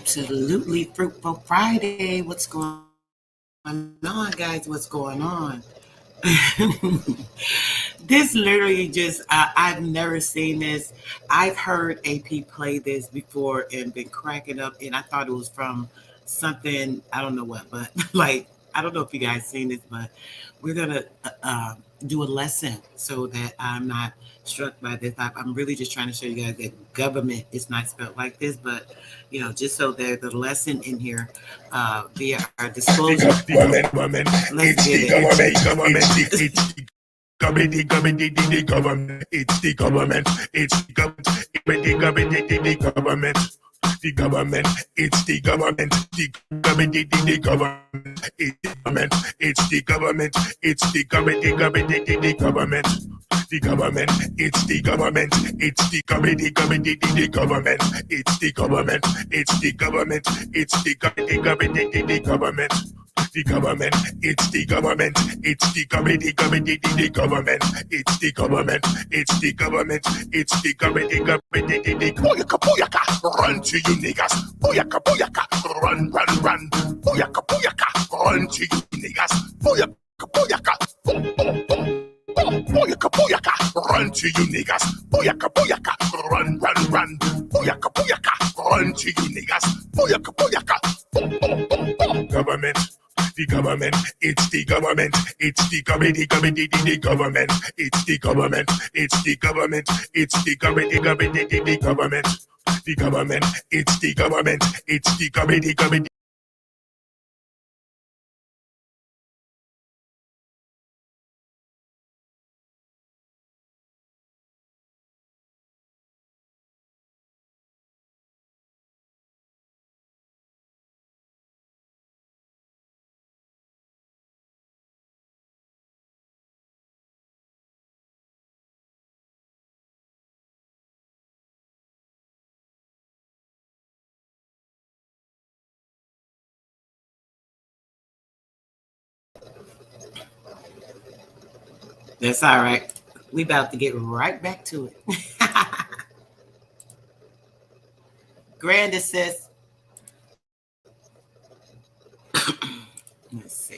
Absolutely fruitful Friday. What's going on, guys? What's going on? This literally just, I've never seen this. I've heard AP play this before and been cracking up, and I thought it was from something, I don't know what, but like, I don't know if you guys seen this, but we're going to do a lesson so that I'm not struck by this. I'm really just trying to show you guys that government is not spelled like this, but, just so there's a lesson in here via our disclosure. Government, Let's it's get the it. government, it's the government, it's the government, it's the government, the government, it's the government, the government, it's the government, it's the government, the government. The government, it's the government, it's the government, the government, it's the government, it's the government, it's the government. The government, it's the government, it's the government, the government, it's the government, it's the government, it's the government, Boyaka, boyaka, run to you niggas, boyaka, boyaka, run, boyaka, boyaka, run to you niggas, boyaka, boyaka, boom, boom, boom. Boyaka, boyaka, run to you niggas. Boyaka, boyaka, run. Boyaka, boyaka, run to you niggas. Boyaka, boyaka, boom, boom, boom, boom. Government. The government, it's the government, it's the government, the government, it's the government, it's the government, it's the government, the government, the government, it's the government, it's the government. That's all right. We about to get right back to it. Grand assist.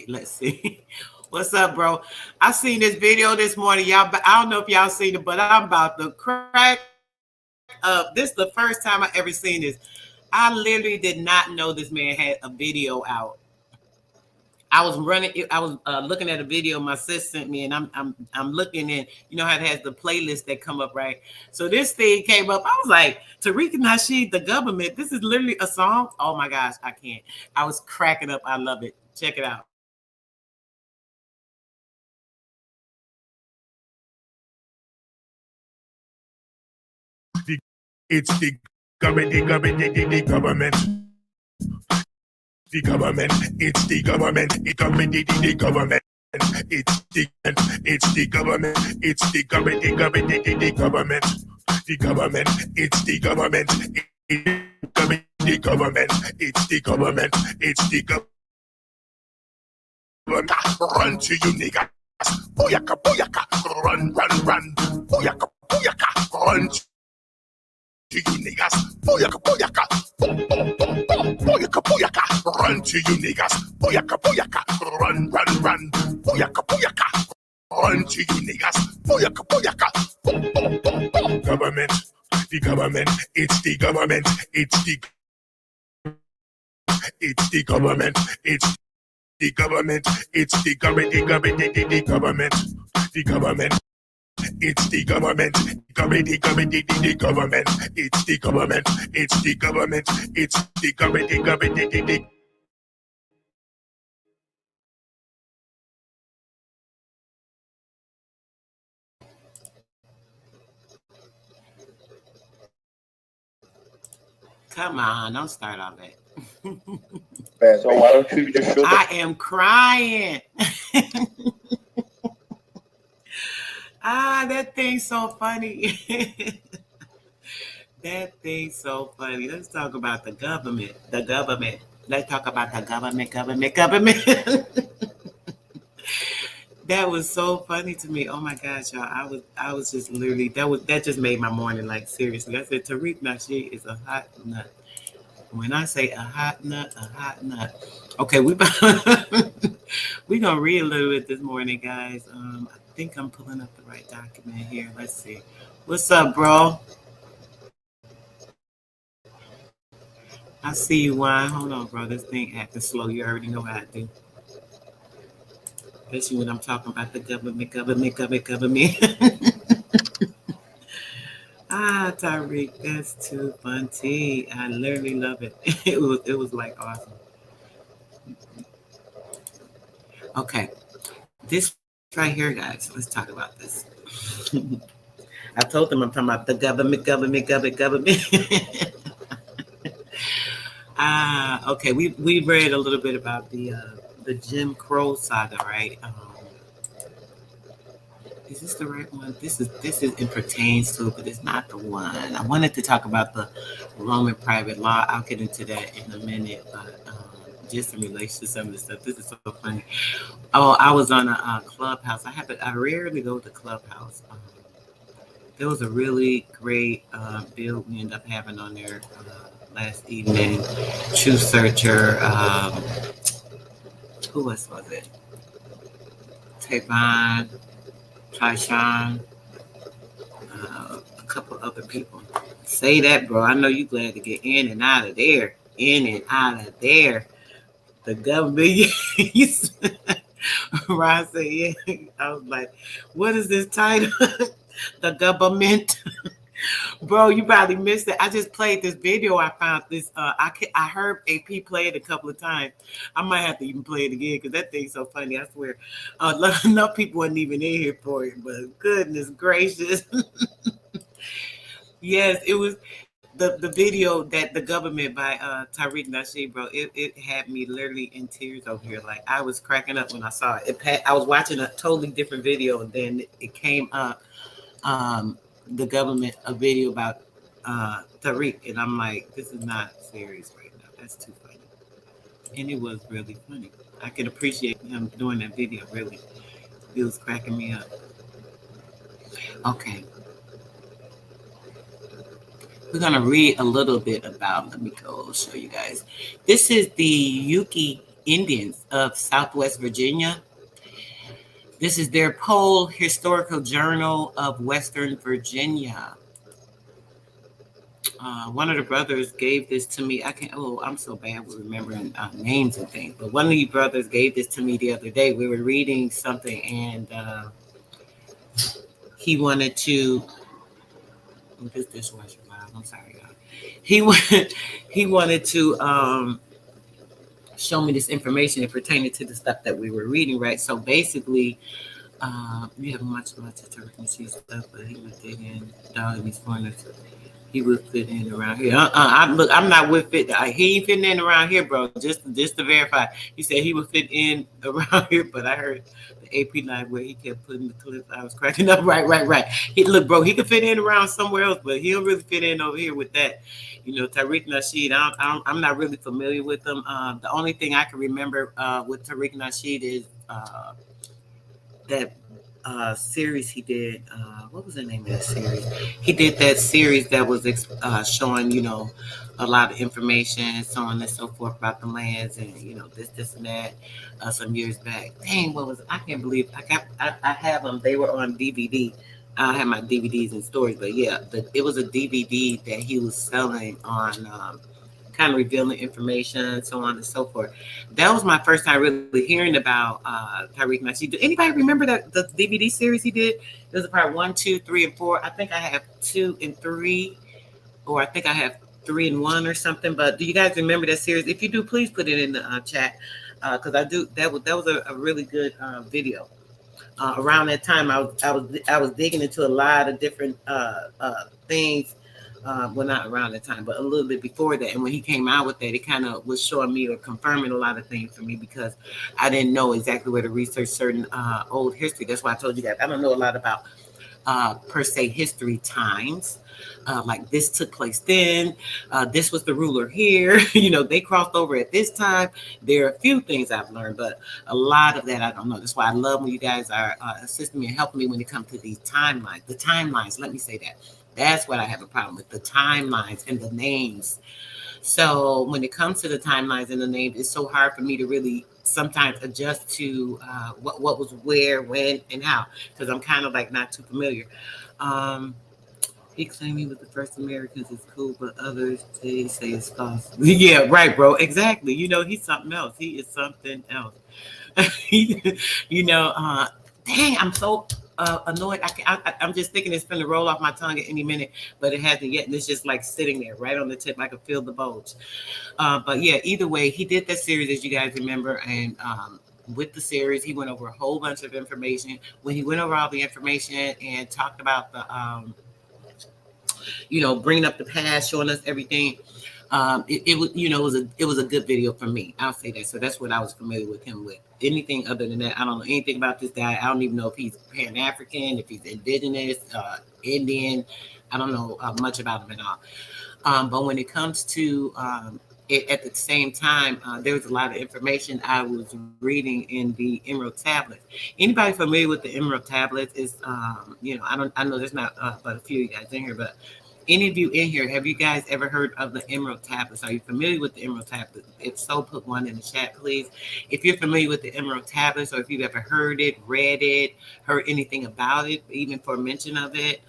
Let's see. What's up, bro? I seen this video this morning, y'all. But I don't know if y'all seen it, but I'm about to crack up. This is the first time I ever seen this. I literally did not know this man had a video out. I was looking at a video my sis sent me, and I'm looking, and you know how it has the playlist that come up, right? So this thing came up. I was like, Tariq Nasheed, the government. This is literally a song. Oh my gosh, I can't. I was cracking up. I love it. Check it out. It's the government, the government, the government. The government, it's the government, the government, the government. It's the government, it's the government, the government, the government. The government, it's the government, the government, it's the government, it's the government. Run to you niggas. Boyaka, boyaka, run. Boyaka, boyaka, run to you niggas. Boyaka, boyaka, boom, boom, boom, boom. Boyaka, boyaka, run to you niggas. Boyaka, boyaka, run. Boyaka, boyaka, run to you niggas. Boyaka, boyaka, boom, boom, boom, boom. Government, the government, it's the government, it's the government, it's the government, it's the government, the government, the government, the government. It's the government, the government, the government, it's the government, it's the government, it's the government, the government, the Come on, don't start all that. So why don't you just show I am crying. That thing's so funny. That thing's so funny. Let's talk about the government. The government. Let's talk about the government. That was so funny to me. Oh my gosh, y'all. I was just literally that just made my morning, like seriously. I said Tariq Nasheed is a hot nut. When I say a hot nut, a hot nut. Okay, we gonna read a little bit this morning, guys. I think I'm pulling up the right document here. Let's see. What's up, bro? I see you, Wine. Hold on, bro. This thing acting slow. You already know how I do. Especially when I'm talking about the government. Ah, Tyreek, that's too funny. I literally love it. It was like awesome. Okay, this right here, guys. Let's talk about this. I told them I'm talking about the government. Okay. We read a little bit about the Jim Crow saga, right? Is this the right one? This is it pertains to, but it's not the one. I wanted to talk about the Roman private law. I'll get into that in a minute, but just in relation to some of the stuff. This is so funny. Oh, I was on a Clubhouse. I rarely go to Clubhouse. There was a really great build we ended up having on there last evening. Truth Searcher. Who else was it? Tavon, Tyshawn, a couple other people. Say that, bro. I know you glad to get in and out of there. In and out of there. The government. Ron said, yeah. I was like, what is this title? The government. Bro, you probably missed it. I just played this video. I found this. I heard AP play it a couple of times. I might have to even play it again because that thing's so funny. I swear. Enough people wasn't even in here for it, but goodness gracious. Yes, it was the video that the government by Tariq Nasheed, bro. It had me literally in tears over here. Like I was cracking up when I saw it. I was watching a totally different video, and then it came up. The government a video about Tariq, and I'm like, this is not serious right now. That's too funny, and it was really funny. I could appreciate him doing that video. Really, it was cracking me up. Okay, we're gonna read a little bit about. Let me go show you guys. This is the Yuki Indians of Southwest Virginia. This is their Pole Historical Journal of Western Virginia. One of the brothers gave this to me. I'm so bad with remembering names and things. But one of the brothers gave this to me the other day. We were reading something, and he wanted to. This dishwasher loud. I'm sorry, y'all. He wanted to show me this information pertaining to the stuff that we were reading, right? So basically, we have much of Turkish stuff, but he would dig in down in these corners. He would fit in around here. I'm not with fit. He ain't fitting in around here, bro. Just to verify. He said he would fit in around here, but I heard the AP line where he kept putting the clips. I was cracking up. Right. Look, bro, he could fit in around somewhere else, but he don't really fit in over here with that. Tariq Nasheed, I'm not really familiar with him. The only thing I can remember with Tariq Nasheed is that series he did. What was the name of that series? He did that series that was showing, a lot of information, so on and so forth about the lands and, this and that some years back. Dang, what was it? I can't believe I have them. They were on DVD. I don't have my DVDs in storage, but yeah, it was a DVD that he was selling on kind of revealing information, so on and so forth. That was my first time really hearing about Tariq Nasheed. Do anybody remember that the DVD series he did? It was part 1, 2, 3, and 4. I think I have 2 and 3, or I think I have 3 and 1 or something. But do you guys remember that series? If you do, please put it in the chat because I do. That was a really good video. Around that time, I was digging into a lot of different things. Well, not around that time, but a little bit before that. And when he came out with that, it kind of was showing me or confirming a lot of things for me because I didn't know exactly where to research certain old history. That's why I told you guys I don't know a lot about per se history times. Like this took place then. This was the ruler here. They crossed over at this time. There are a few things I've learned, but a lot of that I don't know. That's why I love when you guys are assisting me and helping me when it comes to these timelines. The timelines, let me say that. That's what I have a problem with, the timelines and the names. So when it comes to the timelines and the names, it's so hard for me to really sometimes adjust to what was where, when, and how, because I'm kind of like not too familiar. Um, he claimed he was the first Americans is cool, but others they say it's false. Yeah, right, bro. Exactly. He's something else. He is something else. you know, uh, dang, I'm so annoyed. I'm just thinking it's going to roll off my tongue at any minute, but it hasn't yet. And it's just like sitting there right on the tip. I can feel the bulge. But yeah, either way, he did that series, as you guys remember. And with the series, he went over a whole bunch of information. When he went over all the information and talked about bringing up the past, showing us everything. It was, it was a good video for me. I'll say that. So that's what I was familiar with him with. Anything other than that, I don't know anything about this guy. I don't even know if he's Pan African, if he's indigenous, Indian. I don't know much about him at all. But when it comes to at the same time, there was a lot of information I was reading in the Emerald Tablets. Anybody familiar with the Emerald Tablets? Is I know there's not but a few of you guys in here, but any of you in here, have you guys ever heard of the Emerald Tablets? Are you familiar with the Emerald Tablets? If so, put one in the chat, please. If you're familiar with the Emerald Tablets, or if you've ever heard it, read it, heard anything about it, even for mention of it.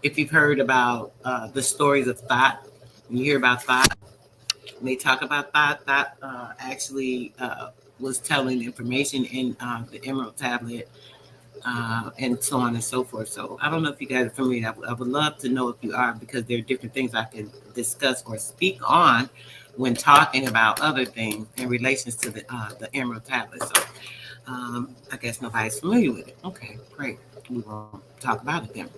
If you've heard about the stories of Thought, you hear about Thought, and they talk about Thought actually was telling information in the Emerald Tablet, and so on and so forth. So I don't know if you guys are familiar. I would love to know if you are, because there are different things I can discuss or speak on when talking about other things in relations to the Emerald Tablet. So I guess nobody's familiar with it. Okay, great. We won't talk about it then.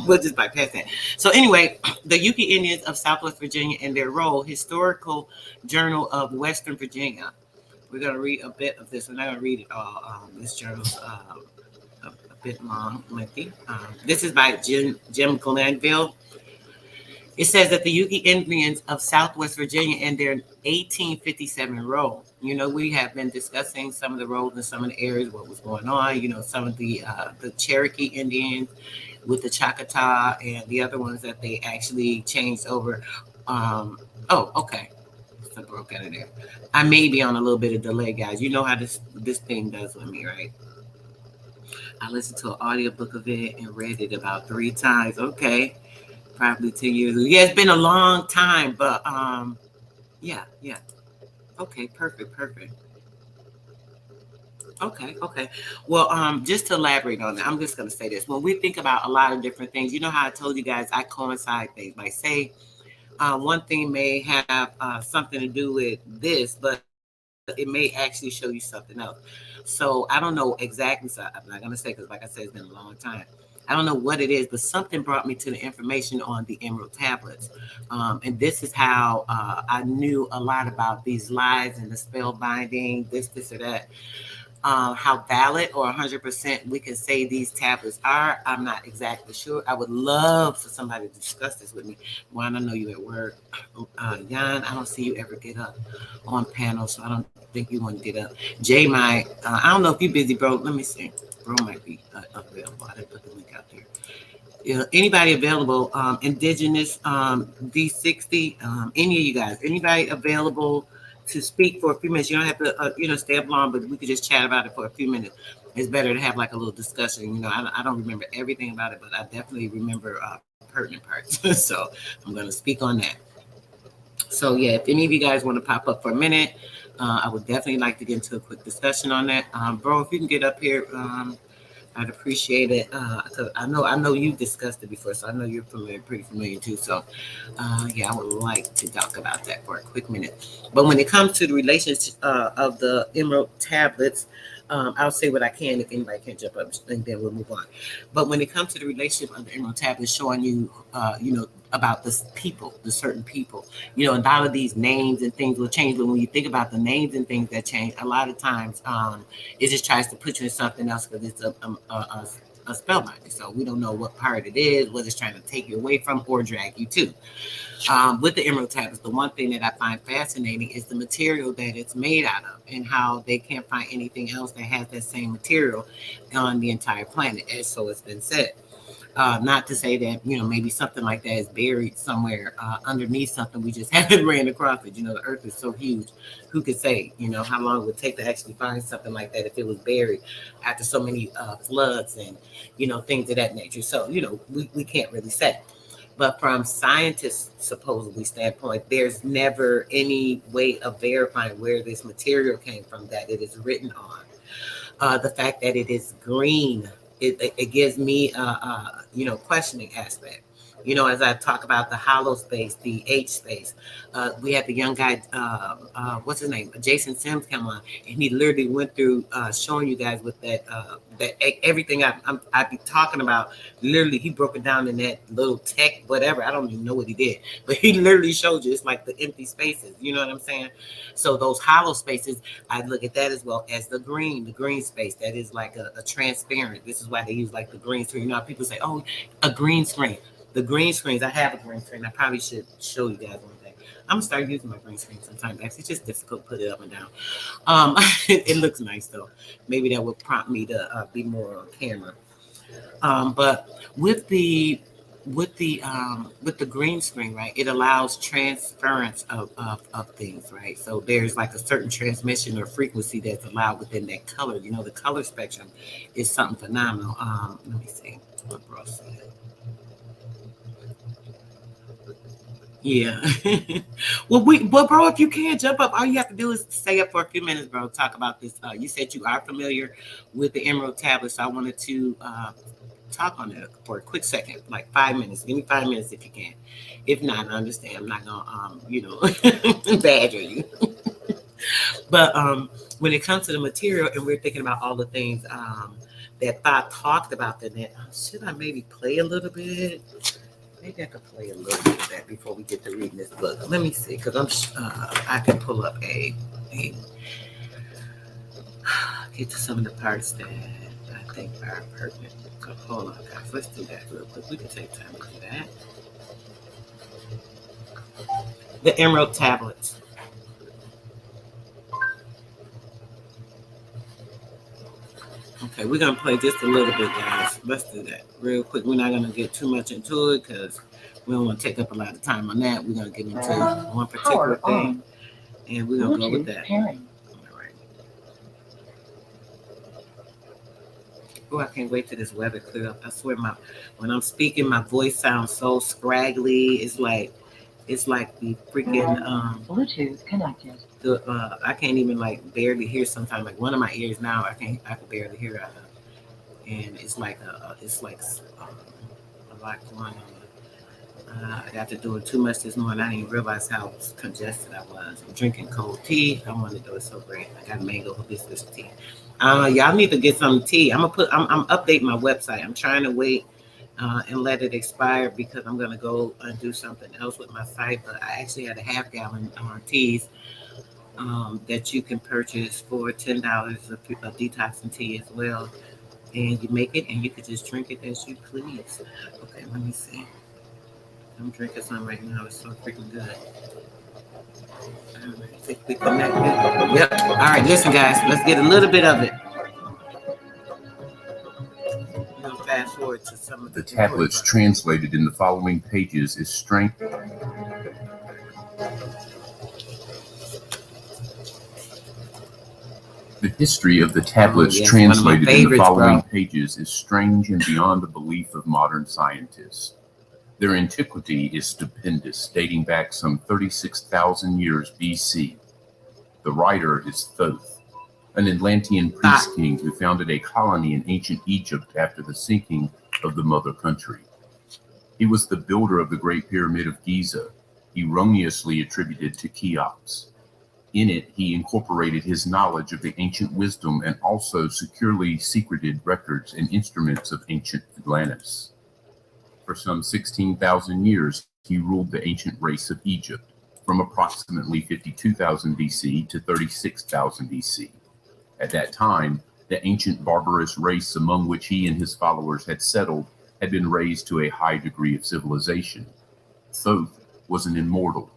We'll just bypass that. So anyway, the Yuki Indians of Southwest Virginia and their role, Historical Journal of Western Virginia. We're going to read a bit of this. We're not going to read it all. This journal's a bit long, lengthy. This is by Jim Glanville. It says that the Yuki Indians of Southwest Virginia and their 1857 role. We have been discussing some of the roles in some of the areas, what was going on. Some of the Cherokee Indians with the Choctaw and the other ones that they actually changed over. Okay. So broke out of there. I may be on a little bit of delay, guys. You know how this thing does with me, right? I listened to an audiobook of it and read it about 3 times. Okay. Probably 10 years ago. Yeah, it's been a long time, but yeah. Okay, perfect. Okay. Well, just to elaborate on that, I'm just gonna say this. When we think about a lot of different things, you know how I told you guys I coincide things. Like say one thing may have something to do with this, but it may actually show you something else. So I don't know exactly. So I'm not gonna say, because like I said, it's been a long time. I don't know what it is, but something brought me to the information on the Emerald Tablets. And this is how I knew a lot about these lies and the spell binding, this or that. How valid or 100% we can say these tablets are, I'm not exactly sure. I would love for somebody to discuss this with me. Juan, I know you at work. Jan, I don't see you ever get up on panels, so I don't think you want to get up. Jay might. I don't know if you're busy, bro. Let me see. Bro might be available. I didn't put the link out there. Anybody available? Indigenous D60. Any of you guys? Anybody available to speak for a few minutes? You don't have to, stay up long, but we could just chat about it for a few minutes. It's better to have like a little discussion. I don't remember everything about it, but I definitely remember pertinent parts. So I'm going to speak on that. So yeah, if any of you guys want to pop up for a minute, I would definitely like to get into a quick discussion on that. Bro, if you can get up here, I'd appreciate it. Cause I know you've discussed it before, so I know you're pretty familiar tue. So, yeah, I would like to talk about that for a quick minute. But when it comes to the relationship of the Emerald Tablets, I'll say what I can. If anybody can't jump up, and then we'll move on. But when it comes to the relationship of the Emerald Tablets, showing you, about the certain people, a lot of these names and things will change. But when you think about the names and things that change, a lot of times it just tries to put you in something else because it's a spell binding. So we don't know what part it is, what it's trying to take you away from or drag you to. With the Emerald Tablets, the one thing that I find fascinating is the material that it's made out of and how they can't find anything else that has that same material on the entire planet, as so it's been said. Not to say that, maybe something like that is buried somewhere underneath something. We just haven't ran across it. The earth is so huge. Who could say, how long it would take to actually find something like that if it was buried after so many floods and, things of that nature. So, we can't really say. But from scientists' supposedly standpoint, there's never any way of verifying where this material came from that it is written on. The fact that it is green, it gives me questioning aspect. As I talk about the hollow space, the H space, we had the young guy, what's his name, Jason Sims, come on, and he literally went through showing you guys with that everything I be talking about. Literally, he broke it down in that little tech, whatever. I don't even know what he did, but he literally showed you it's like the empty spaces. You know what I'm saying? So those hollow spaces, I look at that as well as the green space that is like a transparent. This is why they use like the green screen. How people say, oh, a green screen. The green screens, I have a green screen. I probably should show you guys one day. I'm gonna start using my green screen sometimes. Actually, it's just difficult to put it up and down. It looks nice though. Maybe that would prompt me to be more on camera. But with the green screen, right, it allows transference of things, right? So there's like a certain transmission or frequency that's allowed within that color. The color spectrum is something phenomenal. Let me see what bro said. Yeah. Well, bro, if you can't jump up, all you have to do is stay up for a few minutes, bro. Talk about this. You said you are familiar with the Emerald tablet, so I wanted to talk on it for a quick second, like 5 minutes. Give me 5 minutes if you can. If not, I understand. I'm not gonna, badger you. But when it comes to the material, and we're thinking about all the things that Thought talked about, that should I maybe play a little bit? Maybe I could play a little bit of that before we get to reading this book. Let me see, because I can pull up a get to some of the parts that I think are pertinent. So hold on, guys. Let's do that real quick. We can take time to do that. The Emerald tablets. Okay, we're going to play just a little bit, guys. Let's do that real quick. We're not going to get too much into it because we don't want to take up a lot of time on that. We're going to get into one particular thing, and we're going to go with that. All right. Oh, I can't wait till this weather clear up. I swear, when I'm speaking, my voice sounds so scraggly. It's like the freaking Bluetooth connected. I can't even barely hear sometimes. Like one of my ears now, I can barely hear it. And it's like a lot going on. I got to doing too much this morning. I didn't realize how congested I was. I'm drinking cold tea. I want to do it so great. I got mango hibiscus tea. Y'all need to get some tea. I'm updating my website. I'm trying to wait and let it expire because I'm gonna go and do something else with my site. But I actually had a half gallon teas that you can purchase for $10 of detoxing tea as well. And you make it and you can just drink it as you please. Okay, let me see. I'm drinking some right now. It's so freaking good. All right, I think we connected. Yep. All right, listen, guys. Let's get a little bit of it. Fast forward to some of the tablets translated in the following pages is strength. The history of the tablets translated in the following pages is strange and beyond the belief of modern scientists. Their antiquity is stupendous, dating back some 36,000 years BC. The writer is Thoth, an Atlantean priest king who founded a colony in ancient Egypt after the sinking of the mother country. He was the builder of the Great Pyramid of Giza, erroneously attributed to Cheops. In it, he incorporated his knowledge of the ancient wisdom and also securely secreted records and instruments of ancient Atlantis. For some 16,000 years, he ruled the ancient race of Egypt, from approximately 52,000 BC to 36,000 BC. At that time, the ancient barbarous race among which he and his followers had settled had been raised to a high degree of civilization. Thoth was an immortal.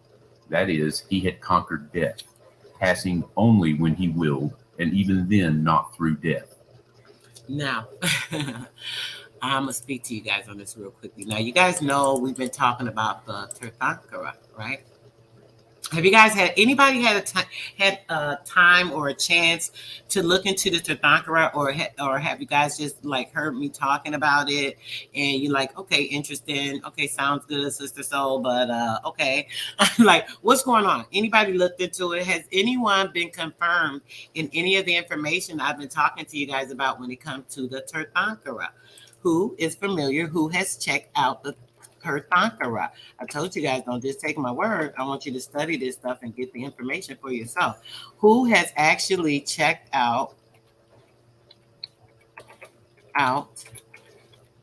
That is, he had conquered death, passing only when he willed, and even then not through death. Now, I'm gonna speak to you guys on this real quickly. Now, you guys know we've been talking about the Tirthankara, right? Have you guys anybody had a time or a chance to look into the Tirthankara, or have you guys just like heard me talking about it and you're like, okay, interesting, okay, sounds good, Sister Soul, but okay, like what's going on? Anybody looked into it? Has anyone been confirmed in any of the information I've been talking to you guys about when it comes to the Tirthankara? Who is familiar? Who has checked out the Tirthankara? I told you guys, don't just take my word. I want you to study this stuff and get the information for yourself. Who has actually checked out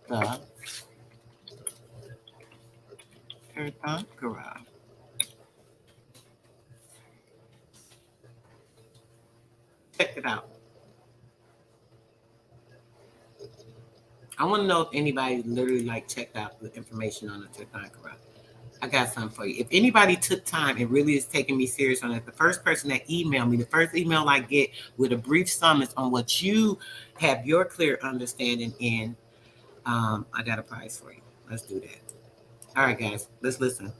the Tirthankara? Check it out. I want to know if anybody literally like checked out the information on the Tirthankara. I got something for you. If anybody took time and really is taking me serious on it, the first person that emailed me, the first email I get with a brief summons on what you have your clear understanding in, I got a prize for you. Let's do that. All right, guys, let's listen.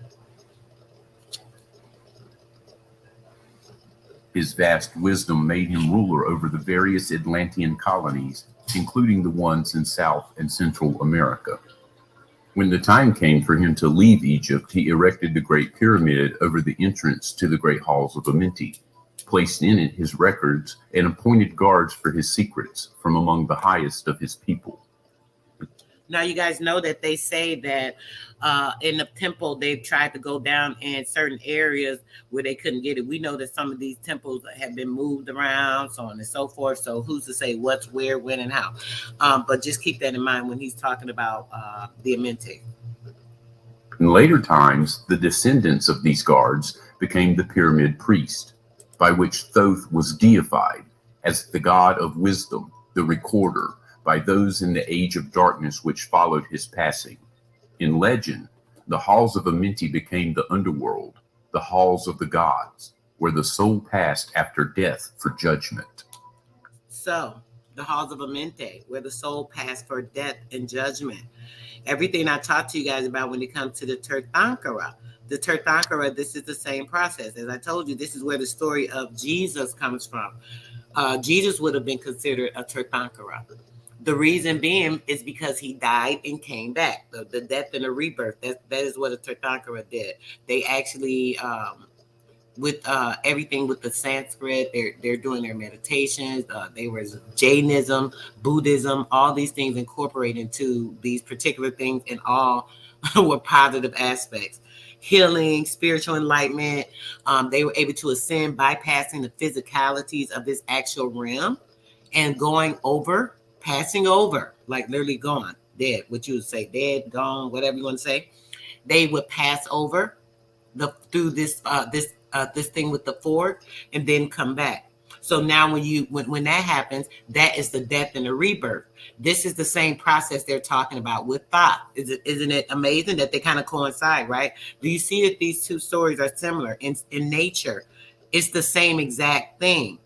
His vast wisdom made him ruler over the various Atlantean colonies, including the ones in South and Central America. When the time came for him to leave Egypt, he erected the Great Pyramid over the entrance to the great halls of Amenti, placed in it his records, and appointed guards for his secrets from among the highest of his people. Now, you guys know that they say that in the temple, they've tried to go down in certain areas where they couldn't get it. We know that some of these temples have been moved around, so on and so forth. So who's to say what's where, when, and how? But just keep that in mind when he's talking about the Amenti. In later times, the descendants of these guards became the pyramid priest, by which Thoth was deified as the god of wisdom, the recorder, by those in the age of darkness which followed his passing. In legend, the halls of Amenti became the underworld, the halls of the gods, where the soul passed after death for judgment. So, the halls of Amenti, where the soul passed for death and judgment. Everything I talked to you guys about when it comes to the Tirthankara. The Tirthankara, this is the same process. As I told you, this is where the story of Jesus comes from. Jesus would have been considered a Tirthankara. The reason being is because he died and came back. The death and the rebirth. That is what a Tirthankara did. They actually, with everything with the Sanskrit, they're doing their meditations. They were Jainism, Buddhism, all these things incorporated into these particular things, and all were positive aspects. Healing, spiritual enlightenment. They were able to ascend, bypassing the physicalities of this actual realm and going over. Passing over, like literally gone, dead, what you would say, dead, gone, whatever you want to say. They would pass over through this thing with the fork and then come back. So now when that happens, that is the death and the rebirth. This is the same process they're talking about with Thoth. Isn't it amazing that they kind of coincide, right? Do you see that these two stories are similar in nature? It's the same exact thing.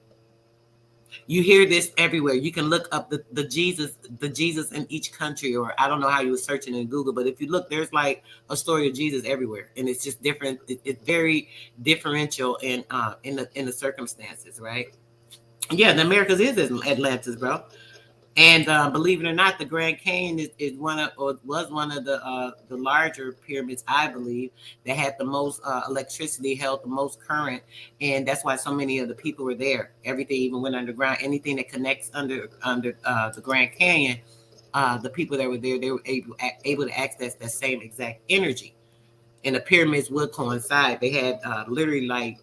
You hear this everywhere. You can look up the Jesus in each country, or I don't know how you were searching in Google, but if you look, there's like a story of Jesus everywhere, and it's just different. It's very differential in the circumstances, right? Yeah, the Americas is Atlantis, bro. And believe it or not, the Grand Canyon is was one of the larger pyramids, I believe, that had the most electricity, held the most current, and that's why so many of the people were there. Everything even went underground. Anything that connects under the Grand Canyon, the people that were there, they were able to access that same exact energy. And the pyramids would coincide. They had literally like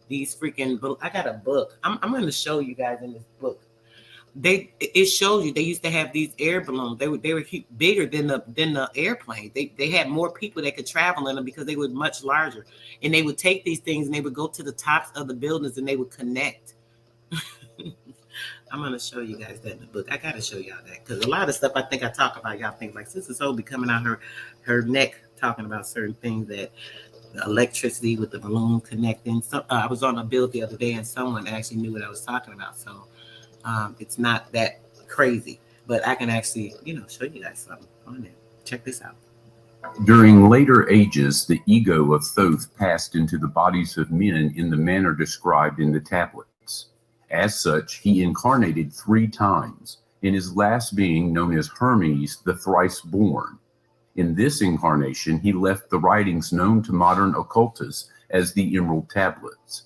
these freaking. I got a book. I'm going to show you guys in this book. It shows you they used to have these air balloons. They were bigger than the airplane. They had more people that could travel in them because they were much larger. And they would take these things and they would go to the tops of the buildings and they would connect. I'm gonna show you guys that in the book. I gotta show y'all that because a lot of stuff I think I talk about, y'all think like Sister Soul be coming out her neck talking about certain things, that the electricity with the balloon connecting. So I was on a build the other day and someone actually knew what I was talking about. So it's not that crazy. But I can actually, show you guys something on it. Check this out. During later ages, the ego of Thoth passed into the bodies of men in the manner described in the tablets. As such, he incarnated 3 times, in his last being known as Hermes, the thrice born. In this incarnation, he left the writings known to modern occultists as the Emerald Tablets,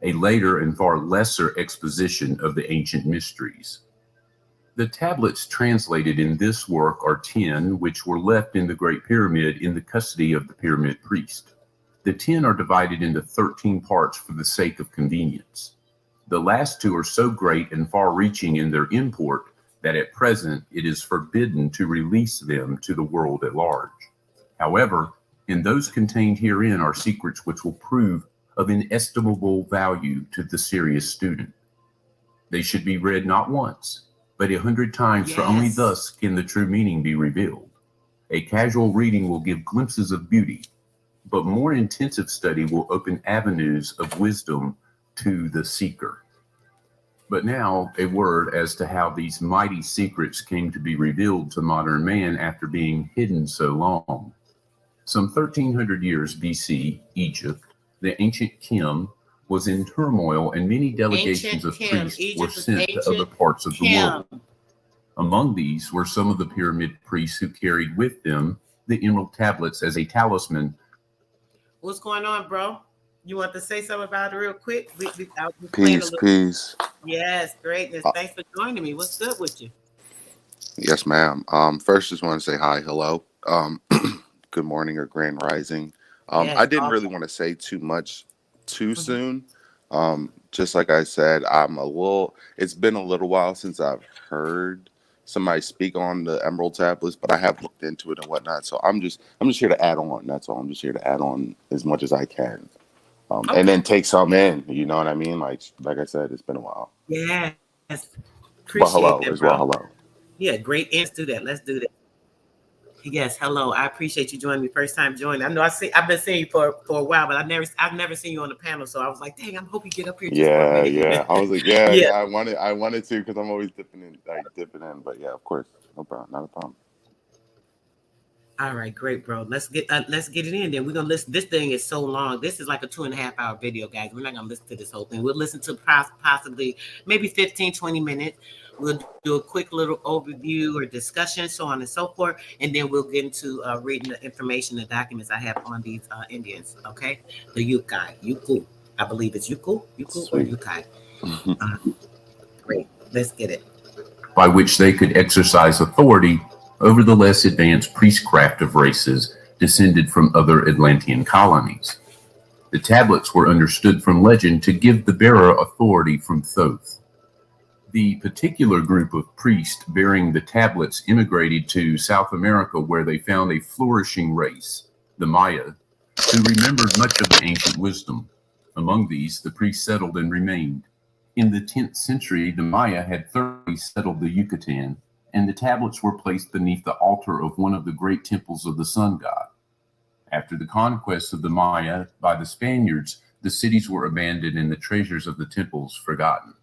a later and far lesser exposition of the ancient mysteries. The tablets translated in this work are 10, which were left in the Great Pyramid in the custody of the pyramid priest. The 10 are divided into 13 parts for the sake of convenience. The last 2 are so great and far-reaching in their import that at present it is forbidden to release them to the world at large. However, in those contained herein are secrets which will prove of inestimable value to the serious student. They should be read not once, but 100 times, for only thus can the true meaning be revealed. A casual reading will give glimpses of beauty, but more intensive study will open avenues of wisdom to the seeker. But now, a word as to how these mighty secrets came to be revealed to modern man after being hidden so long. Some 1300 years BC, Egypt, the ancient Kim, was in turmoil, and many delegations of priests were sent to other parts of the world. Among these were some of the pyramid priests who carried with them the emerald tablets as a talisman. What's going on, bro? You want to say something about it real quick? Peace. Yes, greatness. Thanks for joining me. What's good with you? Yes, ma'am. First, just want to say hi, hello. Good morning or grand rising. I didn't really want to say too much too soon. Just like I said, it's been a little while since I've heard somebody speak on the emerald tablets, but I have looked into it and whatnot. So I'm just here to add on. That's all. I'm just here to add on as much as I can. And then take some in, you know what I mean? Like I said, it's been a while. Yes. But hello as well. Hello. Yeah, great answer to that. Let's do that. Yes, hello. I appreciate you joining me. First time joining. I know I've been seeing you for a while, but I've never seen you on the panel. So I was like, dang, I hope you get up here. Yeah. I was like, yeah. I wanted to because I'm always dipping in. But yeah, of course, no problem, not a problem. All right, great, bro. Let's get it in. Then we're gonna listen. This thing is so long. This is like a 2.5-hour video, guys. We're not gonna listen to this whole thing. We'll listen to possibly maybe 15, 20 minutes. We'll do a quick little overview or discussion, so on and so forth, and then we'll get into reading the information, the documents I have on these Indians. Okay, the Yuku. I believe it's Yuku or Yukai. Great. Let's get it. By which they could exercise authority over the less advanced priestcraft of races descended from other Atlantean colonies. The tablets were understood from legend to give the bearer authority from Thoth. The particular group of priests bearing the tablets immigrated to South America, where they found a flourishing race, the Maya, who remembered much of the ancient wisdom. Among these, the priests settled and remained. In the 10th century, the Maya had thoroughly settled the Yucatan, and the tablets were placed beneath the altar of one of the great temples of the sun god. After the conquest of the Maya by the Spaniards, the cities were abandoned and the treasures of the temples forgotten.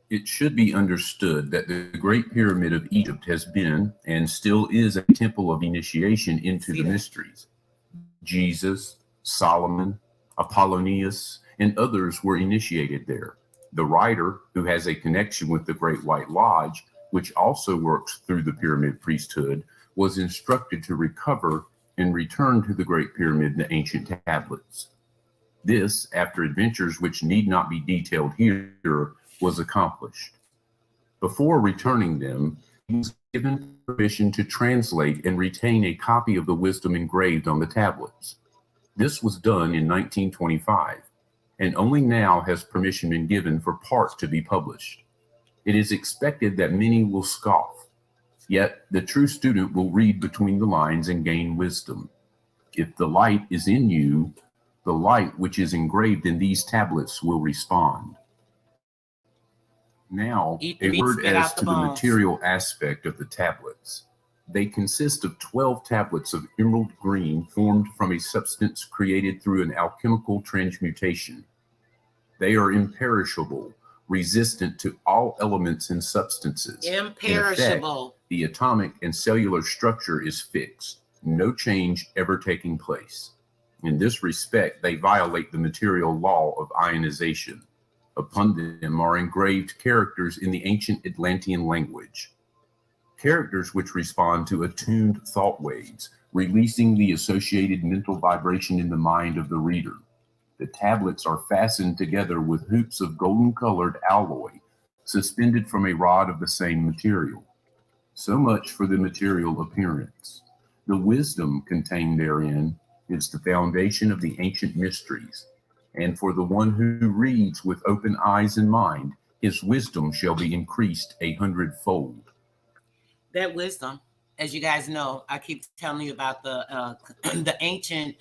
It should be understood that the Great Pyramid of Egypt has been, and still is, a temple of initiation into the mysteries. Jesus, Solomon, Apollonius, and others were initiated there. The writer, who has a connection with the Great White Lodge, which also works through the pyramid priesthood, was instructed to recover and return to the Great Pyramid the ancient tablets. This, after adventures which need not be detailed here, was accomplished. Before returning them, he was given permission to translate and retain a copy of the wisdom engraved on the tablets. This was done in 1925, and only now has permission been given for part to be published. It is expected that many will scoff, yet the true student will read between the lines and gain wisdom. If the light is in you, the light which is engraved in these tablets will respond. Now, a word as to the material aspect of the tablets. They consist of 12 tablets of emerald green formed from a substance created through an alchemical transmutation. They are imperishable, resistant to all elements and substances. Imperishable. In effect, the atomic and cellular structure is fixed, no change ever taking place. In this respect, they violate the material law of ionization. Upon them are engraved characters in the ancient Atlantean language, characters which respond to attuned thought waves, releasing the associated mental vibration in the mind of the reader. The tablets are fastened together with hoops of golden-colored alloy, suspended from a rod of the same material. So much for the material appearance. The wisdom contained therein is the foundation of the ancient mysteries, and for the one who reads with open eyes and mind, his wisdom shall be increased 100-fold. That wisdom, as you guys know, I keep telling you about the ancient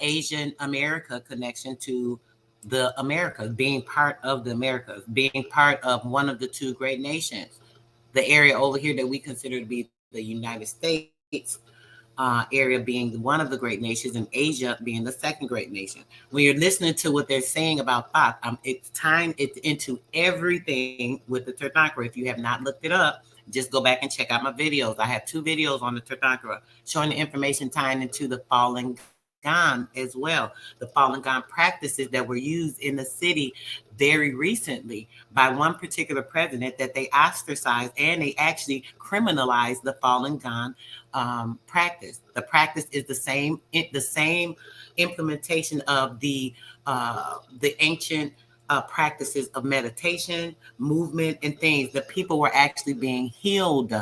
Asian America connection to the Americas, being part of the Americas, being part of one of the two great nations. The area over here that we consider to be the United States area being one of the great nations, and Asia being the second great nation. When you're listening to what they're saying about thought, it's tying it into everything with the Tirthankara. If you have not looked it up, just go back and check out my videos. I have 2 videos on the Tirthankara showing the information tying into the Falun Gong as well. The Falun Gong practices that were used in the city very recently by one particular president that they ostracized, and they actually criminalized the Falun Gong practice. The practice is the same implementation of the ancient practices of meditation, movement, and things. The people were actually being healed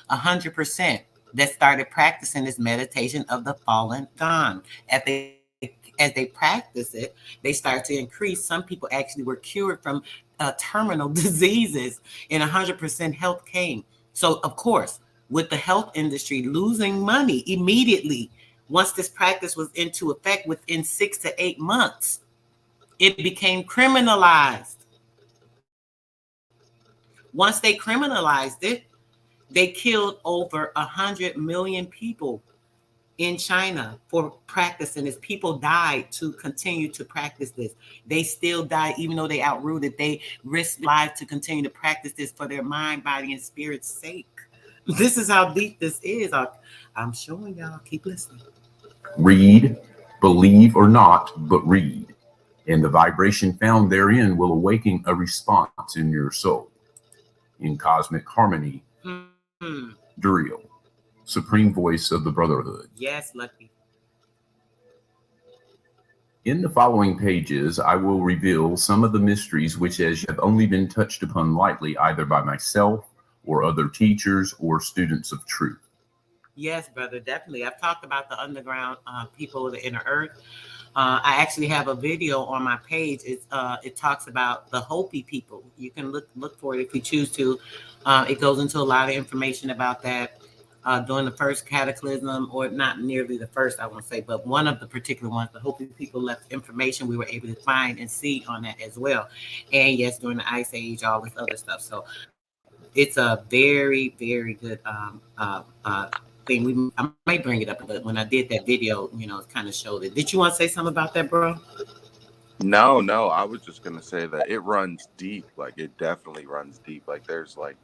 100% that started practicing this meditation of the Falun Gong. As they practice it, they start to increase. Some people actually were cured from terminal diseases, and 100% health came. So, of course, with the health industry losing money immediately, once this practice was into effect, within 6 to 8 months, it became criminalized. Once they criminalized it, they killed over 100 million people in China for practicing this. People died to continue to practice this. They still died, even though they outrooted. They risked lives to continue to practice this for their mind, body, and spirit's sake. This is how deep this is. I'm showing y'all. Keep listening. Read, believe or not, but read. And the vibration found therein will awaken a response in your soul. In cosmic harmony, Duriel, supreme voice of the Brotherhood. Yes, Lucky. In the following pages, I will reveal some of the mysteries which have only been touched upon lightly, either by myself or other teachers or students of truth. Yes, brother, definitely. I've talked about the underground people of the inner earth. I actually have a video on my page. It talks about the Hopi people. You can look for it if you choose to. It goes into a lot of information about that. During the first cataclysm, or not nearly the first, I won't say, but one of the particular ones, the Hopi people left information we were able to find and see on that as well. And yes, during the Ice Age, all this other stuff. So it's a very, very good thing. I might bring it up, but when I did that video, it kind of showed it. Did you want to say something about that, bro? No, I was just gonna say that it runs deep. Like, it definitely runs deep. Like, there's like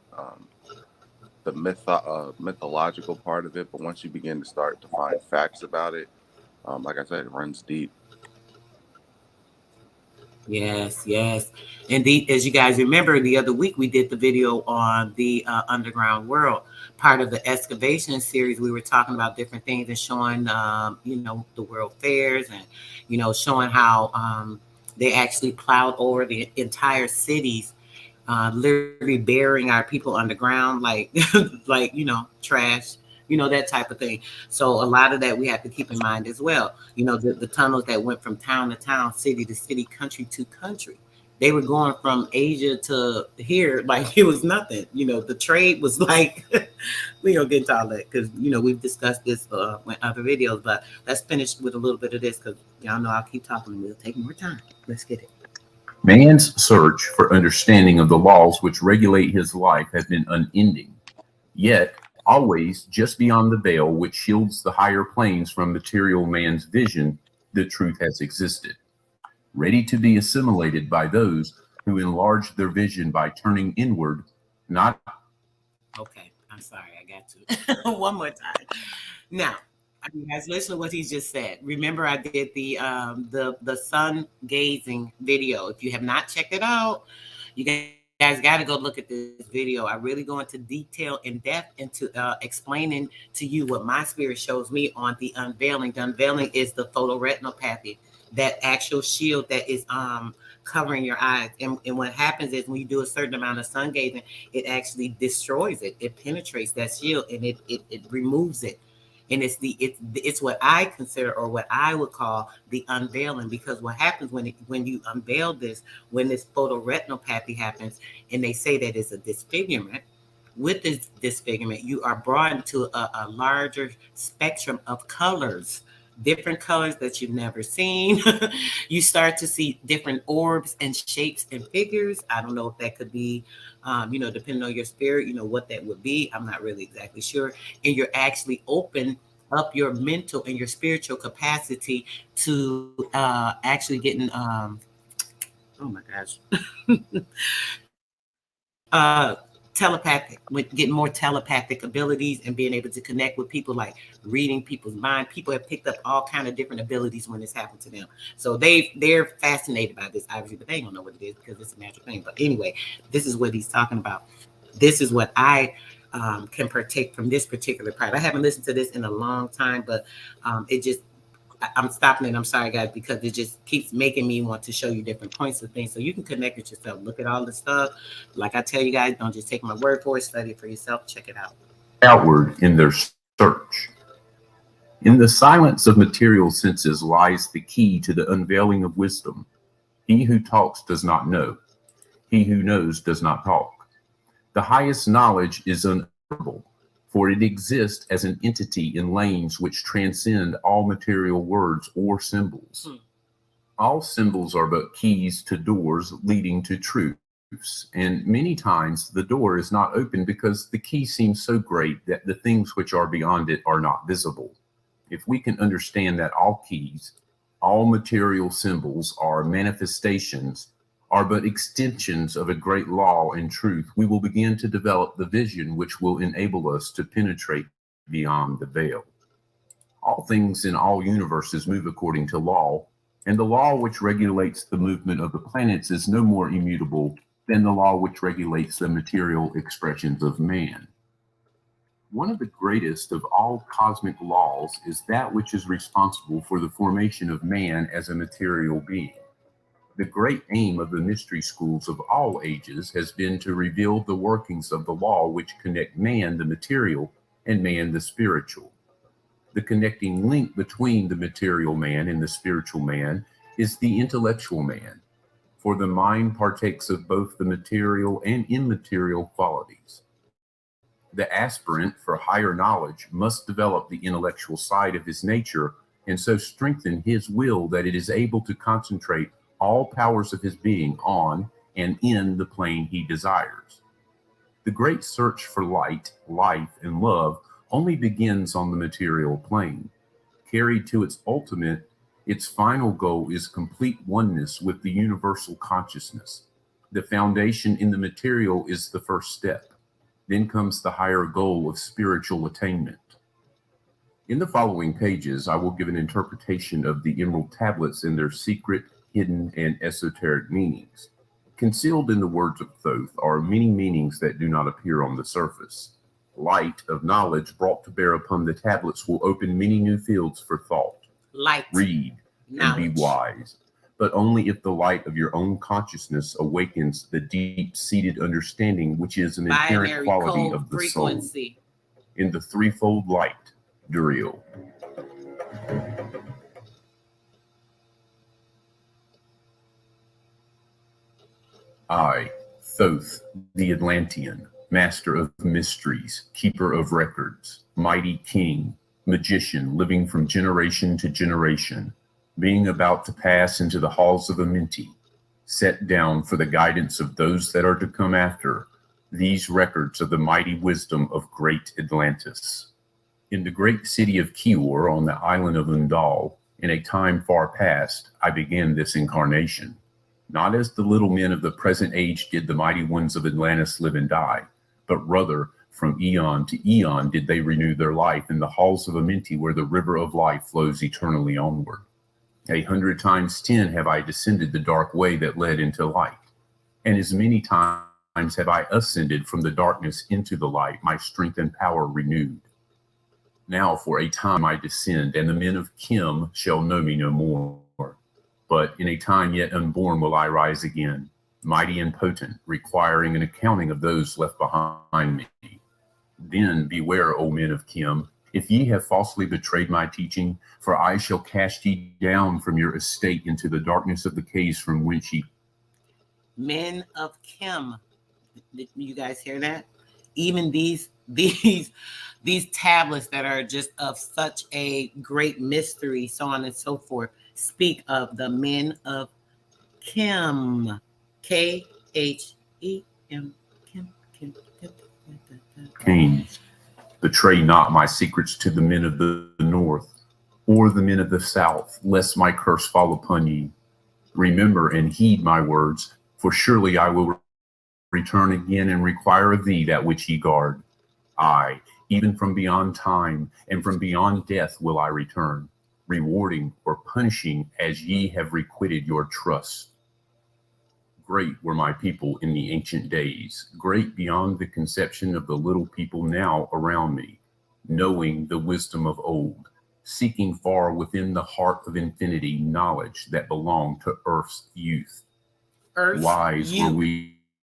the mythological part of it, but once you begin to start to find facts about it, like I said, it runs deep. Yes. Indeed, as you guys remember, the other week we did the video on the underground world, part of the excavation series. We were talking about different things and showing, the world fairs, and, showing how they actually plowed over the entire cities, literally burying our people underground, like trash. That type of thing. So a lot of that we have to keep in mind as well. The tunnels that went from town to town, city to city, country to country. They were going from Asia to here like it was nothing. The trade was like, we don't get into all that because, we've discussed this in other videos, but let's finish with a little bit of this because y'all know I'll keep talking and we'll take more time. Let's get it. Man's search for understanding of the laws which regulate his life has been unending. Yet, always just beyond the veil which shields the higher planes from material man's vision, the truth has existed, ready to be assimilated by those who enlarged their vision by turning inward, not. Okay, I'm sorry, I got to. One more time. Now, you guys listen to what he just said. Remember, I did the sun gazing video. If you have not checked it out, you guys got to go look at this video. I really go into detail, in depth, into explaining to you what my spirit shows me on the unveiling. The unveiling is the photoretinopathy, that actual shield that is covering your eyes. And what happens is when you do a certain amount of sun gazing, it actually destroys it. It penetrates that shield and it removes it. And it's what I consider, or what I would call, the unveiling, because what happens when you unveil this, when this photoretinopathy happens, and they say that it's a disfigurement. With this disfigurement, you are brought into a larger spectrum of colors, different colors that you've never seen. You start to see different orbs and shapes and figures. I don't know if that could be, depending on your spirit, what that would be. I'm not really exactly sure. And you're actually open up your mental and your spiritual capacity to actually getting, oh my gosh, telepathic, with getting more telepathic abilities and being able to connect with people, like reading people's mind. People have picked up all kind of different abilities when this happened to them. So they're fascinated by this, obviously, but they ain't gonna know what it is because it's a natural thing. But anyway, this is what he's talking about. This is what I can partake from this particular part. I haven't listened to this in a long time, but I'm stopping it. I'm sorry, guys, because it just keeps making me want to show you different points of things so you can connect with yourself. Look at all the stuff. Like I tell you guys, don't just take my word for it. Study it for yourself. Check it out. Outward in their search. In the silence of material senses lies the key to the unveiling of wisdom. He who talks does not know. He who knows does not talk. The highest knowledge is unutterable, for it exists as an entity in lanes which transcend all material words or symbols. All symbols are but keys to doors leading to truths, and many times the door is not open because the key seems so great that the things which are beyond it are not visible. If we can understand that all keys, all material symbols are manifestations, are but extensions of a great law and truth, we will begin to develop the vision which will enable us to penetrate beyond the veil. All things in all universes move according to law, and the law which regulates the movement of the planets is no more immutable than the law which regulates the material expressions of man. One of the greatest of all cosmic laws is that which is responsible for the formation of man as a material being. The great aim of the mystery schools of all ages has been to reveal the workings of the law which connect man, the material, and man, the spiritual. The connecting link between the material man and the spiritual man is the intellectual man, for the mind partakes of both the material and immaterial qualities. The aspirant for higher knowledge must develop the intellectual side of his nature and so strengthen his will that it is able to concentrate all powers of his being on and in the plane he desires. The great search for light, life, and love only begins on the material plane. Carried to its ultimate, its final goal is complete oneness with the universal consciousness. The foundation in the material is the first step. Then comes the higher goal of spiritual attainment. In the following pages, I will give an interpretation of the emerald tablets and their secret, hidden, and esoteric meanings. Concealed in the words of Thoth are many meanings that do not appear on the surface. Light of knowledge brought to bear upon the tablets will open many new fields for thought. Light. Read knowledge. And be wise, but only if the light of your own consciousness awakens the deep-seated understanding which is an inherent Binary quality code of the frequency. soul. In the threefold light, Duriel. I, Thoth, the Atlantean, master of mysteries, keeper of records, mighty king, magician living from generation to generation, being about to pass into the halls of Amenti, set down for the guidance of those that are to come after, these records of the mighty wisdom of great Atlantis. In the great city of Kior on the island of Undal, in a time far past, I began this incarnation. Not as the little men of the present age did the mighty ones of Atlantis live and die, but rather from eon to eon did they renew their life in the halls of Amenti, where the river of life flows eternally onward. 100 times 10 have I descended the dark way that led into light, and as many times have I ascended from the darkness into the light, my strength and power renewed. Now for a time I descend, and the men of Kim shall know me no more. But in a time yet unborn will I rise again, mighty and potent, requiring an accounting of those left behind me. Then beware, O men of Kim, if ye have falsely betrayed my teaching, for I shall cast ye down from your estate into the darkness of the caves from whence ye... Men of Kim. Did you guys hear that? Even these tablets that are just of such a great mystery, so on and so forth, speak of the men of Kim. K-H-E-M. Kim. Canes, betray not my secrets to the men of the north or the men of the south, lest my curse fall upon ye. Remember and heed my words, for surely I will return again and require of thee that which ye guard. I, even from beyond time and from beyond death will I return, rewarding or punishing as ye have requited your trust. Great were my people in the ancient days, great beyond the conception of the little people now around me, knowing the wisdom of old, seeking far within the heart of infinity knowledge that belonged to earth's youth. Wise were we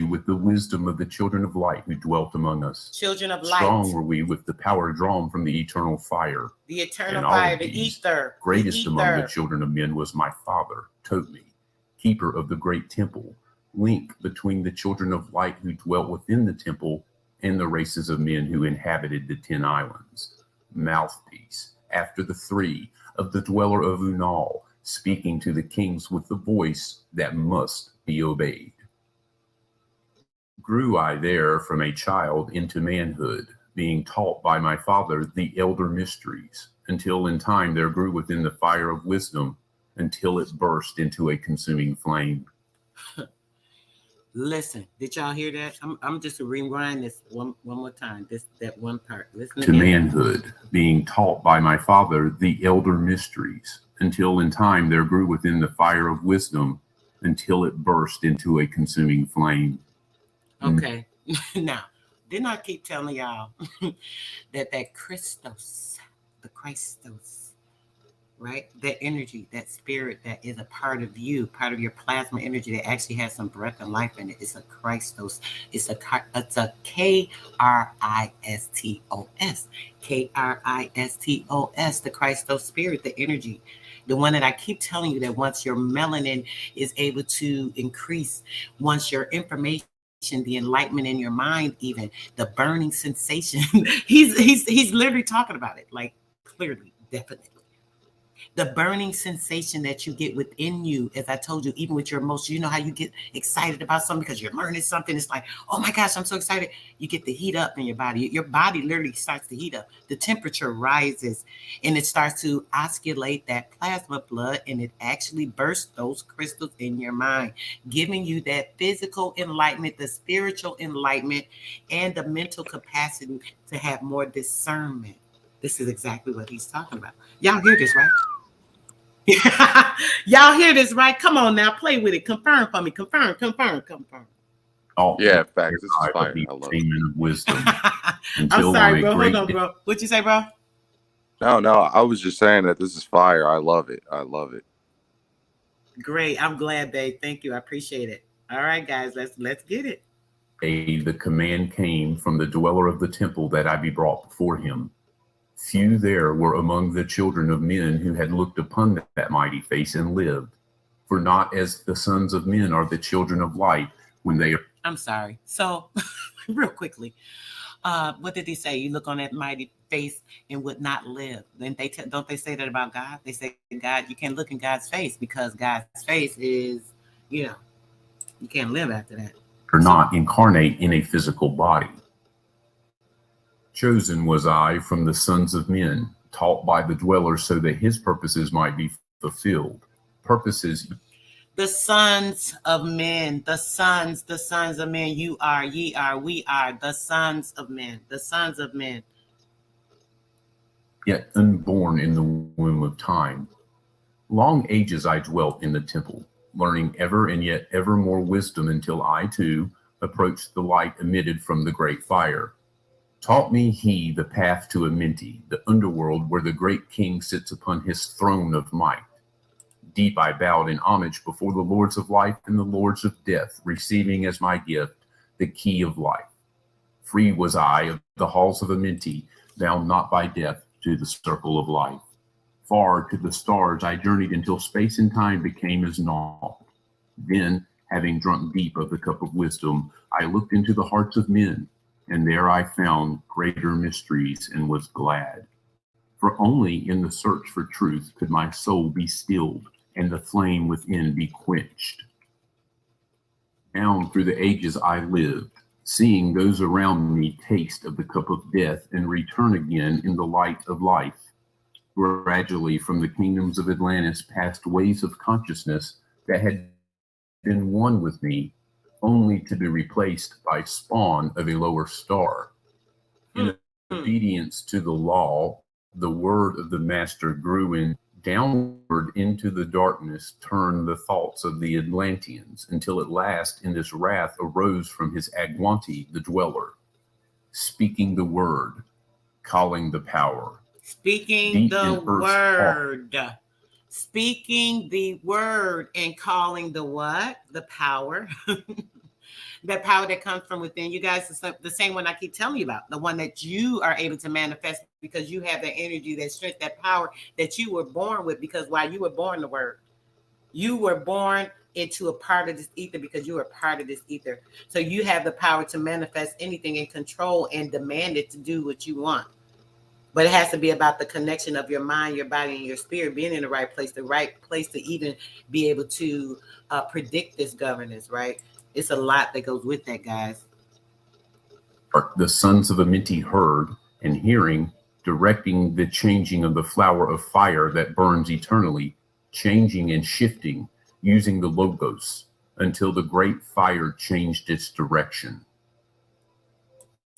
with the wisdom of the children of light who dwelt among us. Children of light. Strong were we with the power drawn from the eternal fire. The eternal fire, the ether. Greatest among the children of men was my father, Ptolemy, keeper of the great temple, link between the children of light who dwelt within the temple and the races of men who inhabited the 10 islands. Mouthpiece, after the 3, of the dweller of Unal, speaking to the kings with the voice that must be obeyed. Grew I there from a child into manhood, being taught by my father the elder mysteries, until in time there grew within the fire of wisdom, until it burst into a consuming flame. Listen, did y'all hear that? I'm just to rewind this one more time. That one part. Listen to manhood, being taught by my father the elder mysteries, until in time there grew within the fire of wisdom, until it burst into a consuming flame. Okay. Now, didn't I keep telling y'all that Christos, the Christos, right? That energy, that spirit that is a part of you, part of your plasma energy that actually has some breath and life in it. It's a Christos. It's a K-R-I-S-T-O-S. K-R-I-S-T-O-S, the Christos spirit, the energy. The one that I keep telling you that once your melanin is able to increase, once your information, the enlightenment in your mind, even the burning sensation, he's literally talking about it, like clearly, definitely. The burning sensation that you get within you, as I told you, even with your emotions, you know how you get excited about something because you're learning something. It's like, oh my gosh, I'm so excited. You get the heat up in your body. Your body literally starts to heat up. The temperature rises and it starts to oscillate that plasma blood, and it actually bursts those crystals in your mind, giving you that physical enlightenment, the spiritual enlightenment, and the mental capacity to have more discernment. This is exactly what he's talking about. Y'all hear this, right? Y'all hear this, right? Come on now, play with it. Confirm for me. Confirm. Oh yeah, facts. This is fire. I love it. Of wisdom. I'm sorry, bro. Hold on, bro. What'd you say, bro? No, I was just saying that this is fire. I love it. Great. I'm glad, babe. Thank you. I appreciate it. All right, guys, let's get it. The command came from the dweller of the temple that I be brought before him. Few there were among the children of men who had looked upon that mighty face and lived. For not as the sons of men are the children of light when they are... I'm sorry. So, real quickly, what did he say? You look on that mighty face and would not live. Then don't they say that about God? They say, God, you can't look in God's face because God's face is, you can't live after that. Or not incarnate in a physical body. Chosen was I from the sons of men, taught by the dweller so that his purposes might be fulfilled. Purposes. The sons of men, the sons of men. You are, ye are, we are the sons of men, the sons of men. Yet unborn in the womb of time. Long ages I dwelt in the temple, learning ever and yet ever more wisdom until I, too, approached the light emitted from the great fire. Taught me he the path to Amenti, the underworld where the great king sits upon his throne of might. Deep I bowed in homage before the lords of life and the lords of death, receiving as my gift the key of life. Free was I of the halls of Amenti, bound not by death to the circle of life. Far to the stars I journeyed until space and time became as naught. Then, having drunk deep of the cup of wisdom, I looked into the hearts of men, and there I found greater mysteries and was glad. For only in the search for truth could my soul be stilled and the flame within be quenched. Down through the ages I lived, seeing those around me taste of the cup of death and return again in the light of life. Gradually from the kingdoms of Atlantis passed waves of consciousness that had been one with me, only to be replaced by spawn of a lower star. In obedience to the law, the word of the master grew in downward into the darkness, turned the thoughts of the Atlanteans, until at last in this wrath arose from his Agwanti the dweller, speaking the word, calling the power. Speaking the word. Speaking the word and calling the what? The power. That power that comes from within you guys is the same one I keep telling you about, the one that you are able to manifest because you have that energy, that strength, that power that you were born with. Because while you were born, the word, you were born into a part of this ether because you are part of this ether. So you have the power to manifest anything and control and demand it to do what you want. But it has to be about the connection of your mind, your body, and your spirit being in the right place to even be able to predict this governance, right? It's a lot that goes with that, guys. The sons of Amenti heard, and hearing, directing the changing of the flower of fire that burns eternally, changing and shifting, using the logos, until the great fire changed its direction.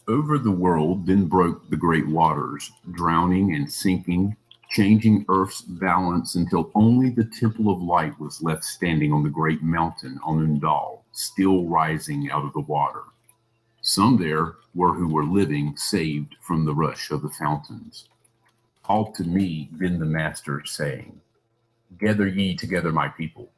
Over the world then broke the great waters, drowning and sinking, changing Earth's balance until only the Temple of Light was left standing on the great mountain on Undal, still rising out of the water. Some there were who were living, saved from the rush of the fountains. Called to me then the master, saying, Gather ye together my people.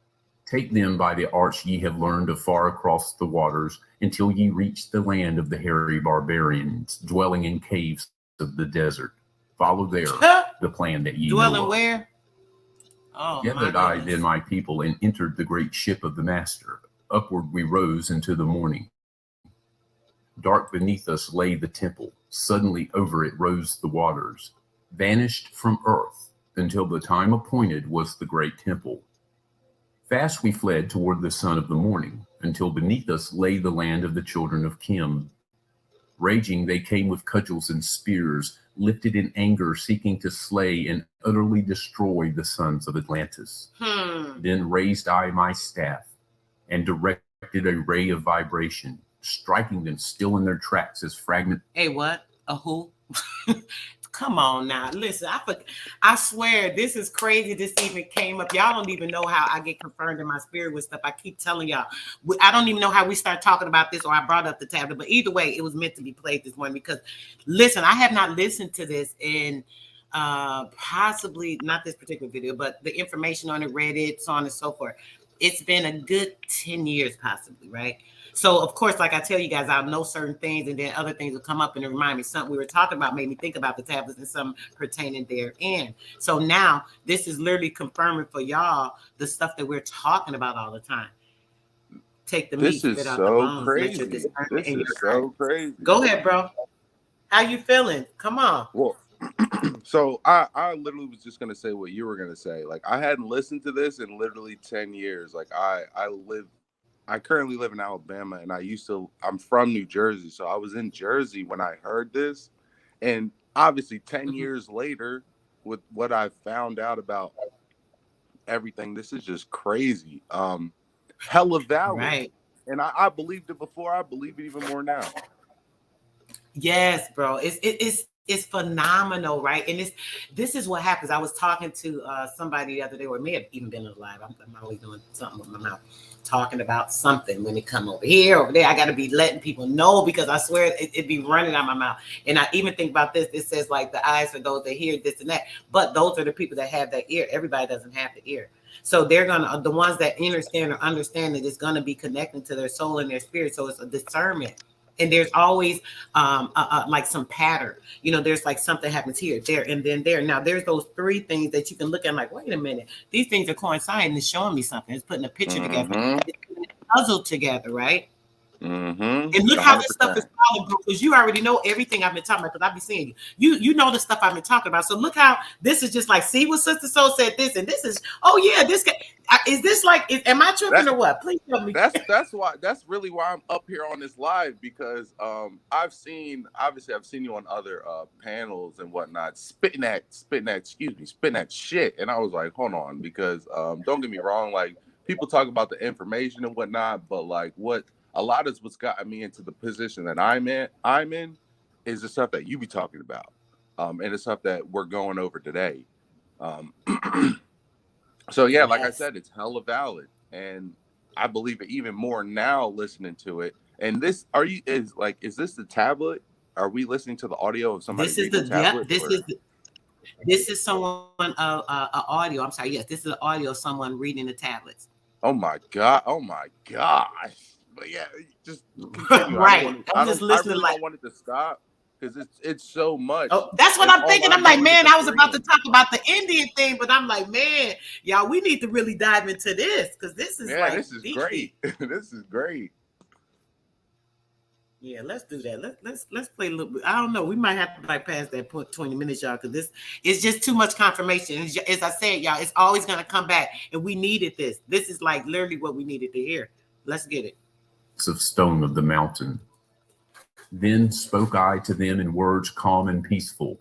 Take them by the arts ye have learned afar across the waters, until ye reach the land of the hairy barbarians, dwelling in caves of the desert. Follow there the plan that ye dwelling know of. Where? Oh, gathered I then my people and entered the great ship of the master. Upward we rose into the morning. Dark beneath us lay the temple. Suddenly over it rose the waters, vanished from earth, until the time appointed was the great temple. Fast we fled toward the sun of the morning, until beneath us lay the land of the children of Kim. Raging they came with cudgels and spears, lifted in anger, seeking to slay and utterly destroy the sons of Atlantis. Then raised I my staff, and directed a ray of vibration, striking them still in their tracks as fragment. Hey, what? A who? Come on now. Listen, I swear this is crazy. This even came up. Y'all don't even know how I get confirmed in my spirit with stuff. I keep telling y'all. I don't even know how we start talking about this or I brought up the tablet. But either way, it was meant to be played this morning because, listen, I have not listened to this in possibly not this particular video, but the information on it, Reddit, so on and so forth. It's been a good 10 years possibly, right? So, of course, like I tell you guys, I'll know certain things and then other things will come up and remind me. Something we were talking about made me think about the tablets and some pertaining therein. So now this is literally confirming for y'all the stuff that we're talking about all the time. Take the meat, spit out the bones. Crazy. This is so crazy. Go ahead, bro. How you feeling? Come on. Well, so I literally was just going to say what you were going to say. Like, I hadn't listened to this in literally 10 years. Like, I currently live in Alabama, and I'm from New Jersey. So I was in Jersey when I heard this. And obviously 10 years later, with what I found out about everything. This is just crazy. Hella valid. Right. And I believed it before. I believe it even more now. Yes, bro. It's phenomenal, right? And this is what happens. I was talking to somebody the other day, or it may have even been live. I'm always doing something with my mouth, talking about something when it come over here, over there. I got to be letting people know, because I swear it be running out my mouth. And I even think about this. It says like the eyes for those that hear this and that, but those are the people that have that ear. Everybody doesn't have the ear. So they're the ones that understand that it's gonna be connecting to their soul and their spirit. So it's a discernment. And there's always like some pattern, there's like something happens here, there, and then there. Now there's those three things that you can look at like, wait a minute, these things are coinciding. It's showing me something. It's putting a picture together. It's putting a puzzle together, right? And look 100%. How this stuff is falling, because you already know everything I've been talking about, because I've been seeing you know the stuff I've been talking about. So look how this is just like, see what Sister Soul said this, and this is, oh yeah, this guy, is this like, am I tripping or what? Please tell me. That's really why I'm up here on this live, because I've seen you on other panels and whatnot spitting that shit, and I was like, hold on, because don't get me wrong, like people talk about the information and whatnot, but like what a lot of what's gotten me into the position that I'm in is the stuff that you be talking about, and the stuff that we're going over today. So yeah, like I said, it's hella valid, and I believe it even more now listening to it. And this, is this the tablet? Are we listening to the audio of somebody? This is the tablet. This is someone audio. I'm sorry. Yes, this is the audio of someone reading the tablets. Oh my god! Oh my gosh! But yeah, just continue. Right. I really don't want it to stop, because it's so much. Oh, that's what I'm thinking. I'm like, man, I was about to talk about the Indian thing, but I'm like, man, y'all, we need to really dive into this, because this is this is great. This is great. Yeah, let's do that. Let's play a little bit. I don't know. We might have to bypass that 20 minutes, y'all, because this is just too much confirmation. As I said, y'all, it's always gonna come back, and we needed this. This is like literally what we needed to hear. Let's get it. Of stone of the mountain. Then spoke I to them in words calm and peaceful,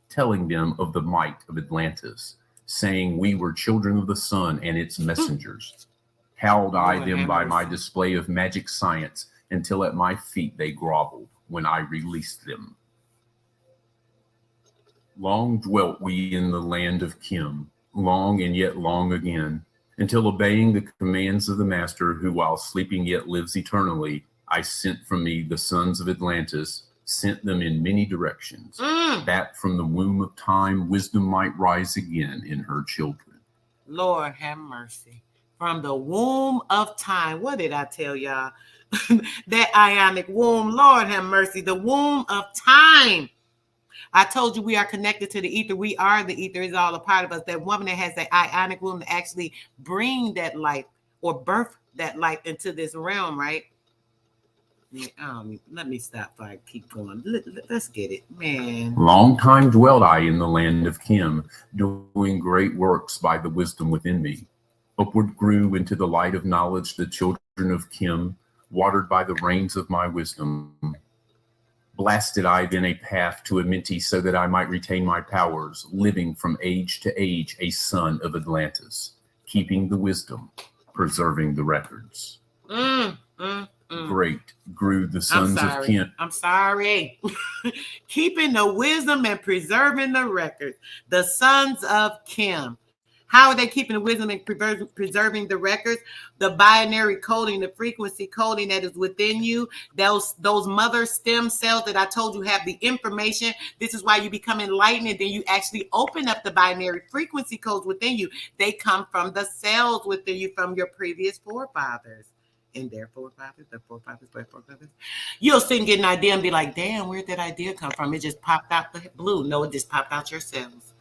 telling them of the might of Atlantis, saying we were children of the sun and its messengers. Cowed I them by my display of magic science, until at my feet they groveled when I released them. Long dwelt we in the land of Kim, long and yet long again, until obeying the commands of the master, who while sleeping yet lives eternally, I sent from me the sons of Atlantis, sent them in many directions, that from the womb of time wisdom might rise again in her children. Lord have mercy. From the womb of time. What did I tell y'all? That ionic womb. Lord have mercy. The womb of time. I told you we are connected to the ether. We are the ether. It's all a part of us. That woman that has that ionic womb to actually bring that light or birth that light into this realm, right? Let me stop before I keep going. Let's get it, man. Long time dwelt I in the land of Kim, doing great works by the wisdom within me. Upward grew into the light of knowledge the children of Kim, watered by the rains of my wisdom. Blasted I then a path to Amenti, so that I might retain my powers, living from age to age a son of Atlantis, keeping the wisdom, preserving the records. Great grew the sons of Kim. I'm sorry. Keeping the wisdom and preserving the records. The sons of Kim. How are they keeping the wisdom and preserving the records? The binary coding, the frequency coding that is within you, those mother stem cells that I told you have the information. This is why you become enlightened, and then you actually open up the binary frequency codes within you. They come from the cells within you from your previous forefathers. And their forefathers, their forefathers. You'll sit and get an idea and be like, damn, where did that idea come from? It just popped out the blue. No, it just popped out your cells.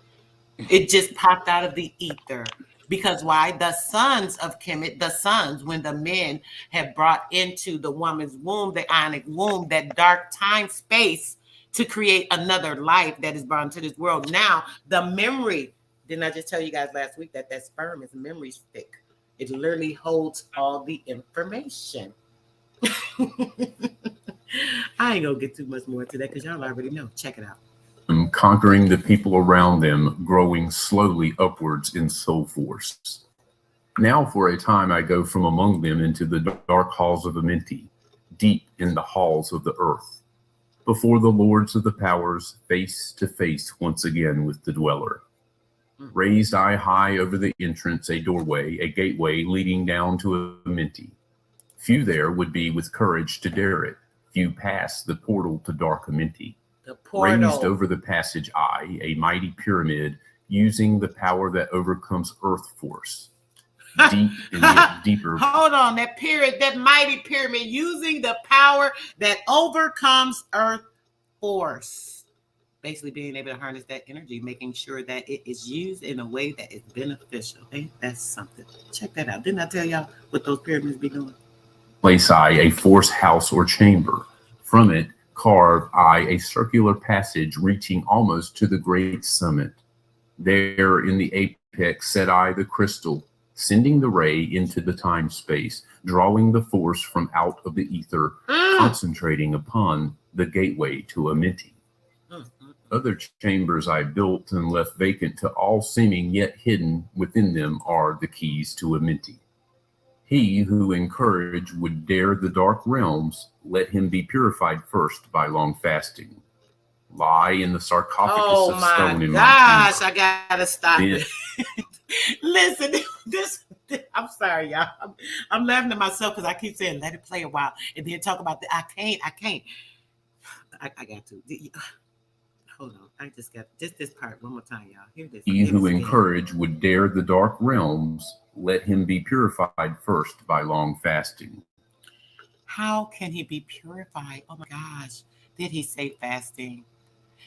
It just popped out of the ether. Because why? The sons of Kemet, the sons, when the men have brought into the woman's womb, the ionic womb, that dark time space to create another life that is brought into this world. Now, the memory, didn't I just tell you guys last week that sperm is a memory stick? It literally holds all the information. I ain't gonna get too much more into that because y'all already know. Check it out. conquering the people around them, growing slowly upwards in soul force. Now for a time I go from among them into the dark halls of Amenti, deep in the halls of the earth, before the lords of the powers, face to face once again with the dweller. Raised I high over the entrance, a doorway, a gateway leading down to Amenti. Few there would be with courage to dare it. Few pass the portal to dark Amenti. Raised over the passage I, a mighty pyramid, using the power that overcomes earth force. Deep and yet deeper. Hold on, that mighty pyramid, using the power that overcomes earth force. Basically being able to harness that energy, making sure that it is used in a way that is beneficial. Ain't that something? Check that out. Didn't I tell y'all what those pyramids be doing? Place I a force house or chamber. From it carve I a circular passage reaching almost to the great summit. There in the apex set I the crystal, sending the ray into the time space, drawing the force from out of the ether, concentrating upon the gateway to Amenti. Other chambers I built and left vacant to all seeming, yet hidden within them are the keys to Amenti. He who in courage would dare the dark realms, let him be purified first by long fasting. Lie in the sarcophagus of stone in my chamber. I gotta stop it. Listen, I'm sorry, y'all. I'm laughing at myself because I keep saying let it play a while and then talk about I can't. I got to. Hold on. I just got this part one more time, y'all. Hear this. He who in courage would dare the dark realms, let him be purified first by long fasting. How can he be purified? Oh my gosh. Did he say fasting?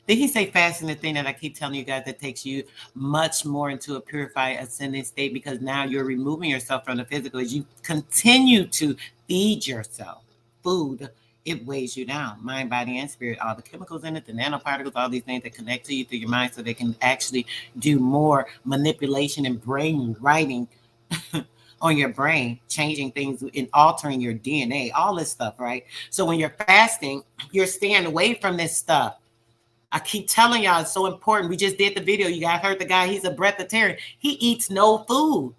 Did he say fasting, the thing that I keep telling you guys that takes you much more into a purified ascending state, because now you're removing yourself from the physical as you continue to feed yourself food. It weighs you down, mind, body, and spirit, all the chemicals in it, the nanoparticles, all these things that connect to you through your mind so they can actually do more manipulation and brain writing on your brain, changing things and altering your DNA, all this stuff, right? So when you're fasting, you're staying away from this stuff. I keep telling y'all, it's so important. We just did the video. You guys heard the guy, he's a breatharian. He eats no food.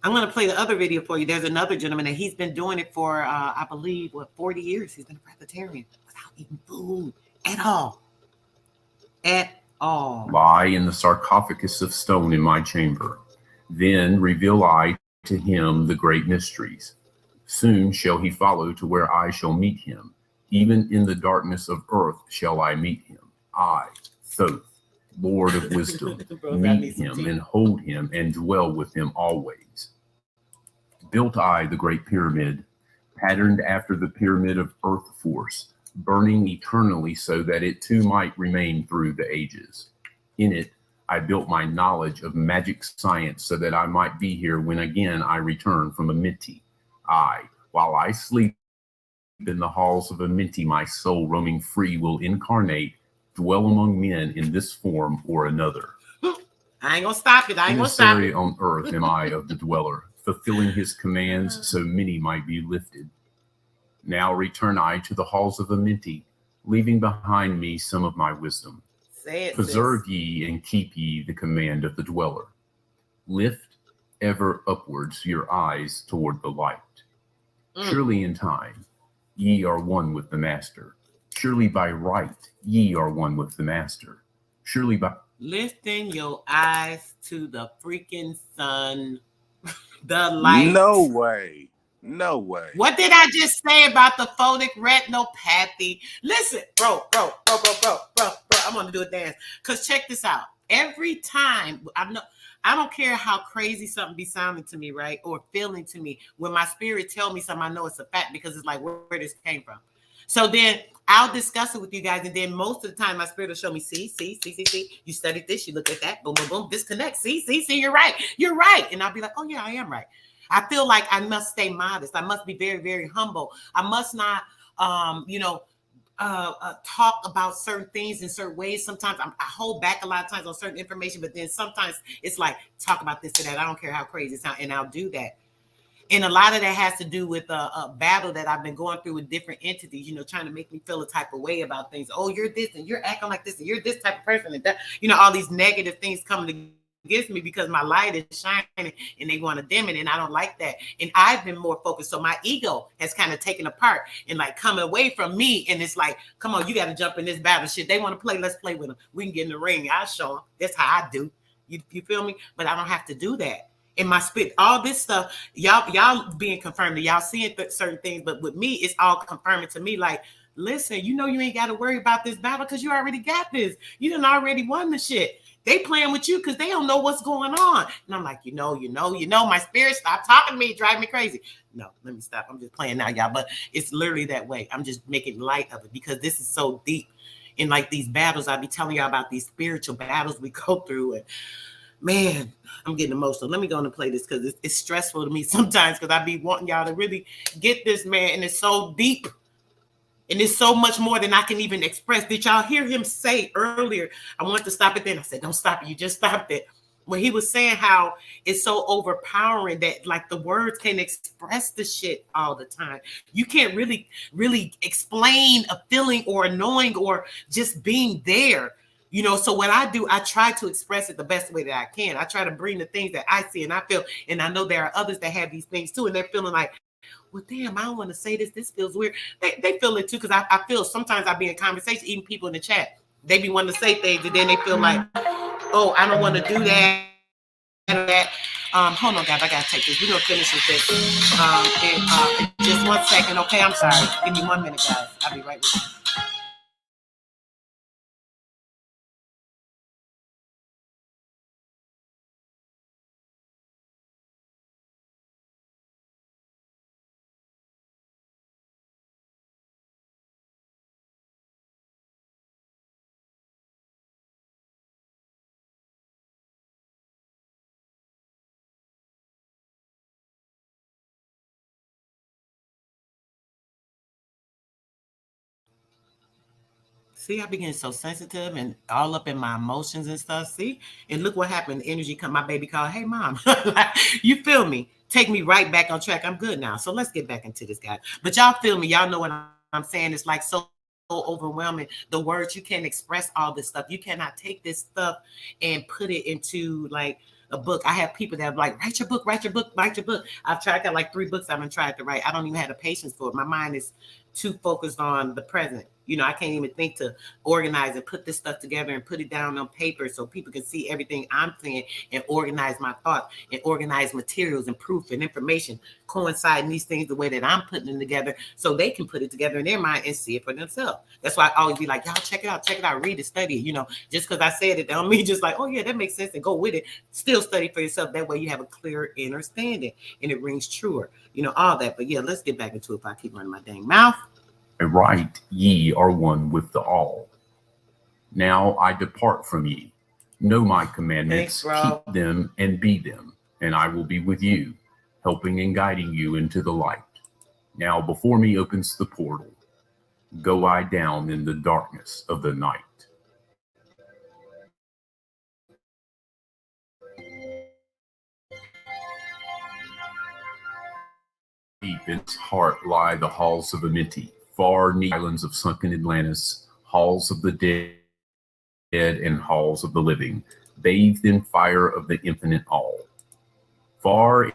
I'm going to play the other video for you. There's another gentleman that he's been doing it for, I believe, 40 years. He's been a breatharian without eating food at all. At all. Lie in the sarcophagus of stone in my chamber. Then reveal I to him the great mysteries. Soon shall he follow to where I shall meet him. Even in the darkness of earth shall I meet him. I, Thoth, Lord of wisdom, meet him and hold him and dwell with him always. Built I the great pyramid, patterned after the pyramid of earth force, burning eternally so that it too might remain through the ages. In it, I built my knowledge of magic science so that I might be here when again I return from Amenti. While I sleep in the halls of Amenti, my soul roaming free will incarnate, dwell among men in this form or another. I ain't gonna stop it. Emissary on earth am I of the dweller, fulfilling his commands so many might be lifted. Now return I to the halls of Amenti, leaving behind me some of my wisdom. Preserve ye and keep ye the command of the dweller. Lift ever upwards your eyes toward the light. Surely in time, ye are one with the master. Surely by right, ye are one with the master. Surely by lifting your eyes to the freaking sun, the light. No way. No way. What did I just say about the phonic retinopathy? Listen, bro. I'm gonna do a dance. Cause check this out. Every time I don't care how crazy something be sounding to me, right? Or feeling to me. When my spirit tell me something, I know it's a fact because it's like where this came from. So then I'll discuss it with you guys. And then most of the time my spirit will show me, see. You studied this, you look at that, boom, boom, boom, disconnect. See, you're right. And I'll be like, oh yeah, I am right. I feel like I must stay modest. I must be very, very humble. I must not, talk about certain things in certain ways. Sometimes I hold back a lot of times on certain information, but then sometimes it's like, talk about this and that. I don't care how crazy it sounds, and I'll do that. And a lot of that has to do with a battle that I've been going through with different entities, you know, trying to make me feel a type of way about things. Oh, you're this and you're acting like this and you're this type of person and that, you know, all these negative things coming against me because my light is shining and they want to dim it, and I don't like that. And I've been more focused, so my ego has kind of taken apart and like coming away from me, and it's like, come on, you got to jump in this battle shit. They want to play, let's play with them. We can get in the ring, I'll show them. That's how I do. You feel me? But I don't have to do that. In my spirit, all this stuff, y'all being confirmed, y'all seeing certain things, but with me, it's all confirming to me, like, listen, you know, you ain't got to worry about this battle because you already got this. You done already won the shit. They playing with you because they don't know what's going on. And I'm like, you know, my spirit, stop talking to me, drive me crazy. No, let me stop. I'm just playing now, y'all. But it's literally that way. I'm just making light of it because this is so deep. In like these battles, I'll be telling y'all about these spiritual battles we go through. And man, I'm getting emotional. Let me go on and play this because it's stressful to me sometimes because I be wanting y'all to really get this, man. And it's so deep. And it's so much more than I can even express. Did y'all hear him say earlier? I wanted to stop it then. I said, don't stop it. You just stopped it. When he was saying how it's so overpowering that like the words can't express the shit all the time. You can't really explain a feeling or a knowing or just being there. You know, so what I do, I try to express it the best way that I can. I try to bring the things that I see and I feel. And I know there are others that have these things too. And they're feeling like, well, damn, I don't want to say this. This feels weird. They feel it too, because I feel sometimes I be in conversation, even people in the chat, they be wanting to say things, and then they feel like, oh, I don't want to do that. Hold on, guys, I gotta take this. We're gonna finish with this. Just 1 second, okay? I'm sorry. Give me 1 minute, guys. I'll be right with you. See, I begin so sensitive and all up in my emotions and stuff. See, and look what happened. The energy come. My baby called. Hey, mom, you feel me? Take me right back on track. I'm good now. So let's get back into this, guy. But y'all feel me? Y'all know what I'm saying? It's like so overwhelming. The words, you can't express all this stuff. You cannot take this stuff and put it into like a book. I have people that are like, write your book, write your book, write your book. I got like 3 books I've been trying to write. I don't even have the patience for it. My mind is too focused on the present. You know, I can't even think to organize and put this stuff together and put it down on paper so people can see everything I'm saying and organize my thoughts and organize materials and proof and information coinciding these things the way that I'm putting them together so they can put it together in their mind and see it for themselves. That's why I always be like, y'all check it out, read it, study it. You know, just because I said it don't mean just like, oh yeah, that makes sense and go with it. Still study for yourself. That way you have a clear understanding and it rings truer. You know, all that. But yeah, let's get back into it if I keep running my dang mouth. Right, ye are one with the all. Now I depart from ye. Know my commandments, keep them and be them, and I will be with you, helping and guiding you into the light. Now before me opens the portal. Go I down in the darkness of the night. Deep in its heart lie the halls of Amenti, far near islands of sunken Atlantis, halls of the dead and halls of the living, bathed in fire of the infinite all. Far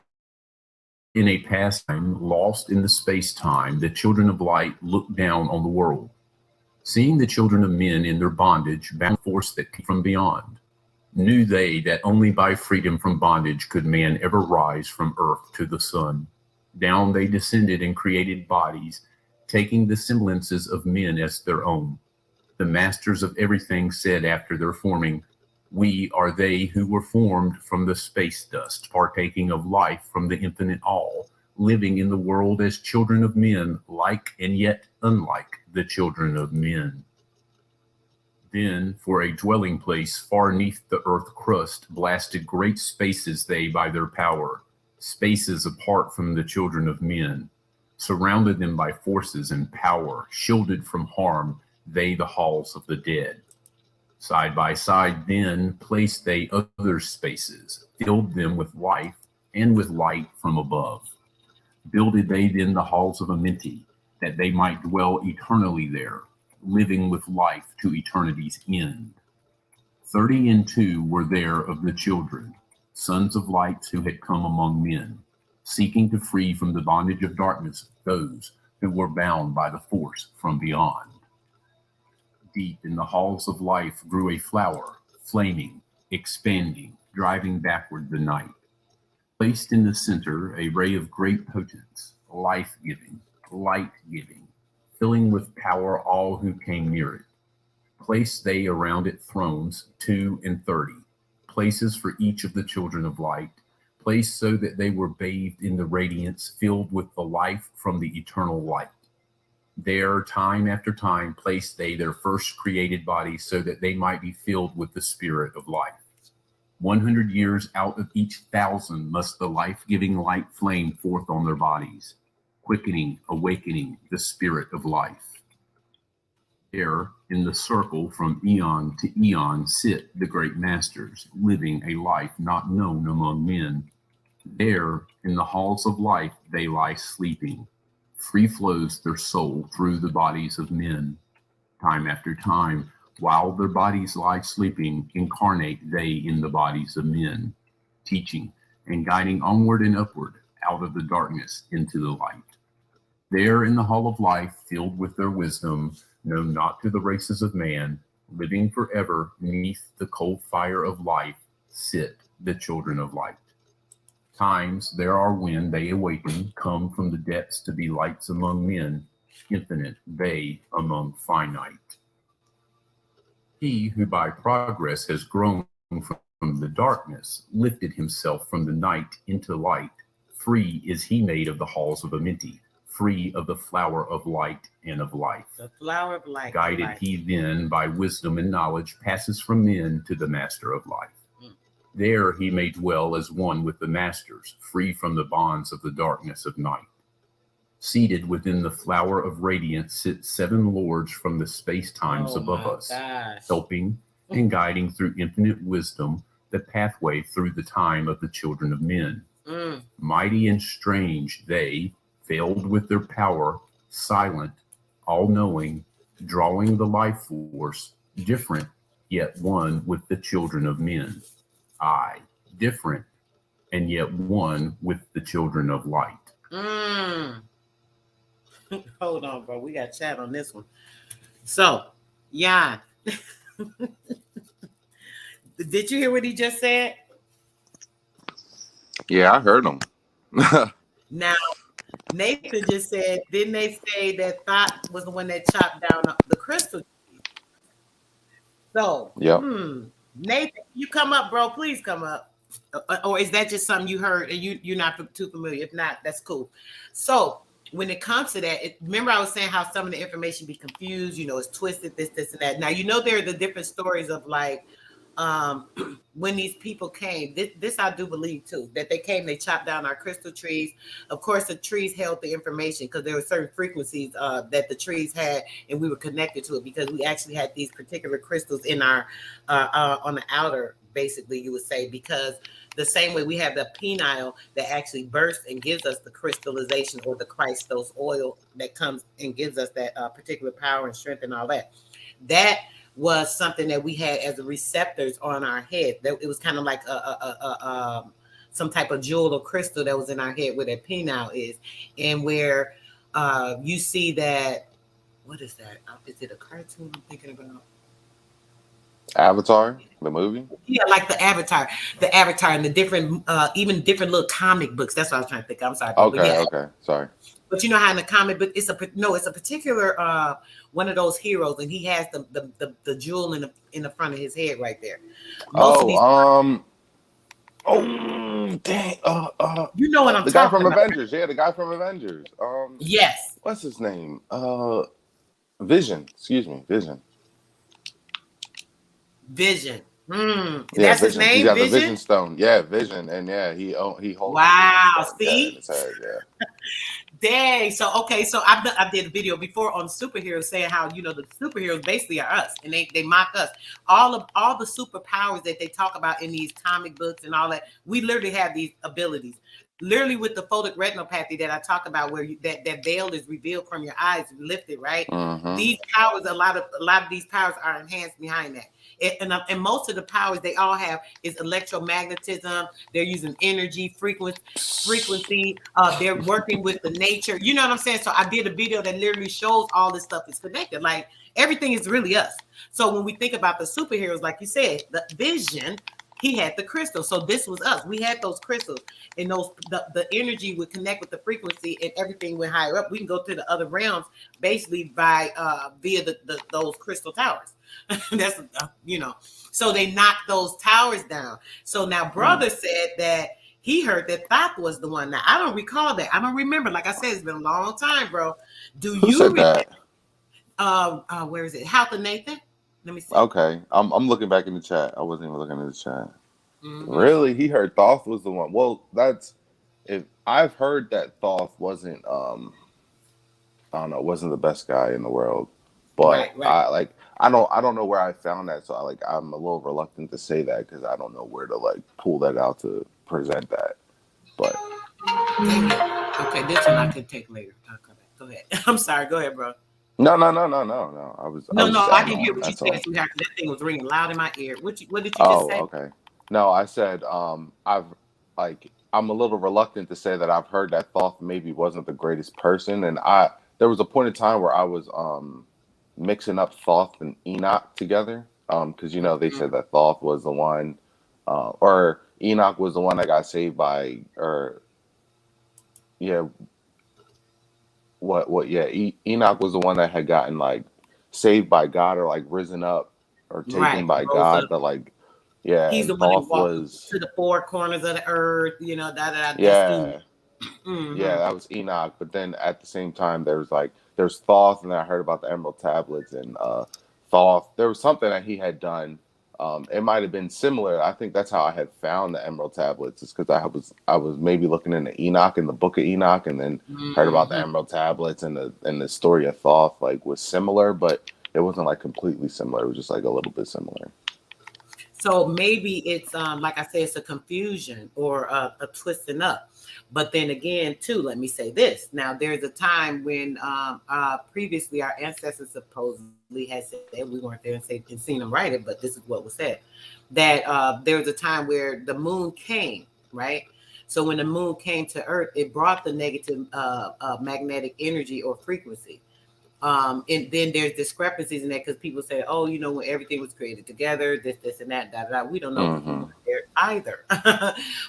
in a pastime, lost in the space-time, the children of light looked down on the world, seeing the children of men in their bondage, bound force that came from beyond. Knew they that only by freedom from bondage could man ever rise from earth to the sun. Down they descended and created bodies, taking the semblances of men as their own. The masters of everything said after their forming, we are they who were formed from the space dust, partaking of life from the infinite all, living in the world as children of men, like and yet unlike the children of men. Then, for a dwelling place far neath the earth crust, blasted great spaces they by their power, spaces apart from the children of men, surrounded them by forces and power, shielded from harm, they the halls of the dead. Side by side then placed they other spaces, filled them with life and with light from above. Builded they then the halls of Amenti, that they might dwell eternally there, living with life to eternity's end. 32 were there of the children, sons of lights who had come among men, seeking to free from the bondage of darkness those who were bound by the force from beyond. Deep in the halls of life grew a flower, flaming, expanding, driving backward the night. Placed in the center a ray of great potence, life-giving, light-giving, filling with power all who came near it. Placed they around it thrones 32, places for each of the children of light, placed so that they were bathed in the radiance filled with the life from the eternal light. There, time after time, placed they their first created bodies so that they might be filled with the spirit of life. 100 years out of each 1,000 must the life-giving light flame forth on their bodies, quickening, awakening the spirit of life. There, in the circle from eon to eon, sit the great masters, living a life not known among men. There, in the halls of life, they lie sleeping. Free flows their soul through the bodies of men. Time after time, while their bodies lie sleeping, incarnate they in the bodies of men, teaching and guiding onward and upward out of the darkness into the light. There in the hall of life, filled with their wisdom, known not to the races of man, living forever neath the cold fire of life, sit the children of light. Times there are when they awaken, come from the depths to be lights among men, infinite they among finite. He who by progress has grown from the darkness, lifted himself from the night into light, free is he made of the halls of Amenti, free of the flower of light and of life. The flower of light. Guided he then by wisdom and knowledge, passes from men to the master of life. There he may dwell as one with the masters, free from the bonds of the darkness of night. Seated within the flower of radiance sit 7 lords from the space-times above us, helping and guiding through infinite wisdom the pathway through the time of the children of men. Mighty and strange they, veiled with their power, silent, all-knowing, drawing the life force, different, yet one with the children of men. I, different, and yet one with the children of light. Hold on, bro. We got chat on this one. So, yeah. Did you hear what he just said? Yeah, I heard him. Now, Nathan just said, didn't they say that Thought was the one that chopped down the crystal? So, Nathan, you come up, bro. Please come up. Or is that just something you heard and you're not too familiar? If not, that's cool. So, when it comes to that, remember I was saying how some of the information be confused, it's twisted, this, and that. Now, there are the different stories of like, when these people came, this I do believe too, that they came, they chopped down our crystal trees. Of course, the trees held the information because there were certain frequencies that the trees had, and we were connected to it because we actually had these particular crystals in our on the outer, basically, you would say, because the same way we have the penile that actually bursts and gives us the crystallization or the Christos oil that comes and gives us that particular power and strength and all that. That was something that we had as the receptors on our head. It was kind of like some type of jewel or crystal that was in our head where that penile is. And where you see that, what is that? Is it a cartoon I'm thinking about? Avatar, the movie? Yeah, like the Avatar and the different, even different little comic books. That's what I was trying to think. I'm sorry. Okay, sorry. But you know how in the comic book, it's a particular one of those heroes, and he has the jewel in the front of his head right there. Dang. You know what I'm talking about. The guy from Avengers. Yeah, the guy from Avengers. Yes. What's his name? Vision. Excuse me, Vision. Vision. Yeah, that's Vision. his name. He's got Vision? the Vision Stone. Yeah, Vision, and yeah, he holds. Wow. See. In his head, yeah. Dang. So okay. So I did a video before on superheroes saying how the superheroes basically are us, and they mock us. All the superpowers that they talk about in these comic books and all that, we literally have these abilities. literally with the photic retinopathy that I talk about, where that veil is revealed from your eyes, lifted, right? These powers, a lot of these powers are enhanced behind that. And most of the powers they all have is electromagnetism. They're using energy, frequency. They're working with the nature. You know what I'm saying? So I did a video that literally shows all this stuff is connected. Like everything is really us. So when we think about the superheroes, like you said, the Vision, he had the crystals. So this was us. We had those crystals, and the energy would connect with the frequency, and everything went higher up. We can go to the other realms basically via those crystal towers. That's so they knocked those towers down. So now brother said that he heard that Thoth was the one. Now I don't recall that. I don't remember. Like I said, it's been a long time, bro. Who said that? Where is it? Halth and Nathan? Let me see. Okay, I'm looking back in the chat. I wasn't even looking in the chat. Really, he heard Thoth was the one. Well, that's if I've heard that Thoth wasn't I don't know, wasn't the best guy in the world, but right. I don't know where I found that, so I'm a little reluctant to say that because I don't know where to pull that out to present that. But okay, this one I can take later. I'll come back. Go ahead. I'm sorry. Go ahead, bro. No. I didn't hear what you said. That thing was ringing loud in my ear. What did you just say? Okay. No, I said I'm a little reluctant to say that I've heard that Thoth maybe wasn't the greatest person, and there was a point in time where I was mixing up Thoth and Enoch together, because they said that Thoth was the one, or Enoch was the one that got saved by, Enoch was the one that had gotten saved by God or risen up or taken by God, up. But he's the one that walked to the four corners of the earth, Yeah, that was Enoch. But then at the same time, there's Thoth, and then I heard about the Emerald Tablets and Thoth. There was something that he had done. It might have been similar. I think that's how I had found the Emerald Tablets, is because I was maybe looking into Enoch in the Book of Enoch, and then heard about the Emerald Tablets, and the story of Thoth was similar, but it wasn't completely similar. It was just a little bit similar. So maybe it's like I said, it's a confusion or a twisting up. But then again, too, let me say this. Now, there's a time when previously our ancestors supposedly had said, we weren't there and seen them write it, but this is what was said, that there was a time where the moon came, right? So when the moon came to Earth, it brought the negative magnetic energy or frequency. And then there's discrepancies in that, because people say, when everything was created together, this and that, we don't know there either.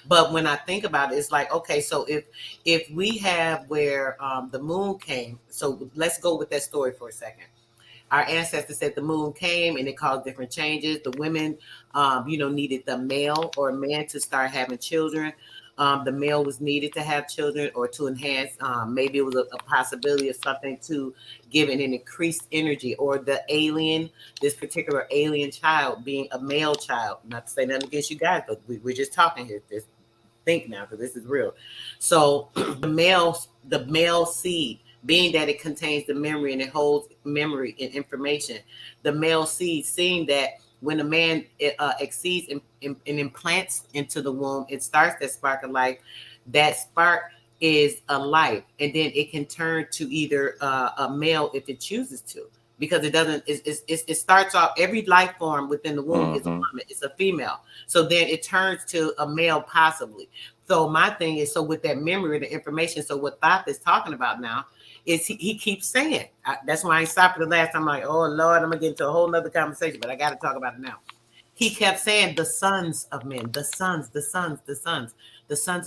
But when I think about it, it's okay, so if we have where the moon came, so let's go with that story for a second. Our ancestors said the moon came and it caused different changes. The women, needed the male or man to start having children. The male was needed to have children or to enhance. Maybe it was a possibility of something to give an increased energy, or this particular alien child being a male child. Not to say nothing against you guys, but we're just talking here. Just think now, because this is real. So the male seed, being that it contains the memory and it holds memory and information, the male seed, seeing that when a man exceeds and implants into the womb, it starts that spark of life. That spark is a life, and then it can turn to either a male if it chooses to, because it doesn't. It starts off, every life form within the womb is a woman, it's a female. So then it turns to a male possibly. So my thing is, so with that memory, the information. So what Thoth is talking about now is he keeps saying, that's why I stopped the last time. I'm like, oh Lord, I'm gonna get into a whole nother conversation, but I got to talk about it now. He kept saying the sons of men, the sons of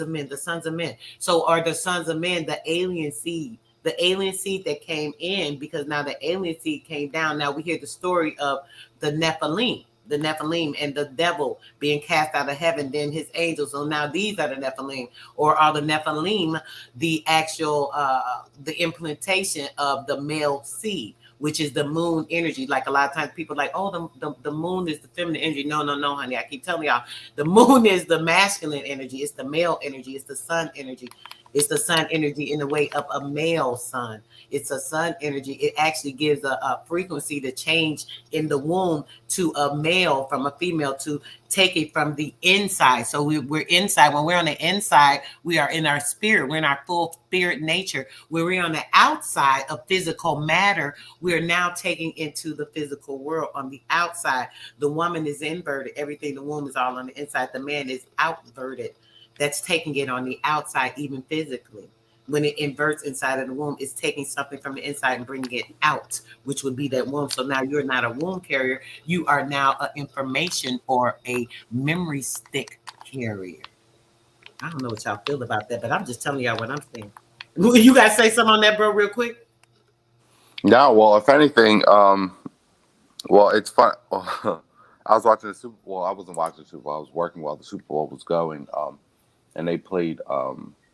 men, the sons of men. So are the sons of men the alien seed that came in? Because now the alien seed came down. Now we hear the story of the Nephilim and the devil being cast out of heaven, then his angels. So now these are the Nephilim, or are the Nephilim the actual the implementation of the male seed, which is the moon energy? Like a lot of times people are like, the moon is the feminine energy. No, honey. I keep telling y'all, the moon is the masculine energy. It's the male energy. It's the sun energy. It's the sun energy in the way of a male sun. It's a sun energy. It actually gives a frequency to change in the womb to a male from a female to take it from the inside. So we're inside. When we're on the inside, we are in our spirit. We're in our full spirit nature. When we're on the outside of physical matter, we are now taking into the physical world on the outside. The woman is inverted. Everything, the womb is all on the inside. The man is outverted. That's taking it on the outside, even physically. When it inverts inside of the womb, it's taking something from the inside and bringing it out, which would be that womb. So now you're not a womb carrier. You are now an information or a memory stick carrier. I don't know what y'all feel about that, but I'm just telling y'all what I'm saying. You guys say something on that, bro, real quick? No, well, if anything, well, it's fun. I was watching the Super Bowl. I wasn't watching the Super Bowl. I was working while the Super Bowl was going. And they played,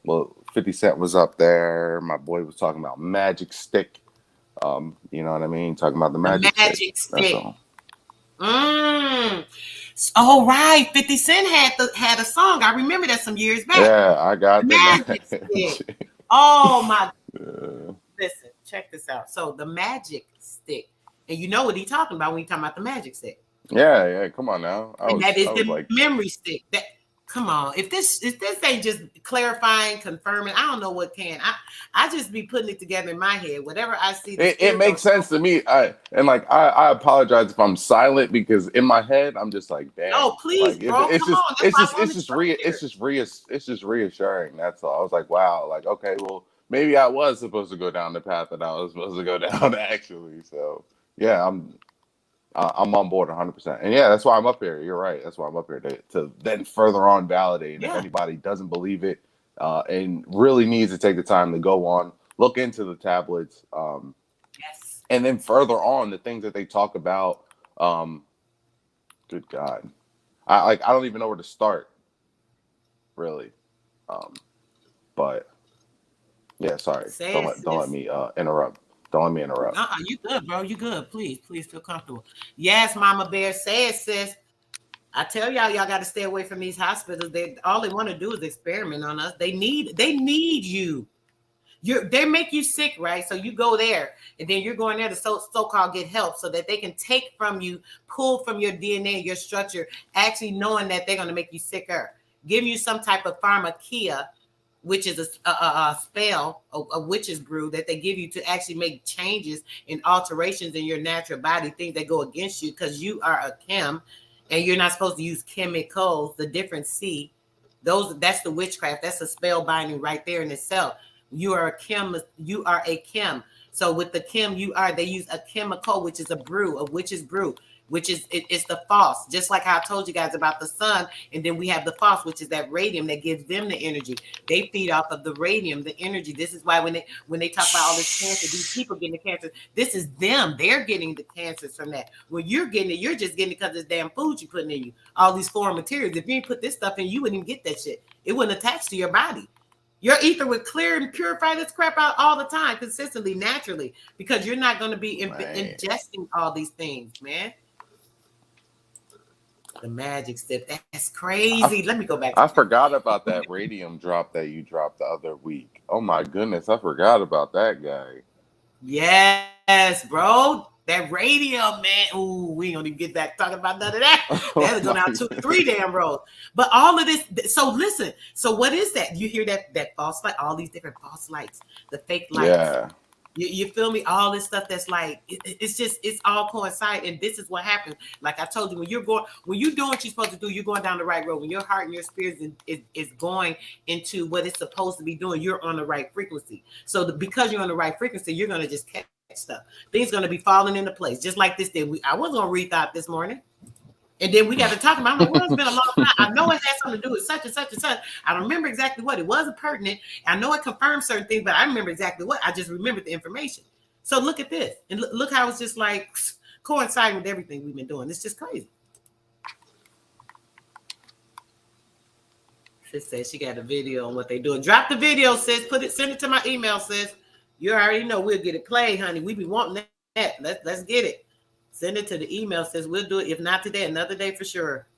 well, 50 Cent was up there. My boy was talking about Magic Stick. You know what I mean? Talking about the Magic Stick. That's all. Oh, right. 50 Cent had a song. I remember that some years back. Yeah, I got the Magic Stick. Oh, my. Listen, check this out. So the Magic Stick. And you know what he's talking about when he's talking about the Magic Stick. Yeah. Come on now. That is the memory stick. Come on, if this ain't just clarifying, confirming, I don't know what can. I just be putting it together in my head. Whatever I see, it makes sense to me. I apologize if I'm silent because in my head I'm just like, damn. Oh, please, bro. It's just reassuring. That's all. I was like, wow. Like, okay, well, maybe I was supposed to go down the path that I was supposed to go down actually. So yeah, I'm on board 100%. And yeah, that's why I'm up here. You're right. That's why I'm up here to then further on validate. If anybody doesn't believe it and really needs to take the time to go on, look into the tablets. Yes. And then further on the things that they talk about. Good God. I don't even know where to start. Really. But yeah, sorry. Don't let me interrupt. Don't let me interrupt. You good, bro. You good. Please feel comfortable. Yes, Mama Bear says, sis. I tell y'all got to stay away from these hospitals. All they want to do is experiment on us. They need you. They make you sick, right? So you go there, and then you're going there to so-called get help so that they can take from you, pull from your DNA, your structure, actually knowing that they're going to make you sicker, give you some type of pharmakia, which is a spell, a witch's brew that they give you to actually make changes and alterations in your natural body, things that go against you because you are a chem and you're not supposed to use chemicals, the different C. That's the witchcraft. That's a spell binding right there in itself. You are a chem. So with the chem, they use a chemical, which is a brew, a witch's brew, which is it's the false, just like how I told you guys about the sun. And then we have the false, which is that radium that gives them the energy. They feed off of the radium, the energy. This is why when they talk about all this cancer, these people getting the cancer, this is them. They're getting the cancers from that. When you're getting it, you're just getting it because it's damn food you're putting in you. All these foreign materials. If you ain't put this stuff in, you wouldn't even get that shit. It wouldn't attach to your body. Your ether would clear and purify this crap out all the time, consistently, naturally, because you're not going to be ingesting all these things, man. The magic step. That's crazy. Let me go back. I forgot about that radium drop that you dropped the other week. Oh my goodness. I forgot about that guy. Yes, bro. That radium, man. Ooh, we ain't gonna even get back talking about none of that. That'll go down 2 or 3 damn rows. But all of this, so listen. So what is that? You hear that false light, all these different false lights, the fake lights. Yeah. You feel me? All this stuff that's like, it's all coincide. And this is what happens. Like I told you, when you're doing what you're supposed to do, you're going down the right road. When your heart and your spirit is going into what it's supposed to be doing, you're on the right frequency. So because you're on the right frequency, you're going to just catch stuff. Things going to be falling into place. Just like this day. I wasn't going to rethought this morning. And then we got to talk about, well, it's been a long time. I know it had something to do with such and such and such. I don't remember exactly what. It wasn't pertinent. I know it confirmed certain things, but I remember exactly what. I just remembered the information. So look at this. And look how it's just like coinciding with everything we've been doing. It's just crazy. Sis says she got a video on what they doing. Drop the video, sis. Send it to my email, sis. You already know we'll get it played, honey. We be wanting that. Let's get it. Send it to the email, says we'll do it. If not today, another day for sure.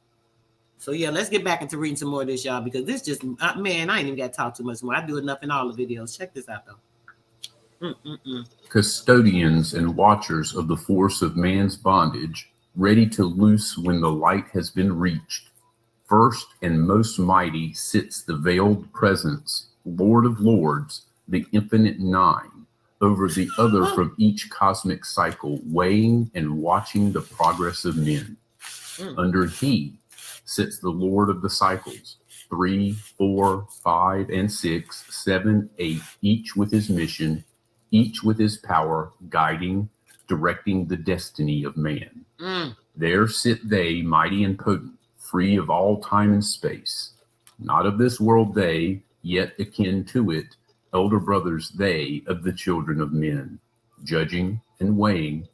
So yeah, let's get back into reading some more of this, y'all, because this just man, I ain't even got to talk too much more. I do enough in all the videos. Check this out though. Custodians and watchers of the force of man's bondage, ready to loose when the light has been reached. First and most mighty sits the veiled presence, Lord of Lords, the infinite nine, over the other from each cosmic cycle, weighing and watching the progress of men. Under he sits the Lord of the cycles, 3, 4, 5, and 6, 7, 8, each with his mission, each with his power, guiding, directing the destiny of man. There sit they, mighty and potent, free of all time and space. Not of this world they, yet akin to it, elder brothers they of the children of men, judging and weighing,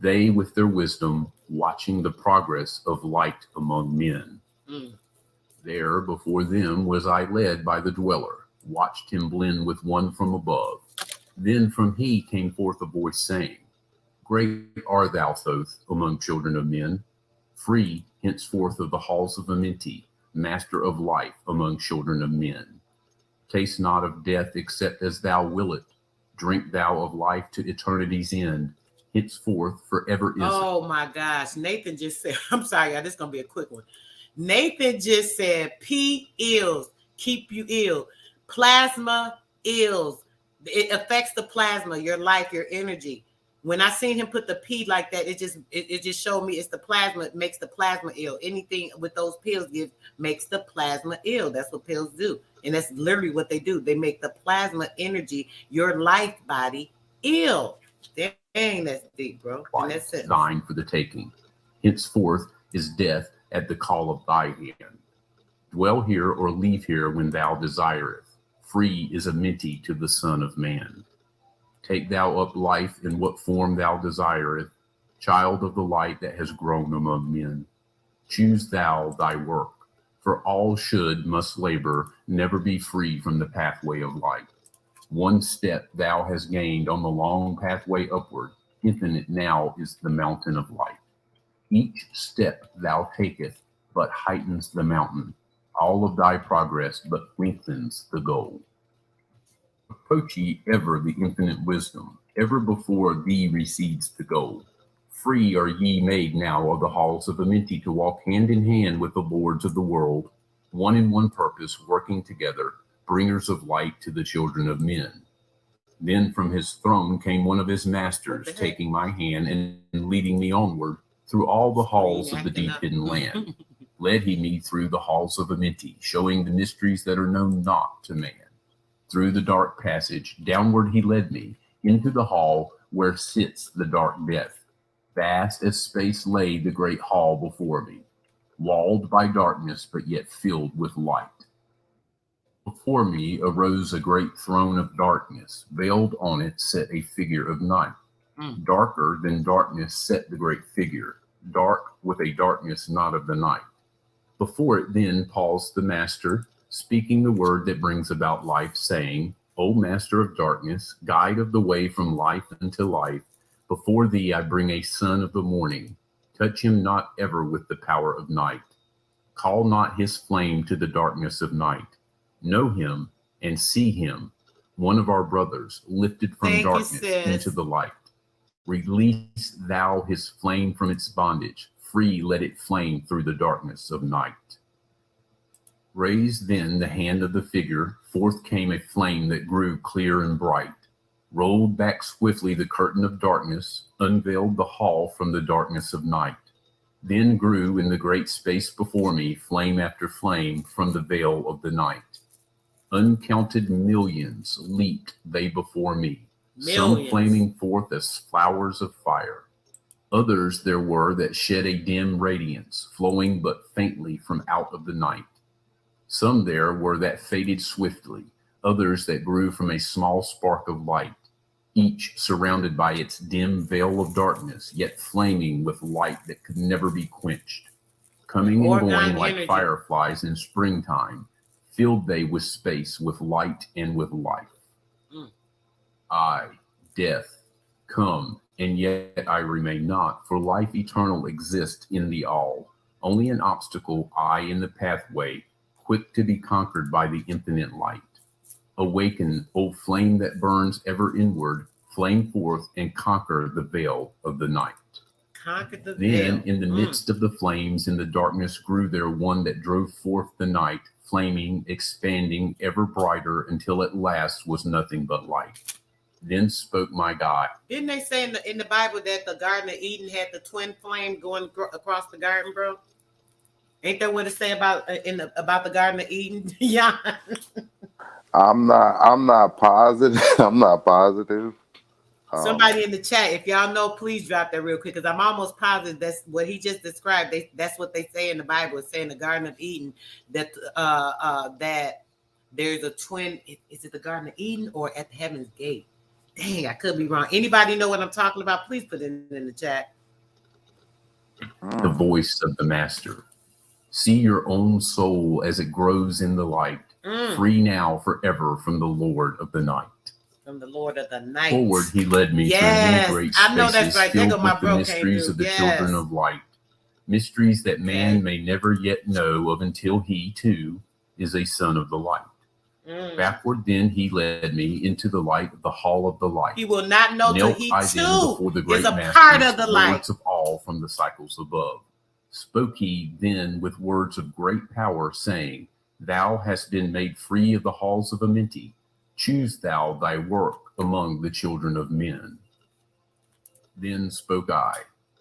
they with their wisdom, watching the progress of light among men. There before them was I led by the dweller, watched him blend with one from above. Then from he came forth a voice saying, Great art thou, Thoth, among children of men, free henceforth of the halls of Amenti, master of life among children of men. Taste not of death except as thou wilt, drink thou of life to eternity's end, henceforth forever is. Oh my gosh, Nathan just said, I'm sorry, y'all, this is going to be a quick one. Nathan just said, P ills keep you ill. Plasma ills. It affects the plasma, your life, your energy. When I seen him put the P like that, it just showed me it's the plasma. It makes the plasma ill. Anything with those pills makes the plasma ill. That's what pills do. And that's literally what they do. They make the plasma energy, your life body, ill. Dang, that's deep, bro. And that's it. Thine for the taking. Henceforth is death at the call of thy hand. Dwell here or leave here when thou desireth. Free is Amenti to the Son of Man. Take thou up life in what form thou desireth, child of the light that has grown among men. Choose thou thy work, for all must labor, never be free from the pathway of light. One step thou hast gained on the long pathway upward, infinite now is the mountain of light. Each step thou taketh but heightens the mountain, all of thy progress but lengthens the goal. Approach ye ever the infinite wisdom, ever before thee recedes the goal. Free are ye made now of the halls of Amenti to walk hand in hand with the lords of the world, one in one purpose, working together, bringers of light to the children of men. Then from his throne came one of his masters, taking my hand and leading me onward through all the halls of the deep hidden land. Led he me through the halls of Amenti, showing the mysteries that are known not to man. Through the dark passage, downward he led me, into the hall where sits the dark death. Vast as space lay the great hall before me, walled by darkness, but yet filled with light. Before me arose a great throne of darkness. Veiled on it sat a figure of night. Darker than darkness sat the great figure, dark with a darkness not of the night. Before it then paused the master, speaking the word that brings about life, saying, O master of darkness, guide of the way from life unto life, before thee I bring a son of the morning. Touch him not ever with the power of night. Call not his flame to the darkness of night. Know him and see him, one of our brothers, lifted from darkness into the light. Release thou his flame from its bondage. Free let it flame through the darkness of night. Raised then the hand of the figure, forth came a flame that grew clear and bright, rolled back swiftly the curtain of darkness, unveiled the hall from the darkness of night. Then grew in the great space before me flame after flame from the veil of the night. Uncounted millions leaped they before me, some flaming forth as flowers of fire. Others there were that shed a dim radiance, flowing but faintly from out of the night. Some there were that faded swiftly, others that grew from a small spark of light, each surrounded by its dim veil of darkness, yet flaming with light that could never be quenched. Coming and going like fireflies in springtime, filled they with space, with light and with life. I, death, come, and yet I remain not, for life eternal exists in the all. only an obstacle, I in the pathway, quick to be conquered by the infinite light. Awaken, O flame that burns ever inward, flame forth and conquer the veil of the night. Conquer the Then, veil. in the midst of the flames, in the darkness grew there one that drove forth the night, flaming, expanding, ever brighter, until at last was nothing but light. Then spoke my God. Didn't they say in the Bible that the Garden of Eden had the twin flame going across the garden, bro? Ain't that what it say about about the Garden of Eden? Yeah. I'm not positive. I'm not positive. Somebody in the chat, if y'all know, please drop that real quick, because I'm almost positive that's what he just described. That's what they say in the Bible. It's saying the Garden of Eden that that there's a twin. Is it the Garden of Eden or at the Heaven's Gate? Dang, I could be wrong. Anybody know what I'm talking about? Please put it in the chat. The voice of the Master. See your own soul as it grows in the light, free now forever from the Lord of the night. From the Lord of the night. Forward he led me through many great spaces, I know that's right. filled with the mysteries of the children of light, mysteries that man may never yet know of until he, too, is a son of the light. Backward then he led me into the light of the hall of the light. He will not know till he too is a part of the light. Lords of all from the cycles above. Spoke he then with words of great power, saying, Thou hast been made free of the halls of Amenti. Choose thou thy work among the children of men. Then spoke I,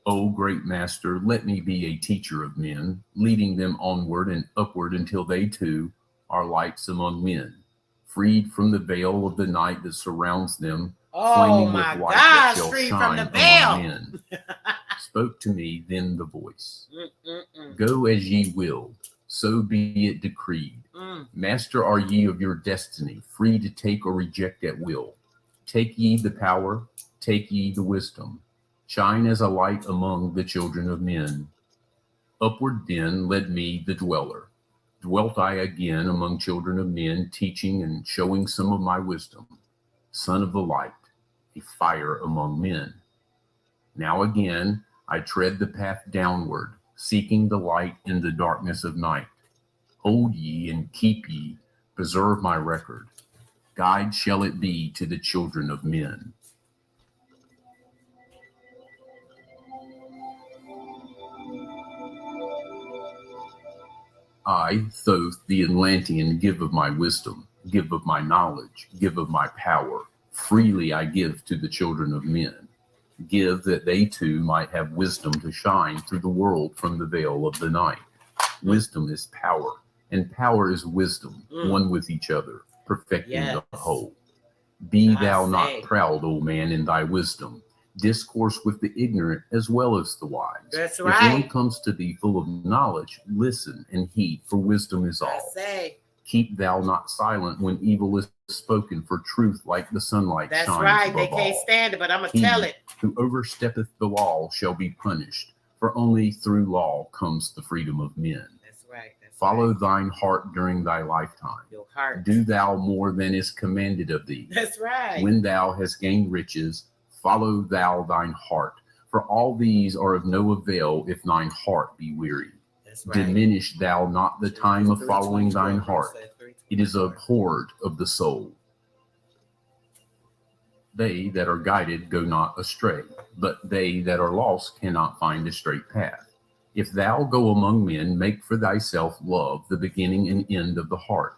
O great Master, let me be a teacher of men, leading them onward and upward until they too are lights among men, freed from the veil of the night that surrounds them, flaming with light that shall shine among men. Spoke to me then the voice, Go as ye will, so be it decreed. Master are ye of your destiny, free to take or reject at will. Take ye the power, take ye the wisdom. Shine as a light among the children of men. Upward then led me the dweller. Dwelt I again among children of men, teaching and showing some of my wisdom. Son of the light, a fire among men. Now again I tread the path downward, seeking the light in the darkness of night. Hold ye and keep ye, preserve my record. Guide shall it be to the children of men. I, Thoth, the Atlantean, give of my wisdom, give of my knowledge, give of my power. Freely I give to the children of men. Give that they too might have wisdom to shine through the world from the veil of the night. Wisdom is power, and power is wisdom, one with each other, perfecting the whole. Be thou not proud, O man, in thy wisdom. Discourse with the ignorant as well as the wise. That's right. If one comes to thee full of knowledge, listen and heed, for wisdom is all. Keep thou not silent when evil is spoken, for truth like the sunlight shines above all. That's right. They can't stand it, but I'm going to tell it. Who oversteppeth the law shall be punished, for only through law comes the freedom of men. That's right. Follow thine heart during thy lifetime. Your heart. Do thou more than is commanded of thee. That's right. When thou hast gained riches, follow thou thine heart, for all these are of no avail if thine heart be weary. Right. Diminish thou not the time of following thine heart. It is abhorred of the soul. They that are guided go not astray, but they that are lost cannot find a straight path. If thou go among men, make for thyself love, the beginning and end of the heart.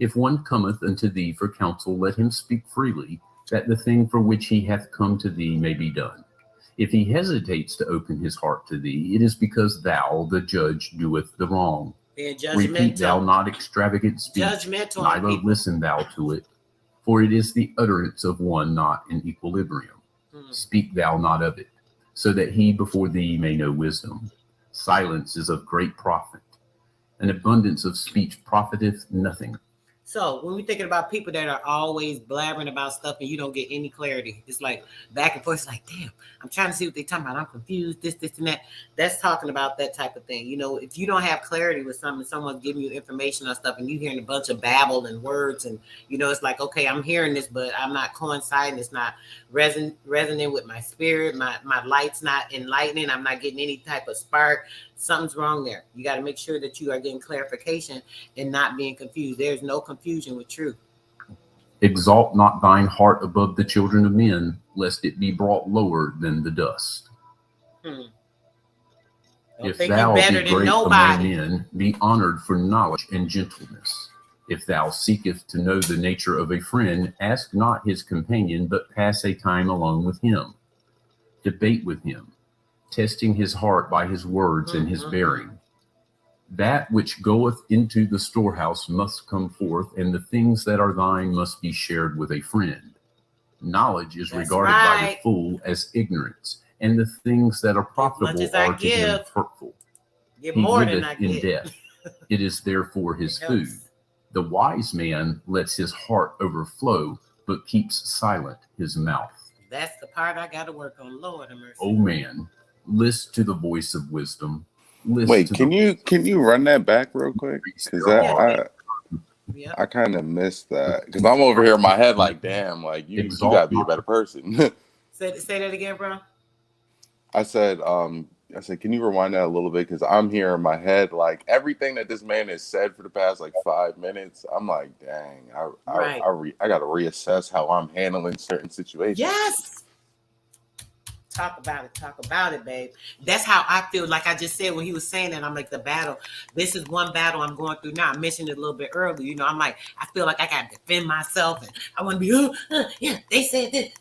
If one cometh unto thee for counsel, let him speak freely, that the thing for which he hath come to thee may be done. If he hesitates to open his heart to thee, it is because thou, the judge, doeth the wrong. Repeat thou not extravagant speech, neither listen thou to it, for it is the utterance of one not in equilibrium. Speak thou not of it, so that he before thee may know wisdom. Silence is of great profit. An abundance of speech profiteth nothing. So when we're thinking about people that are always blabbering about stuff and you don't get any clarity, it's like back and forth. It's like, damn, I'm trying to see what they're talking about. I'm confused, this, and that. That's talking about that type of thing. You know, if you don't have clarity with something, someone's giving you information on stuff and you're hearing a bunch of babble and words and, you know, it's like, okay, I'm hearing this, but I'm not coinciding. It's not resonating with my spirit. My light's not enlightening. I'm not getting any type of spark. something's wrong there. You got to make sure that you are getting clarification and not being confused. There's no confusion with truth. Exalt not thine heart above the children of men, lest it be brought lower than the dust. If thou be great among men, be honored for knowledge and gentleness. If thou seekest to know the nature of a friend, ask not his companion, but pass a time alone with him. Debate with him, testing his heart by his words and his bearing. That which goeth into the storehouse must come forth, and the things that are thine must be shared with a friend. Knowledge is regarded by the fool as ignorance, and the things that are profitable are to him hurtful. He liveth in death. It is therefore his food. The wise man lets his heart overflow, but keeps silent his mouth. That's the part I got to work on. Lord have mercy. O man, listen to the voice of wisdom. Wait, can you run that back real quick? Because I kind of missed that, because I'm over here in my head like, damn, like you gotta be a better person. Say that again, bro. I said, can you rewind that a little bit? Because I'm here in my head, like everything that this man has said for the past like 5 minutes. I'm like, dang, I got to reassess how I'm handling certain situations. Yes. Talk about it, babe. That's how I feel. Like I just said when he was saying that, I'm like, the battle. This is one battle I'm going through now. I mentioned it a little bit earlier. You know, I'm like, I feel like I got to defend myself, and I want to be, yeah, they said this,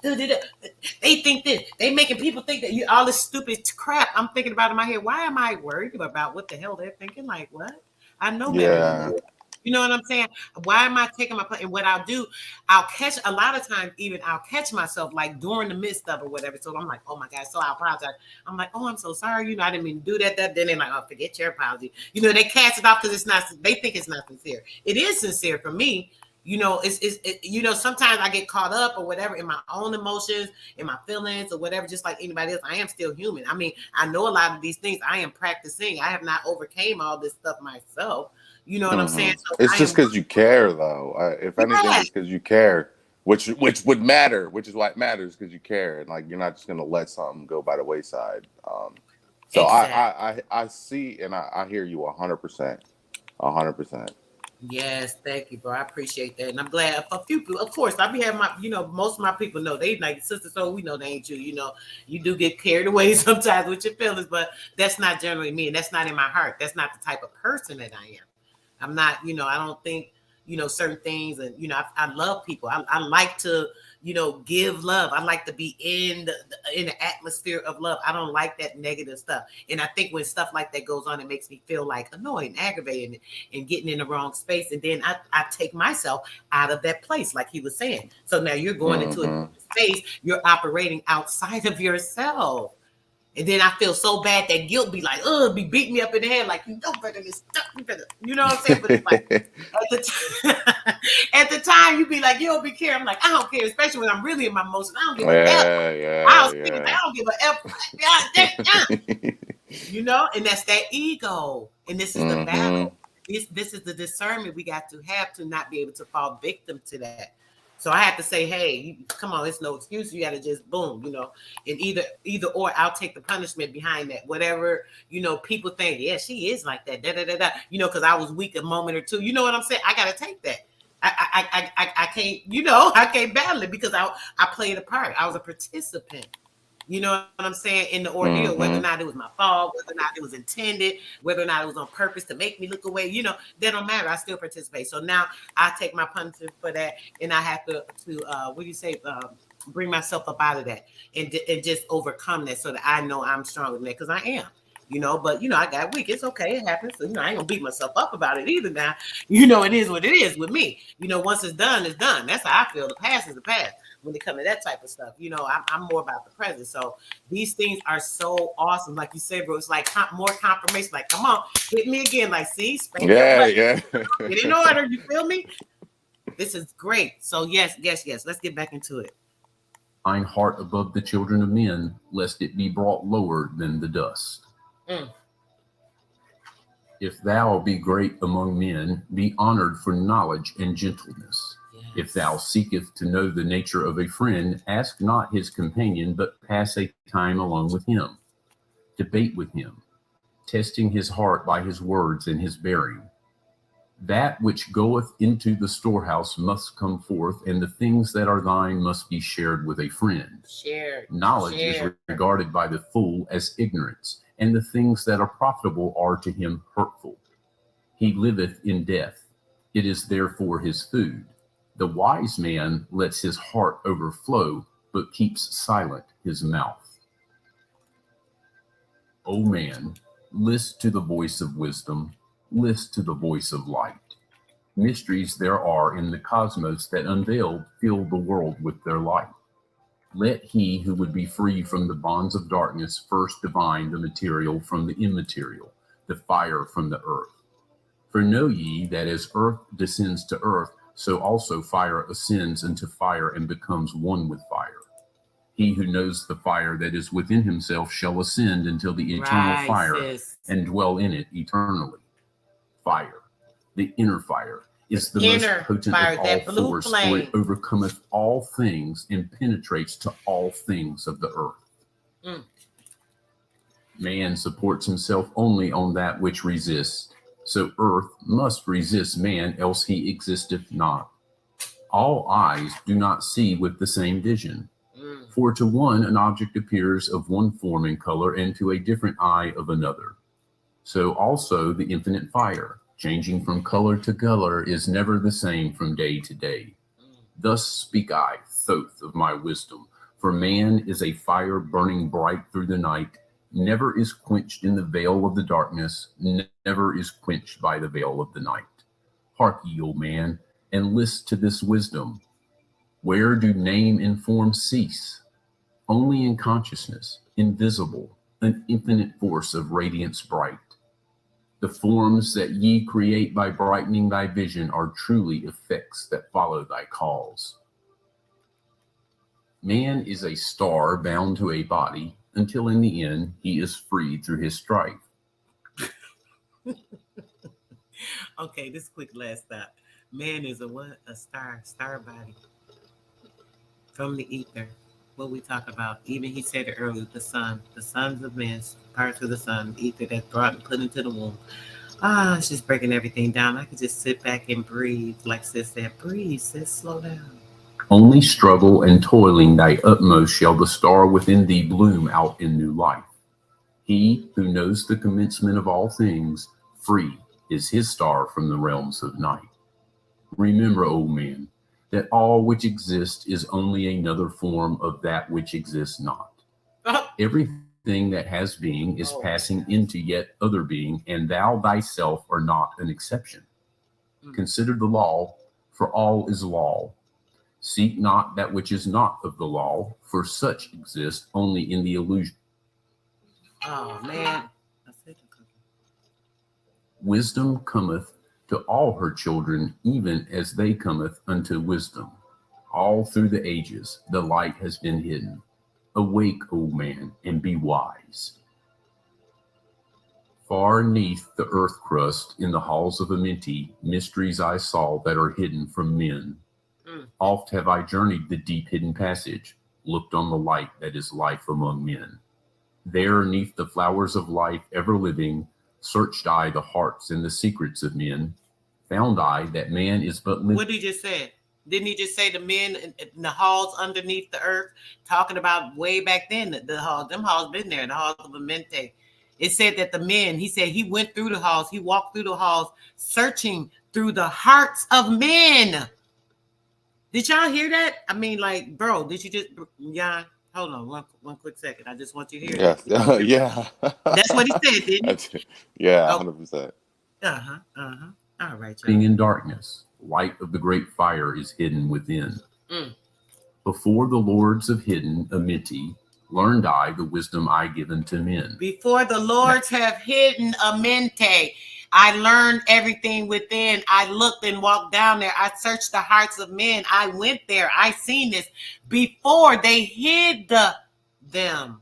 they think this, they making people think that all this stupid crap. I'm thinking about in my head. Why am I worried about what the hell they're thinking? Like, what? I know better than that. You know what I'm saying? Why am I taking my place? And what I'll do, I'll catch a lot of times, even I'll catch myself like during the midst of or whatever. So I'm like, oh my God. So I apologize. I'm like, oh, I'm so sorry. You know, I didn't mean to do that. Then they're like, oh, forget your apology. You know, they cast it off because it's not, they think it's not sincere. It is sincere for me. You know, you know, sometimes I get caught up or whatever in my own emotions, in my feelings or whatever, just like anybody else. I am still human. I mean, I know a lot of these things. I am practicing. I have not overcame all this stuff myself. You know what I'm saying? So it's just because you care, though. If anything, it's because you care, which would matter, which is why it matters, because you care, and like you're not just gonna let something go by the wayside. So exactly. I see and I hear you 100%, 100%. Yes, thank you, bro. I appreciate that, and I'm glad a few people. Of course, I be having my, you know, most of my people know they like sister, so we know they ain't you. You know, you do get carried away sometimes with your feelings, but that's not generally me, and that's not in my heart. That's not the type of person that I am. I'm not, you know, I don't think, you know, certain things. And, you know, I love people. I like to, you know, give love. I like to be in the atmosphere of love. I don't like that negative stuff. And I think when stuff like that goes on, it makes me feel like annoyed and aggravated and getting in the wrong space. And then I take myself out of that place, like he was saying. So now you're going into a space, you're operating outside of yourself. And then I feel so bad that guilt be like, be beating me up in the head, like, you know better than stuff. You know what I'm saying? But it's like, at the time, you be like, you don't be care. I'm like, I don't care, especially when I'm really in my emotions. I don't give a F. I don't give a F. You know, and that's that ego. And this is the battle. This is the discernment we got to have to not be able to fall victim to that. So I have to say, hey, come on, it's no excuse. You got to just boom, you know, and either or I'll take the punishment behind that. Whatever, you know, people think, yeah, she is like that, you know, because I was weak a moment or two. You know what I'm saying? I got to take that. I can't, you know, I can't battle it because I played a part. I was a participant. You know what I'm saying? In the ordeal, whether or not it was my fault, whether or not it was intended, whether or not it was on purpose to make me look away, you know, that don't matter. I still participate. So now I take my punishment for that, and I have to what do you say? Bring myself up out of that and just overcome that, so that I know I'm stronger than that, because I am. You know, but you know, I got weak. It's okay. It happens. So, you know, I ain't gonna beat myself up about it either now. You know, it is what it is with me. You know, once it's done, it's done. That's how I feel. The past is the past when it comes to that type of stuff. You know, I'm more about the present. So these things are so awesome. Like you said, bro, it's like more confirmation. Like, come on, hit me again. Like, see, yeah. Get in order. You feel me? This is great. So yes. Let's get back into it. Thine heart above the children of men, lest it be brought lower than the dust. If thou be great among men, be honored for knowledge and gentleness. Yes. If thou seekest to know the nature of a friend, ask not his companion, but pass a time alone with him. Debate with him, testing his heart by his words and his bearing. That which goeth into the storehouse must come forth, and the things that are thine must be shared with a friend. Knowledge is regarded by the fool as ignorance, and the things that are profitable are to him hurtful. He liveth in death. It is therefore his food. The wise man lets his heart overflow, but keeps silent his mouth. O man, list to the voice of wisdom, list to the voice of light. Mysteries there are in the cosmos that unveiled fill the world with their light. Let he who would be free from the bonds of darkness first divine the material from the immaterial, the fire from the earth. For know ye that as earth descends to earth, so also fire ascends into fire and becomes one with fire. He who knows the fire that is within himself shall ascend until the eternal fire and dwell in it eternally. Fire, the inner fire, is the most potent of all force, for it overcometh all things and penetrates to all things of the earth. Man supports himself only on that which resists, so earth must resist man, else he existeth not. All eyes do not see with the same vision. For to one an object appears of one form and color, and to a different eye of another. So also the infinite fire, changing from color to color, is never the same from day to day. Thus speak I, Thoth, of my wisdom. For man is a fire burning bright through the night, never is quenched in the veil of the darkness, never is quenched by the veil of the night. Hark ye, O man, and list to this wisdom. Where do name and form cease? Only in consciousness, invisible, an infinite force of radiance bright. The forms that ye create by brightening thy vision are truly effects that follow thy cause. Man is a star bound to a body, until in the end he is freed through his strife. Okay, this quick last stop. Man is a what? A star body. From the ether. What we talk about. Even he said it earlier, the sun. The sons of men, parts of the sun, the ether that's brought and put into the womb. It's just breaking everything down. I could just sit back and breathe. Like sis said, breathe, sis, slow down. Only struggle and toiling thy utmost shall the star within thee bloom out in new life. He who knows the commencement of all things, free is his star from the realms of night. Remember, O man, that all which exists is only another form of that which exists not. Everything that has being is passing into yet other being, and thou thyself are not an exception. Consider the law, for all is law. Seek not that which is not of the law, for such exist only in the illusion. Oh, man. Wisdom cometh to all her children, even as they cometh unto wisdom. All through the ages the light has been hidden. Awake, O man, and be wise. Far neath the earth crust, in the halls of Amenti, mysteries I saw that are hidden from men. Oft have I journeyed the deep hidden passage, looked on the light that is life among men. There, neath the flowers of life ever living, searched I the hearts and the secrets of men. Found I that man is but living. What did he just say? Didn't he just say the men in the halls underneath the earth? Talking about way back then, the halls, them halls been there, the halls of Amenti. It said that the men, he said he went through the halls, he walked through the halls, searching through the hearts of men. Did y'all hear that? I mean, like, bro, did you just, yeah? Hold on one quick second. I just want you to hear that. Yeah. That's what he said, didn't he? Yeah, 100%. All right, y'all. Being in darkness, light of the great fire is hidden within. Before the lords of hidden Amenti, learned I the wisdom I given to men. Before the lords have hidden Amenti, I learned everything within. I looked and walked down there. I searched the hearts of men. I went there. I seen this before they hid them.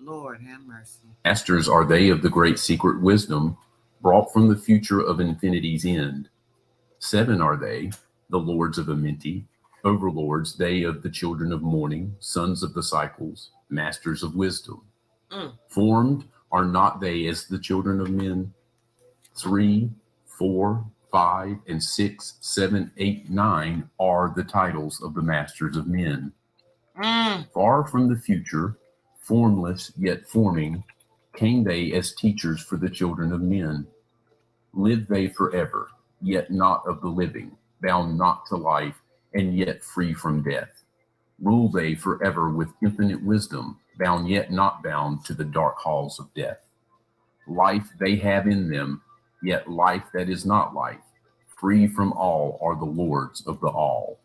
Lord have mercy. Masters are they of the great secret wisdom, brought from the future of infinity's end. 7 are they, the lords of Amenti, overlords, they of the children of morning, sons of the cycles, masters of wisdom. Formed Are not they as the children of men? 3, 4, 5, and 6, 7, 8, 9 are the titles of the masters of men. Far from the future, formless yet forming, came they as teachers for the children of men. Live they forever, yet not of the living, bound not to life, and yet free from death. Rule they forever with infinite wisdom, bound yet not bound to the dark halls of death. Life they have in them, yet life that is not life. Free from all are the lords of the all.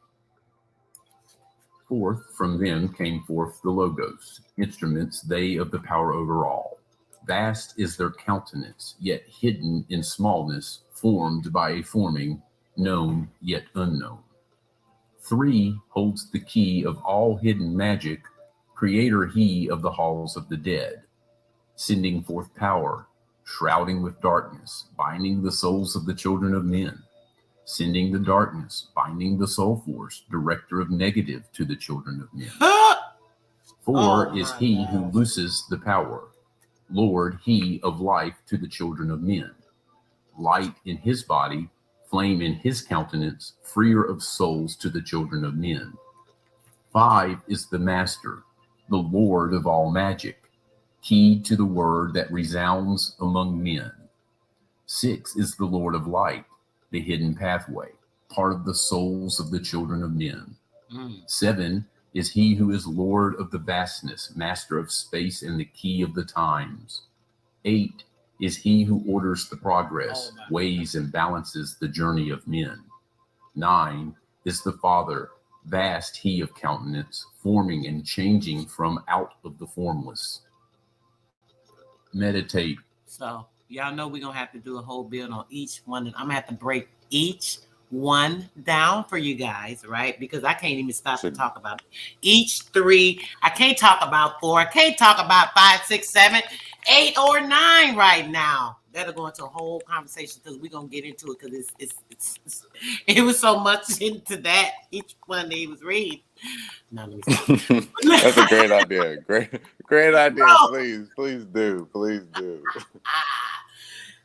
Forth from them came forth the Logos, instruments they of the power over all. Vast is their countenance, yet hidden in smallness, formed by a forming, known yet unknown. 3 holds the key of all hidden magic, creator he of the halls of the dead, sending forth power, shrouding with darkness, binding the souls of the children of men, sending the darkness, binding the soul force, director of negative to the children of men. 4 is he who looses the power, Lord he of life to the children of men, light in his body, flame in his countenance, freer of souls to the children of men. 5 is the master, the Lord of all magic, key to the word that resounds among men. 6 is the Lord of light, the hidden pathway, part of the souls of the children of men. 7 is he who is Lord of the vastness, master of space and the key of the times. 8 is he who orders the progress, weighs and balances the journey of men. 9 is the Father, vast he of countenance, forming and changing from out of the formless. Meditate. So y'all know we're gonna have to do a whole build on each one. I'm gonna have to break each one down for you guys, right? Because I can't even stop to talk about it. Each 3. I can't talk about 4. I can't talk about 5, 6, 7, 8, or 9 right now. That'll go into a whole conversation because we're gonna get into it because it's it was so much into that each one that he was reading. No, let me stop. That's a great idea. Great idea. No. Please do.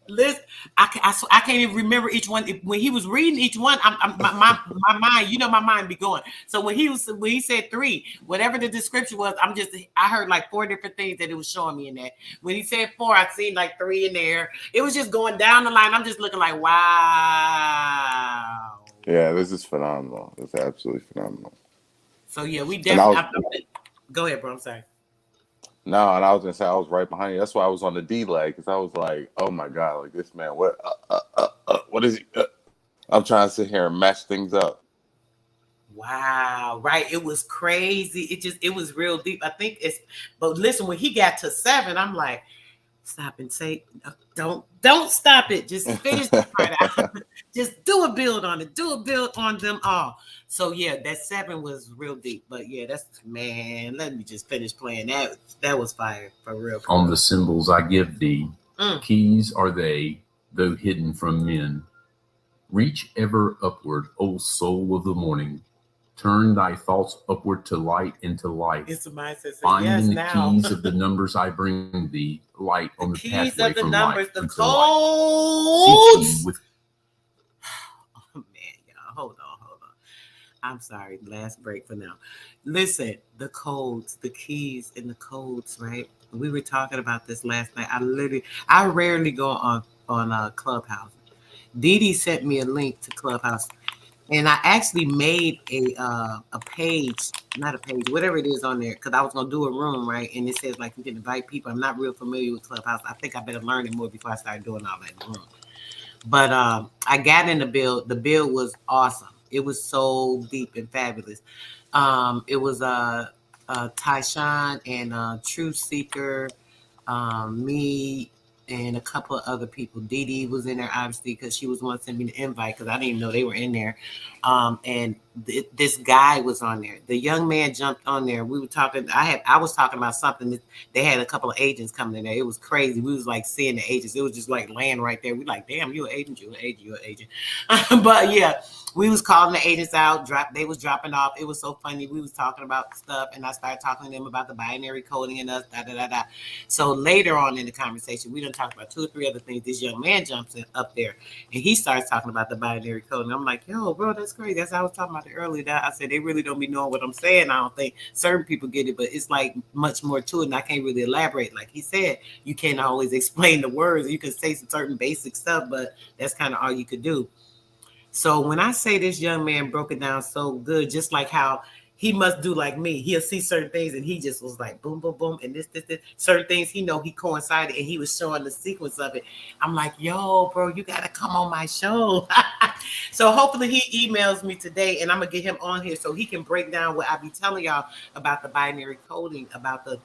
Listen, I can't even remember each one. When he was reading each one, my mind, you know, my mind be going. So when he said 3, whatever the description was, I heard like 4 different things that it was showing me in that. When he said 4, I seen like 3 in there. It was just going down the line. I'm just looking like, wow. Yeah, this is phenomenal. It's absolutely phenomenal. So yeah, we definitely. Go ahead, bro. I'm sorry. No, and I was gonna say I was right behind you. That's why I was on the delay because I was like, "Oh my god, like this man, what is he?" I'm trying to sit here and match things up. Wow, right? It was crazy. It was real deep. I think but listen, when he got to 7, I'm like, stop and say, don't stop it. Just finish the part out. Just do a build on it. Do a build on them all. So yeah, that 7 was real deep. But yeah, man, let me just finish playing. That was fire for real. On the symbols I give thee, keys are they, though hidden from men. Reach ever upward, O soul of the morning. Turn thy thoughts upward to light and to life. It's a mindset. Find in the keys of the numbers I bring thee, light on the pathway from life the until codes. Life. Oh man, y'all, hold on. I'm sorry, last break for now. Listen, the codes, the keys, and the codes, right? We were talking about this last night. I rarely go on Clubhouse. Dee sent me a link to Clubhouse. And I actually made a page, not a page, whatever it is on there, because I was going to do a room, right? And it says, like, you can invite people. I'm not real familiar with Clubhouse. I think I better learn it more before I start doing all that in the room. But I got in the build. The build was awesome. It was so deep and fabulous. It was Tyshawn and Truth Seeker, me, and a couple of other people. Dee was in there, obviously, because she was the one sending me the invite because I didn't even know they were in there. And this guy was on there. The young man jumped on there. We were talking. I was talking about something that they had a couple of agents coming in there. It was crazy. We was like seeing the agents. It was just like laying right there. We like, damn, you an agent, you an agent, you an agent. But yeah, we was calling the agents out. They was dropping off. It was so funny. We was talking about stuff, and I started talking to them about the binary coding and us. Da da da da. So later on in the conversation, we done talked about 2 or 3 other things. This young man jumps up there, and he starts talking about the binary coding. I'm like, yo, bro, that's crazy. That's how I was talking about it earlier. That I said they really don't be knowing what I'm saying. I don't think certain people get it, but it's like much more to it, and I can't really elaborate. Like he said, you can't always explain the words. You can say some certain basic stuff, but that's kind of all you could do. So when I say this young man broke it down so good, just like how he must do like me. He'll see certain things and he just was like boom, boom, boom. And this. Certain things he know he coincided and he was showing the sequence of it. I'm like, yo, bro, you got to come on my show. So hopefully he emails me today and I'm going to get him on here so he can break down what I be telling y'all about the binary coding, about the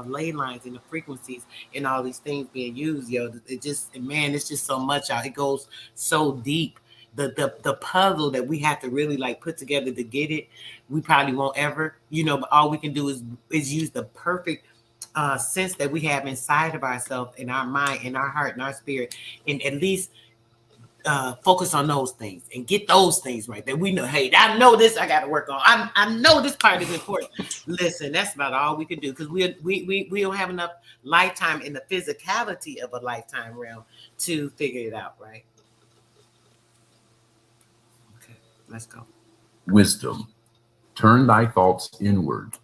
ley lines and the frequencies and all these things being used. Yo, it just, man, it's just so much out. It goes so deep. The puzzle that we have to really like put together to get it, we probably won't ever, but all we can do is use the perfect sense that we have inside of ourselves, in our mind, in our heart, in our spirit, and at least focus on those things and get those things right. That we know, hey, I know this I got to work on. I know this part is important. Listen, that's about all we can do because we don't have enough lifetime in the physicality of a lifetime realm to figure it out, right? Let's go. Wisdom. Turn thy thoughts inward.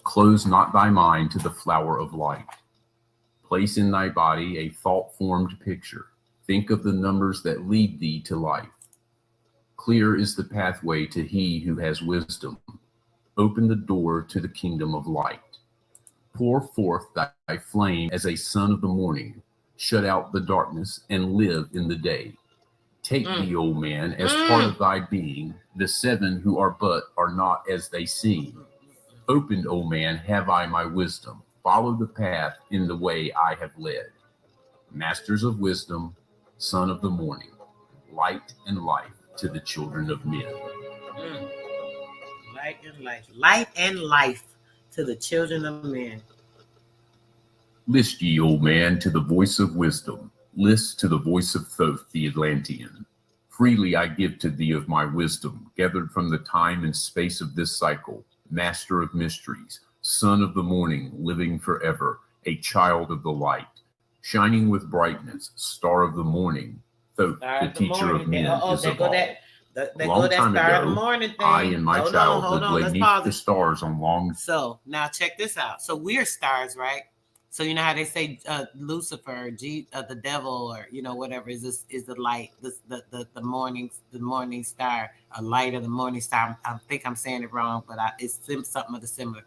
Close not thy mind to the flower of light. Place in thy body a thought-formed picture. Think of the numbers that lead thee to life. Clear is the pathway to he who has wisdom. Open the door to the kingdom of light. Pour forth thy flame as a sun of the morning. Shut out the darkness and live in the day. Take thee, O man, as part of thy being. The 7 who are but are not as they seem. Opened, O man, have I my wisdom. Follow the path in the way I have led. Masters of wisdom, son of the morning, light and life to the children of men. Light and life. Light and life to the children of men. List ye, O man, to the voice of wisdom. List to the voice of Thoth the Atlantean. Freely I give to thee of my wisdom, gathered from the time and space of this cycle, master of mysteries, son of the morning, living forever, a child of the light, shining with brightness, star of the morning, Thoth, the teacher of men, is of all. Long time ago, I in my childhood lay neath the stars on long... So, now check this out. So, we're stars, right? So you know how they say Lucifer, the devil, or whatever is the light, the morning star, a light of the morning star. I think I'm saying it wrong, but it's something of the similar.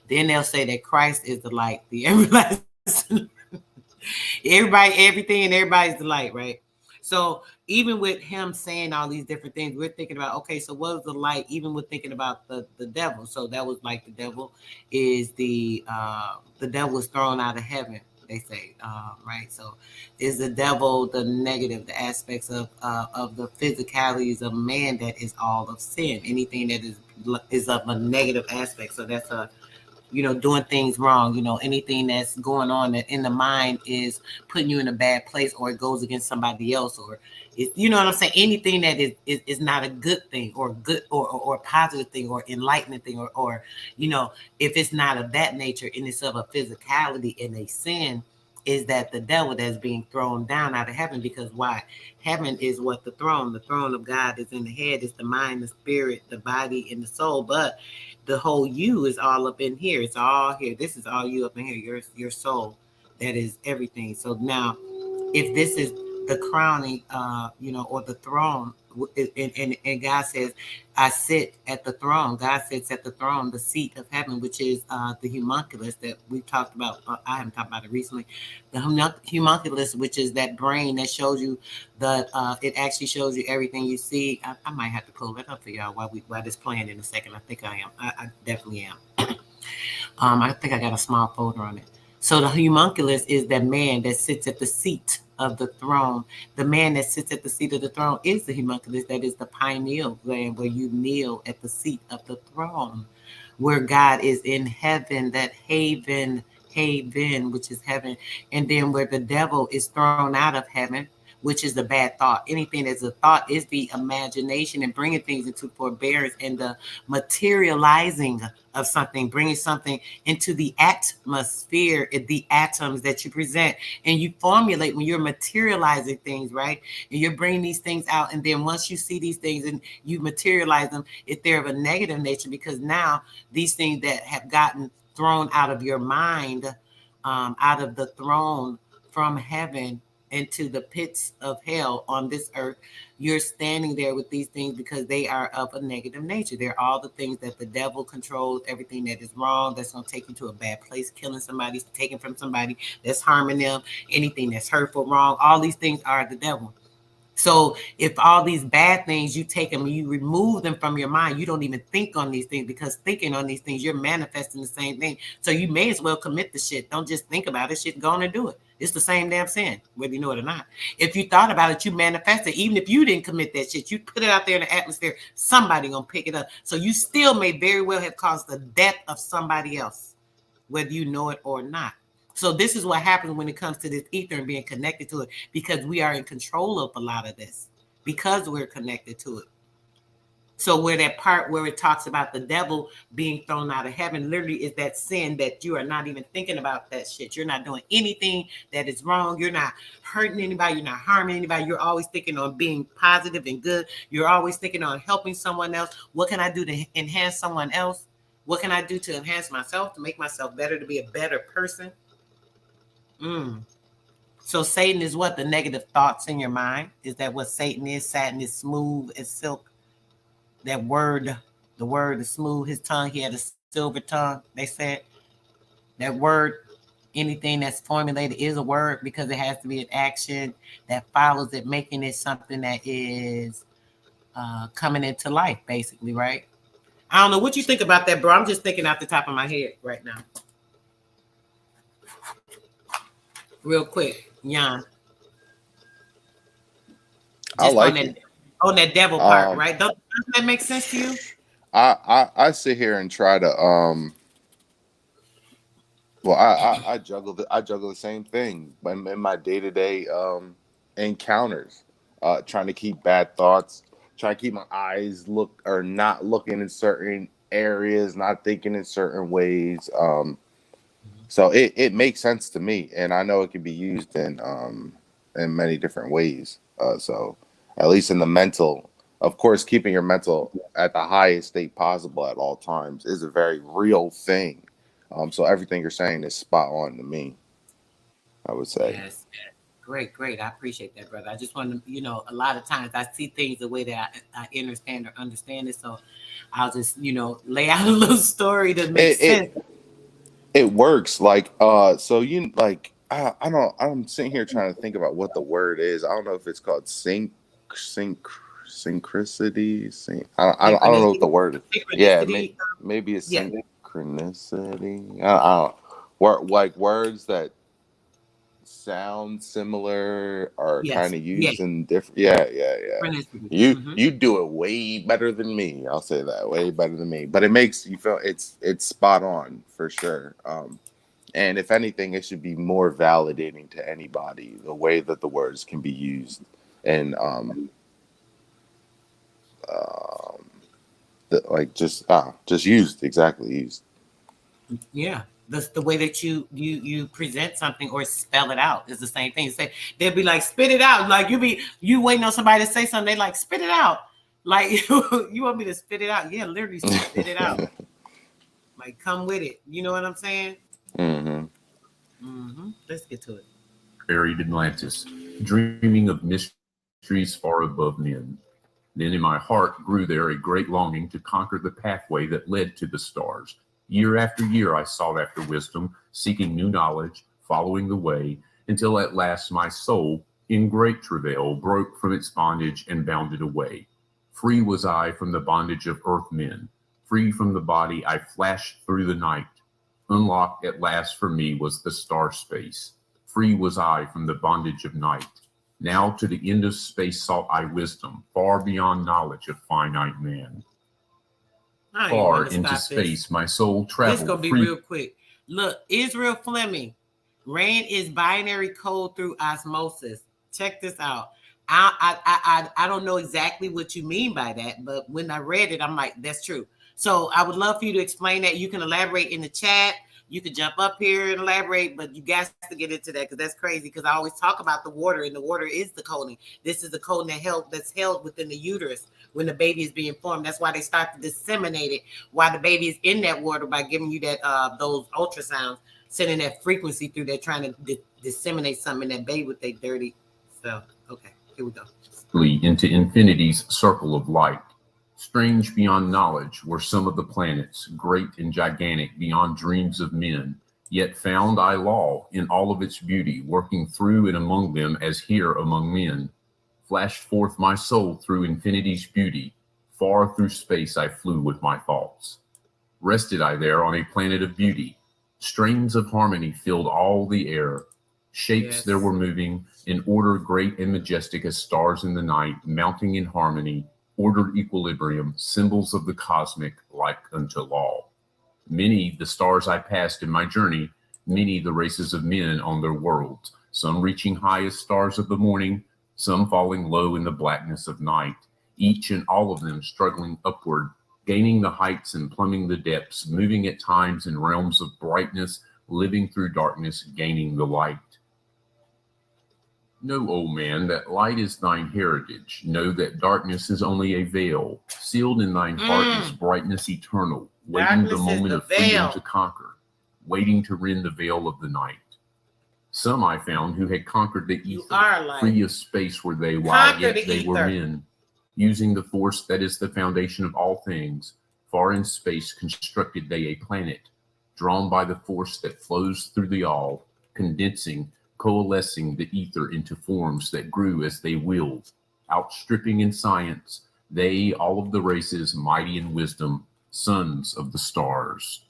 Then they'll say that Christ is the light, the everlasting. Everything and everybody's the light, right? So even with him saying all these different things, we're thinking about, okay, so what is the light? Even with thinking about the devil. So that was like the devil is the devil is thrown out of heaven, they say, right? So is the devil the negative, the aspects of the physicalities of man that is all of sin, anything that is of a negative aspect. So that's doing things wrong, anything that's going on that in the mind is putting you in a bad place, or it goes against somebody else, or what I'm saying? Anything that is not a good thing, or good or positive thing, or enlightening thing, or if it's not of that nature and it's of a physicality and a sin, is that the devil that's being thrown down out of heaven. Because why? Heaven is what the throne of God is in the head. It's the mind, the spirit, the body, and the soul. But the whole you is all up in here. It's all here. This is all you up in here. Your soul. That is everything. So now, if this is the crowning, or the throne, and God says, I sit at the throne. God sits at the throne, the seat of heaven, which is the homunculus that we've talked about. I haven't talked about it recently. The homunculus, which is that brain that shows you it actually shows you everything you see. I might have to pull it up for y'all while this playing in a second. I think I am. I definitely am. I think I got a small folder on it. So the homunculus is that man that sits at the seat of the throne. The man that sits at the seat of the throne is the homunculus, that is the pineal gland, where you kneel at the seat of the throne, where God is in heaven, that haven, which is heaven, and then where the devil is thrown out of heaven, which is the bad thought. Anything that's a thought is the imagination and bringing things into forbearance and the materializing of something, bringing something into the atmosphere, the atoms that you present and you formulate when you're materializing things, right? And you're bringing these things out. And then once you see these things and you materialize them, if they're of a negative nature, because now these things that have gotten thrown out of your mind, out of the throne from heaven, into the pits of hell on this earth, you're standing there with these things because they are of a negative nature. They're all the things that the devil controls, everything that is wrong, that's going to take you to a bad place, killing somebody, taking from somebody, that's harming them, anything that's hurtful, wrong. All these things are the devil. So if all these bad things, you take them and you remove them from your mind, you don't even think on these things, because thinking on these things, you're manifesting the same thing. So you may as well commit the shit. Don't just think about it. Shit, go on and do it. It's the same damn sin, whether you know it or not. If you thought about it, you manifest it. Even if you didn't commit that shit, you put it out there in the atmosphere, somebody gonna pick it up. So you still may very well have caused the death of somebody else, whether you know it or not. So this is what happens when it comes to this ether and being connected to it, because we are in control of a lot of this, because we're connected to it. So where that part where it talks about the devil being thrown out of heaven literally is that sin, that you are not even thinking about that shit. You're not doing anything that is wrong. You're not hurting anybody. You're not harming anybody. You're always thinking on being positive and good. You're always thinking on helping someone else. What can I do to enhance someone else? What can I do to enhance myself, to make myself better, to be a better person? So Satan is what? The negative thoughts in your mind. Is that what Satan is? Satan is smooth as silk. That word, the word is smooth. His tongue, he had a silver tongue. They said that word, anything that's formulated is a word, because it has to be an action that follows it, making it something that is coming into life, basically, right? I don't know what you think about that, bro. I'm just thinking off the top of my head right now. Real quick, Jan. I like it. On that devil part, right? Doesn't that make sense to you? I sit here and try to well, I juggle the same thing in my day-to-day encounters, trying to keep bad thoughts, trying to keep my eyes not looking in certain areas, not thinking in certain ways. So it makes sense to me, and I know it can be used in many different ways. So at least in the mental, of course, keeping your mental at the highest state possible at all times is a very real thing. So everything you're saying is spot on to me, I would say. Yes. Great. I appreciate that, brother. I just want to, a lot of times I see things the way that I understand it. So I'll just, lay out a little story to make sense. It works. Like, so I'm sitting here trying to think about what the word is. I don't know if it's called synchronicity. I don't know what the word is. Yeah, maybe it's synchronicity. I don't know. Like words that sound similar are kind of used in different. Yeah. You do it way better than me. I'll say that, way better than me. But it makes you feel it's spot on for sure. And if anything, it should be more validating to anybody the way that the words can be used, and just used exactly used. Yeah. The way that you present something or spell it out is the same thing. Say they'll be like, spit it out. Like you waiting on somebody to say something. They like, spit it out. Like you want me to spit it out? Yeah, literally spit it out. Like, come with it. You know what I'm saying? Let's get to it. Buried Atlantis, dreaming of mysteries far above men. Then in my heart grew there a great longing to conquer the pathway that led to the stars. Year after year, I sought after wisdom, seeking new knowledge, following the way, until at last my soul, in great travail, broke from its bondage and bounded away. Free was I from the bondage of earth men. Free from the body, I flashed through the night. Unlocked at last for me was the star space. Free was I from the bondage of night. Now to the end of space sought I wisdom, far beyond knowledge of finite man. Far into space, my soul traveled. This gonna be real quick. Look, Israel Fleming, RAIN is binary code through osmosis. Check this out. I don't know exactly what you mean by that, but when I read it, I'm like, that's true. So I would love for you to explain that. You can elaborate in the chat. You could jump up here and elaborate, but you guys to get into that because that's crazy. Because I always talk about the water, and the water is the coding. This is the coding that's held within the uterus when the baby is being formed. That's why they start to disseminate it while the baby is in that water by giving you that those ultrasounds, sending that frequency through there, trying to disseminate something in that baby with their dirty. So okay, here we go. Into infinity's circle of light. Strange beyond knowledge were some of the planets, great and gigantic beyond dreams of men. Yet found I law in all of its beauty, working through and among them as here among men. Flashed forth my soul through infinity's beauty. Far through space I flew with my thoughts. Rested I there on a planet of beauty. Strains of harmony filled all the air. Shapes there were moving, in order great and majestic as stars in the night, mounting in harmony, ordered equilibrium, symbols of the cosmic, like unto law. Many the stars I passed in my journey, many the races of men on their worlds, some reaching high as stars of the morning, some falling low in the blackness of night, each and all of them struggling upward, gaining the heights and plumbing the depths, moving at times in realms of brightness, living through darkness, gaining the light. Know, O man, that light is thine heritage. Know that darkness is only a veil. Sealed in thine heart is brightness eternal, waiting the moment of freedom to conquer, waiting to rend the veil of the night. Some I found who had conquered the ether, free of space were they, while yet they were men, using the force that is the foundation of all things. Far in space constructed they a planet, drawn by the force that flows through the all, condensing, coalescing the ether into forms that grew as they willed, outstripping in science, they, all of the races, mighty in wisdom, sons of the stars.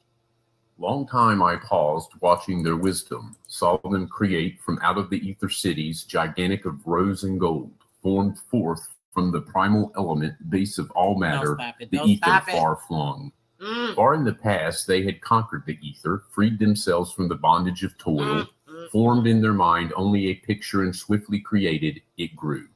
Long time I paused, watching their wisdom, saw them create from out of the ether cities, gigantic of rose and gold, formed forth from the primal element, base of all matter, the ether far flung. Far in the past, they had conquered the ether, freed themselves from the bondage of toil, formed in their mind only a picture and swiftly created, it grew.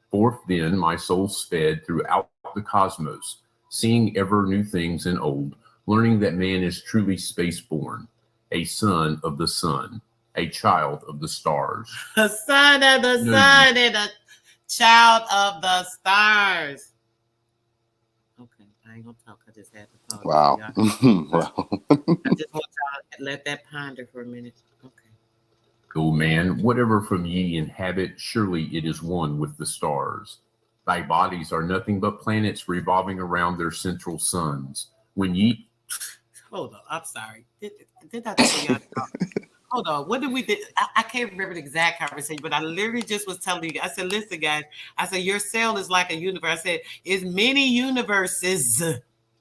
Forth then my soul sped throughout the cosmos, seeing ever new things and old, learning that man is truly space-born, a son of the sun, a child of the stars. A son of the sun and a child of the stars. Okay, I ain't gonna talk. I just had to talk. Wow. Wow. I just want y'all to let that ponder for a minute. Okay. O man, whatever from ye inhabit, surely it is one with the stars. Thy bodies are nothing but planets revolving around their central suns. When ye... Hold on, I'm sorry. Did I tell y'all? Hold on, what did we do? I can't remember the exact conversation, but I literally just was telling you, I said, listen, guys, I said, your cell is like a universe. I said, it's many universes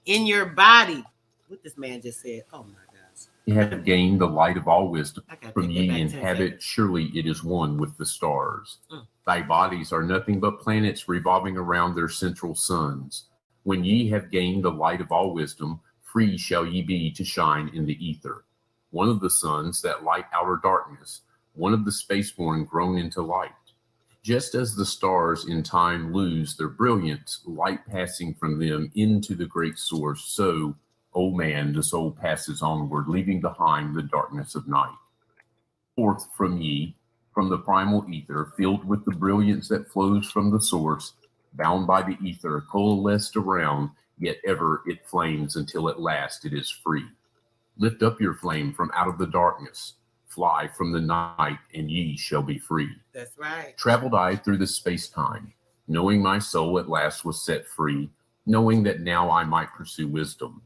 in your body. What this man just said, oh my gosh. Ye have gained the light of all wisdom. From ye inhabit, surely it is one with the stars. Thy bodies are nothing but planets revolving around their central suns. When ye have gained the light of all wisdom, free shall ye be to shine in the ether. One of the suns that light outer darkness, one of the spaceborn grown into light. Just as the stars in time lose their brilliance, light passing from them into the great source, so, O man, the soul passes onward, leaving behind the darkness of night. Forth from ye, from the primal ether, filled with the brilliance that flows from the source, bound by the ether, coalesced around, yet ever it flames until at last it is free. Lift up your flame from out of the darkness, fly from the night, and ye shall be free. That's right. Traveled I through the space-time, knowing my soul at last was set free, knowing that now I might pursue wisdom,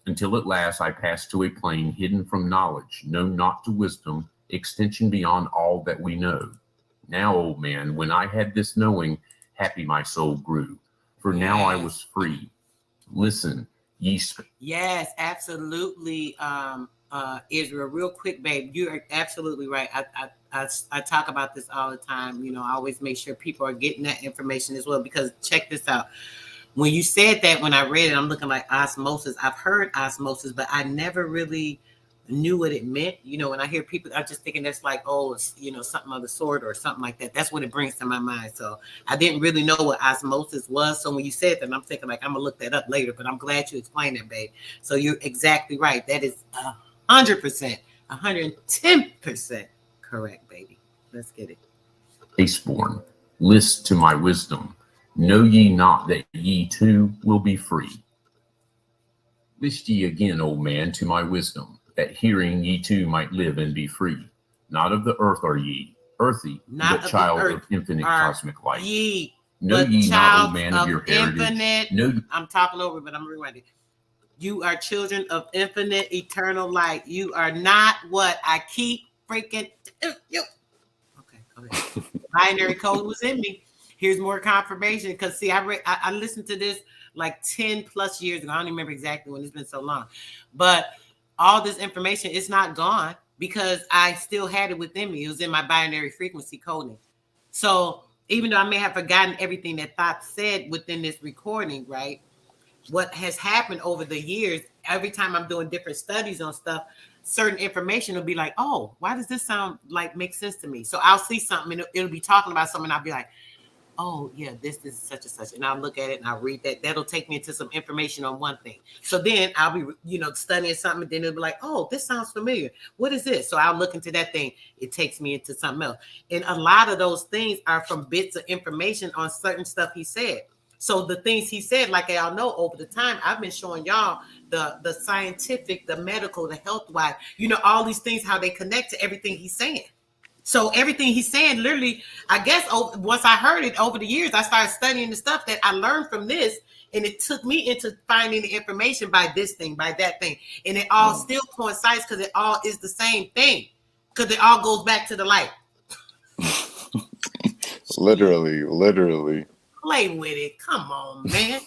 until at last I passed to a plane hidden from knowledge, known not to wisdom, extension beyond all that we know. Now, old man, when I had this knowing, happy my soul grew, for now I was free. Listen, ye... Yes, absolutely, Israel. Real quick, babe, you are absolutely right. I talk about this all the time. You know, I always make sure people are getting that information as well, because check this out. When you said that, when I read it, I'm looking like osmosis. I've heard osmosis, but I never really knew what it meant. You know, when I hear people, I'm just thinking that's like, oh, it's, you know, something of the sort or something like that. That's what it brings to my mind. So I didn't really know what osmosis was. So when you said that, I'm thinking like, I'm gonna look that up later, but I'm glad you explained it, babe. So you're exactly right. That is 100%, 110% correct, baby. Let's get it. Baseborn, list to my wisdom. Know ye not that ye too will be free? List ye again, old man, to my wisdom, that hearing ye too might live and be free. Not of the earth are ye, earthy, Not but child of infinite cosmic light. Ye, know ye not, old man, of your infinite, heritage. Know ye, I'm talking over, but I'm rewriting. You are children of infinite, eternal light. You are not what I keep freaking. You. Okay, go ahead. Binary code was in me. Here's more confirmation, because see, I listened to this like 10 plus years ago. I don't even remember exactly when, it's been so long. But all this information is not gone, because I still had it within me. It was in my binary frequency coding. So even though I may have forgotten everything that Thought said within this recording, right? What has happened over the years, every time I'm doing different studies on stuff, certain information will be like, oh, why does this sound like make sense to me? So I'll see something and it'll be talking about something, and I'll be like, oh yeah, this is such and such, and I'll look at it and I'll read that. That'll take me into some information on one thing. So then I'll be, you know, studying something, and then it'll be like, oh, this sounds familiar. What is this? So I'll look into that thing. It takes me into something else. And a lot of those things are from bits of information on certain stuff he said. So the things he said, like y'all know, over the time, I've been showing y'all the scientific, the medical, the health wise, you know, all these things, how they connect to everything he's saying. So everything he's saying, literally, I guess once I heard it over the years, I started studying the stuff that I learned from this, and it took me into finding the information by this thing, by that thing. And it all still coincides, because it all is the same thing, because it all goes back to the light. Literally. Play with it. Come on, man.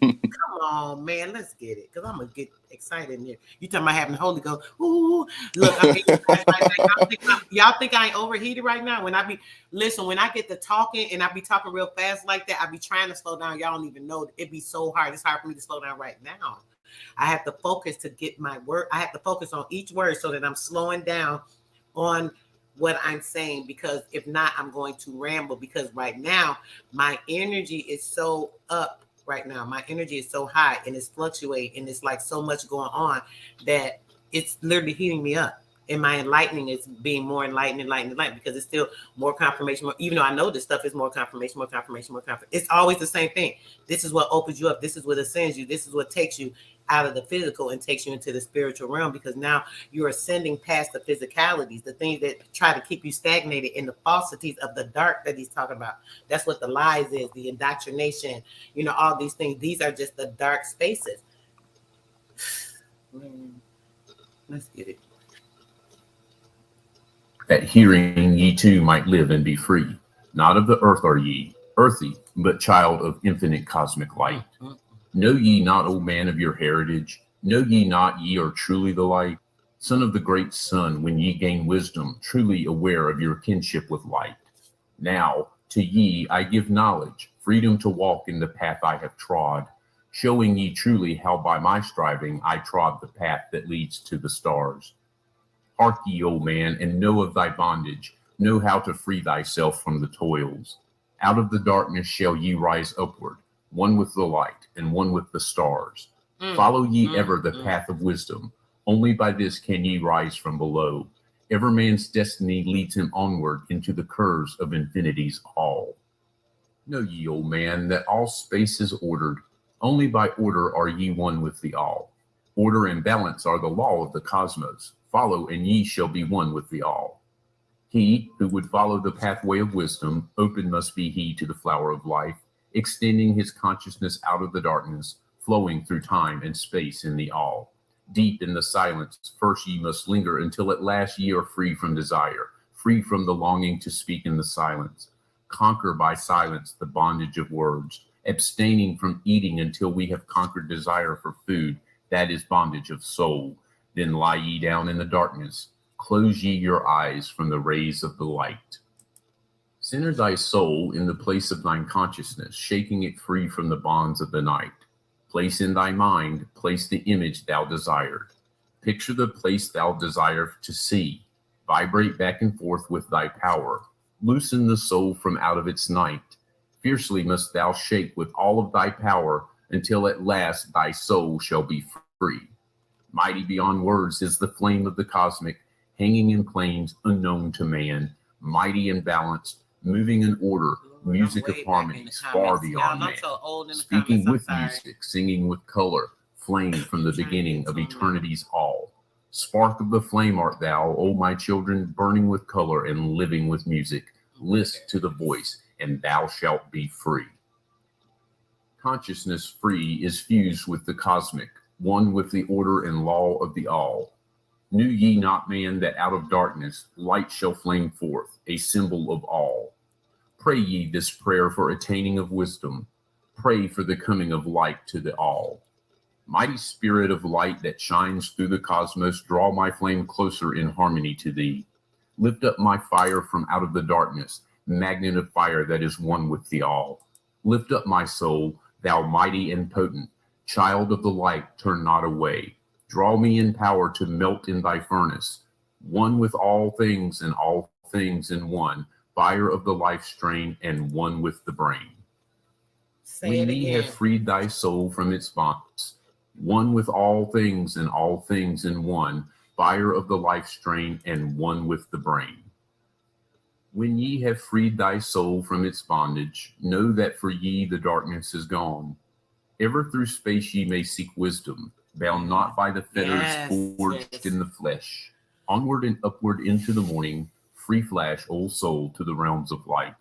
Come on, man. Let's get it. Because I'm going to get excited in here. You talking about having the Holy Ghost. Ooh. Look, y'all think I ain't overheated right now? When I get to talking and I be talking real fast like that, I be trying to slow down. Y'all don't even know. It be so hard. It's hard for me to slow down right now. I have to focus to get my word. I have to focus on each word so that I'm slowing down on what I'm saying, because if not, I'm going to ramble, because right now my energy is so up right now. My energy is so high and it's fluctuating, and it's like so much going on that it's literally heating me up. And my enlightening is being more enlightened, because it's still more confirmation. Even though I know this stuff is more confirmation. It's always the same thing. This is what opens you up. This is what ascends you. This is what takes you out of the physical and takes you into the spiritual realm, because now you're ascending past the physicalities, the things that try to keep you stagnated, in the falsities of the dark that he's talking about. That's what the lies is, the indoctrination, you know, all these things. These are just the dark spaces. Let's get it. that hearing ye too might live and be free. Not of the earth are ye, earthy, but child of infinite cosmic light. Know ye not, O man, of your heritage? Know ye not ye are truly the light? Son of the great sun, when ye gain wisdom, truly aware of your kinship with light. Now to ye I give knowledge, freedom to walk in the path I have trod, showing ye truly how by my striving I trod the path that leads to the stars. Hark ye, O man, and know of thy bondage, know how to free thyself from the toils. Out of the darkness shall ye rise upward, one with the light and one with the stars. Follow ye ever the path of wisdom, only by this can ye rise from below. Ever man's destiny leads him onward into the curves of infinity's all. Know ye, O man, that all space is ordered, only by order are ye one with the all. Order and balance are the law of the cosmos. Follow, and ye shall be one with the all. He who would follow the pathway of wisdom, open must be he to the flower of life, extending his consciousness out of the darkness, flowing through time and space in the all. Deep in the silence, first ye must linger until at last ye are free from desire, free from the longing to speak in the silence. Conquer by silence the bondage of words, abstaining from eating until we have conquered desire for food, that is bondage of soul. Then lie ye down in the darkness, Close ye your eyes from the rays of the light. Center thy soul in the place of thine consciousness, shaking it free from the bonds of the night. Place in thy mind, place the image thou desired. Picture the place thou desire to see. Vibrate back and forth with thy power. Loosen the soul from out of its night. Fiercely must thou shake with all of thy power until at last thy soul shall be free. Mighty beyond words is the flame of the cosmic, hanging in planes unknown to man, mighty and balanced, moving in order, music of harmonies far beyond man, speaking with music, singing with color, flame from the beginning of eternity's all. Spark of the flame art thou, O my children, burning with color and living with music. List to the voice, and thou shalt be free. Consciousness free is fused with the cosmic, one with the order and law of the all. Knew ye not, man, that out of darkness light shall flame forth, a symbol of all? Pray ye this prayer for attaining of wisdom. Pray for the coming of light to the all. Mighty spirit of light that shines through the cosmos, draw my flame closer in harmony to thee. Lift up my fire from out of the darkness, magnet of fire that is one with the all. Lift up my soul, thou mighty and potent, child of the light, turn not away. Draw me in power to melt in thy furnace, one with all things and all things in one, fire of the life strain and one with the brain. When ye have freed thy soul from its bonds, one with all things and all things in one, fire of the life strain and one with the brain. When ye have freed thy soul from its bondage, know that for ye the darkness is gone. Ever through space ye may seek wisdom, bound not by the fetters forged in the flesh. Onward and upward into the morning, free flash, old soul, to the realms of light.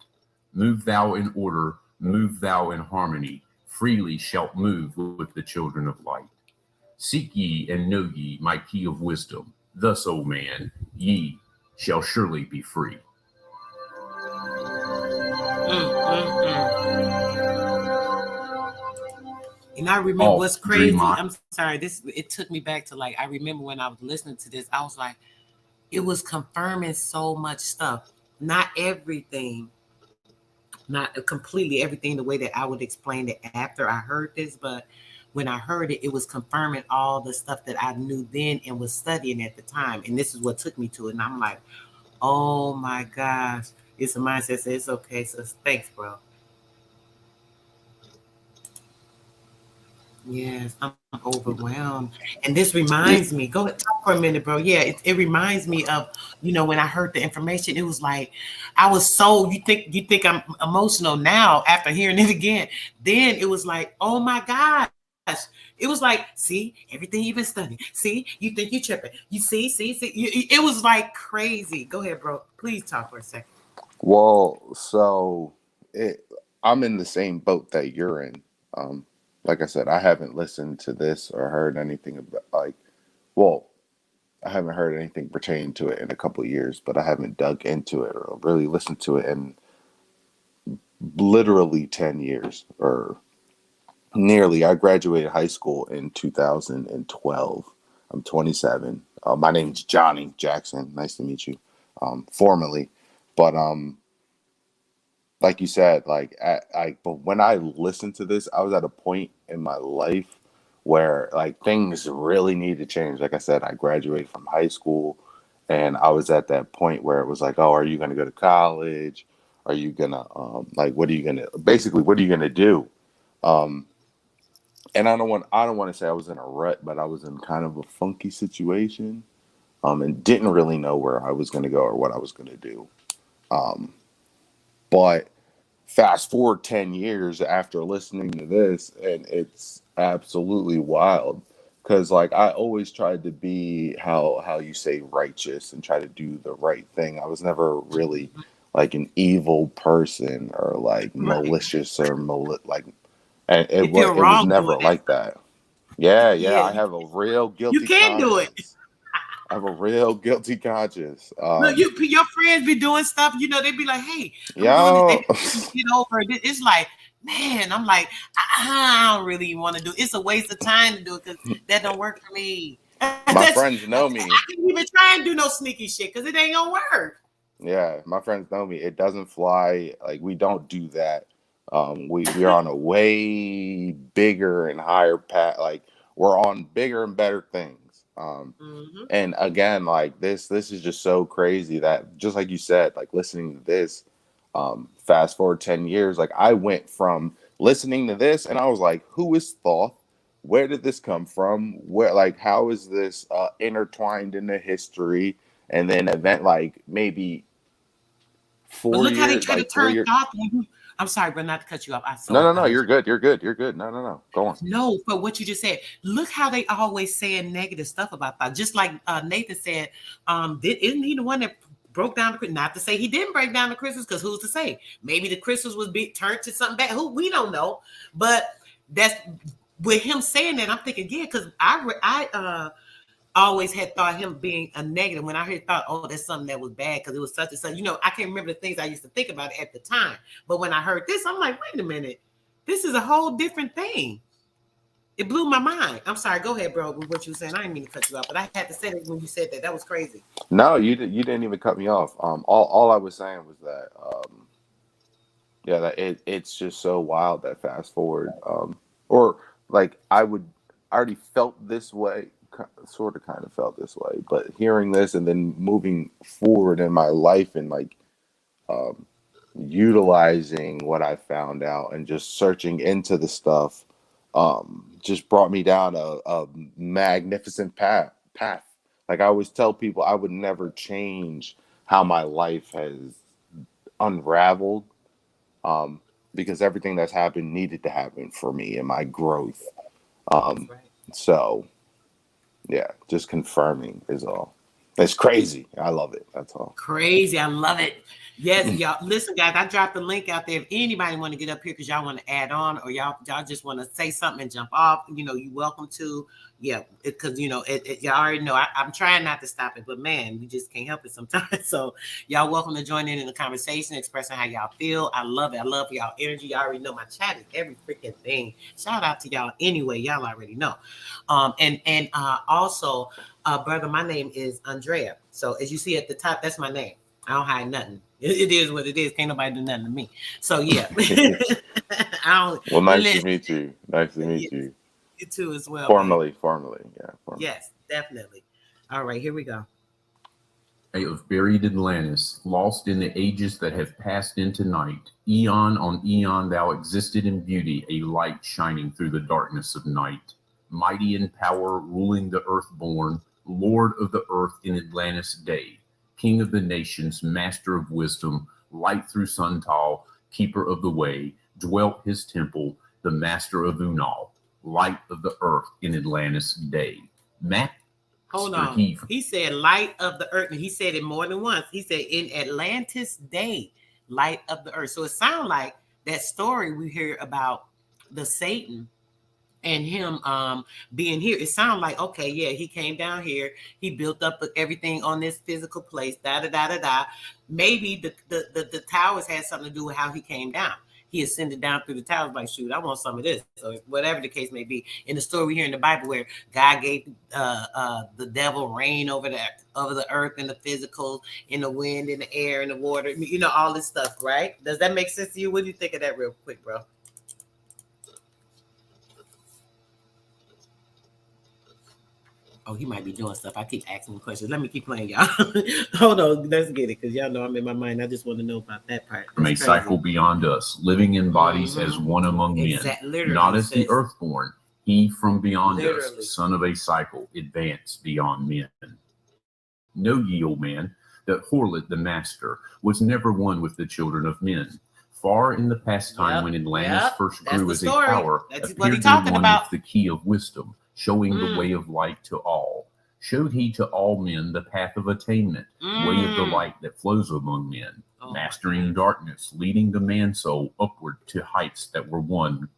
Move thou in order, move thou in harmony, freely shalt move with the children of light. Seek ye and know ye my key of wisdom. Thus, O man, ye shall surely be free. And I remember what's crazy. I'm sorry. It took me back to I remember when I was listening to this, I was like, it was confirming so much stuff. Not everything, not completely everything the way that I would explain it after I heard this, but when I heard it, it was confirming all the stuff that I knew then and was studying at the time. And this is what took me to it. And I'm like, oh my gosh, it's a mindset. So it's okay. So thanks, bro. Yes, I'm overwhelmed. And this reminds me, go ahead, talk for a minute, bro. Yeah, it reminds me of, when I heard the information, it was like, I was so, you think I'm emotional now after hearing it again. Then it was like, oh my gosh. It was like, see, everything you've been studying. See, you think you're tripping. You see. It was like crazy. Go ahead, bro. Please talk for a second. Well, so I'm in the same boat that you're in. Like I said, I haven't listened to this or heard anything about I haven't heard anything pertaining to it in a couple of years, but I haven't dug into it or really listened to it in literally 10 years or nearly. I graduated high school in 2012. I'm 27. My name's Johnny Jackson. Nice to meet you. Formally. But like you said, but when I listened to this, I was at a point in my life where things really need to change. Like I said, I graduated from high school and I was at that point where it was like, oh, are you going to go to college? Are you going to, what are you going to do? And I don't want to say I was in a rut, but I was in kind of a funky situation, and didn't really know where I was going to go or what I was going to do. But fast forward 10 years after listening to this, and it's absolutely wild because I always tried to be how you say righteous and try to do the right thing. I was never really an evil person or malicious or and it was never like that. Yeah. I have a real guilty conscience. You can do it. I have a real guilty conscience. Look, your friends be doing stuff, they be like, hey, I'm doing this. Get over it. It's like, man, I'm like, I don't really want to do it. It's a waste of time to do it because that don't work for me. My friends know me. I can't even try and do no sneaky shit because it ain't gonna work. Yeah, my friends know me. It doesn't fly. Like, we don't do that. We're on a way bigger and higher path. Like, we're on bigger and better things. And again, like this is just so crazy that, just like you said, like listening to this, fast forward 10 years, like I went from listening to this and I was like, who is Thoth? Where did this come from? Where, like, how is this intertwined into history? And then event, like maybe But 4 look how they years, try to like 3 turn years. Thoth. I'm sorry, but not to cut you off. No, you're good. You're good. You're good. No. Go on. No, but what you just said, look how they always saying negative stuff about that. Just like Nathan said, isn't he the one that broke down the, not to say he didn't break down the crystals, because who's to say? Maybe the crystals was turned to something bad. Who, we don't know. But that's with him saying that, I'm thinking, yeah, because I always had thought him being a negative. When I heard thought, oh, that's something that was bad because it was such and such. You know, I can't remember the things I used to think about at the time. But when I heard this, I'm like, wait a minute. This is a whole different thing. It blew my mind. I'm sorry. Go ahead, bro, with what you were saying. I didn't mean to cut you off, but I had to say it when you said that. That was crazy. No, you didn't even cut me off. All I was saying was that, yeah, that it's just so wild that fast forward, or like I already felt this way, sort of kind of felt this way, but hearing this and then moving forward in my life and like, utilizing what I found out and just searching into the stuff, just brought me down a magnificent path. Like I always tell people, I would never change how my life has unraveled, because everything that's happened needed to happen for me and my growth. So yeah, just confirming is all. It's crazy. I love it. That's all. Crazy. I love it. Yes, y'all. Listen, guys, I dropped the link out there. If anybody want to get up here because y'all want to add on, or y'all just want to say something and jump off, you know, you're welcome to. Yeah, because you know, y'all already know I'm trying not to stop it, but man, we just can't help it sometimes. So y'all welcome to join in the conversation, expressing how y'all feel. I love it. I love y'all energy. Y'all already know my chat is every freaking thing. Shout out to y'all anyway. Y'all already know. And also, brother, my name is Andrea. So as you see at the top, that's my name. I don't hide nothing. It is what it is. Can't nobody do nothing to me. So yeah. Well, nice to meet you. Nice to meet you. You too as well. Formally. Yeah. Yes, definitely. All right, here we go. Of buried Atlantis, lost in the ages that have passed into night. Eon on eon thou existed in beauty, a light shining through the darkness of night. Mighty in power, ruling the earth-born, Lord of the earth in Atlantis day. King of the nations, master of wisdom, light through Suntal, keeper of the way, dwelt his temple, the master of Unal, light of the earth in Atlantis day. Hold on. He said light of the earth, and he said it more than once. He said in Atlantis day, light of the earth. So it sounds like that story we hear about the Satan and him being here. It sounds like, okay, yeah, he came down here, he built up everything on this physical place, maybe the towers had something to do with how he came down. He ascended down through the towers like, shoot, I want some of this. So whatever the case may be, in the story we hear in the Bible where God gave the devil reign over the earth and the physical, in the wind, in the air, in the water, you know, all this stuff, right? Does that make sense to you? What do you think of that real quick, bro? Oh, he might be doing stuff. I keep asking questions. Let me keep playing, y'all. Hold on. Let's get it, because y'all know I'm in my mind. I just want to know about that part. From a cycle beyond us, living in bodies as one among men, not as the earthborn, he from beyond us, son of a cycle, advanced beyond men. Know ye, O man, that Horlet the master was never one with the children of men. Far in the past time when Atlantis first grew as a power, appeared there one with the key of wisdom, showing the way of light to all. Showed he to all men the path of attainment, way of the light that flows among men, mastering darkness, leading the man soul upward to heights that were won.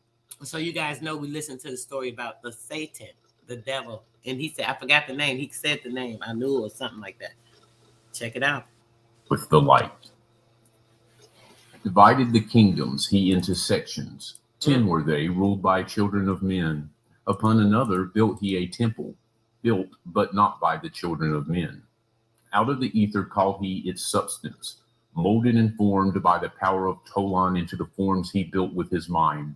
So you guys know we listened to the story about the Satan, the devil, and he said, I forgot the name. He said the name. I knew it was something like that. Check it out. With the light. Divided the kingdoms he into sections. 10 were they, ruled by children of men. Upon another built he a temple. built but not by the children of men. Out of the ether called he its substance, molded and formed by the power of Tolan into the forms he built with his mind.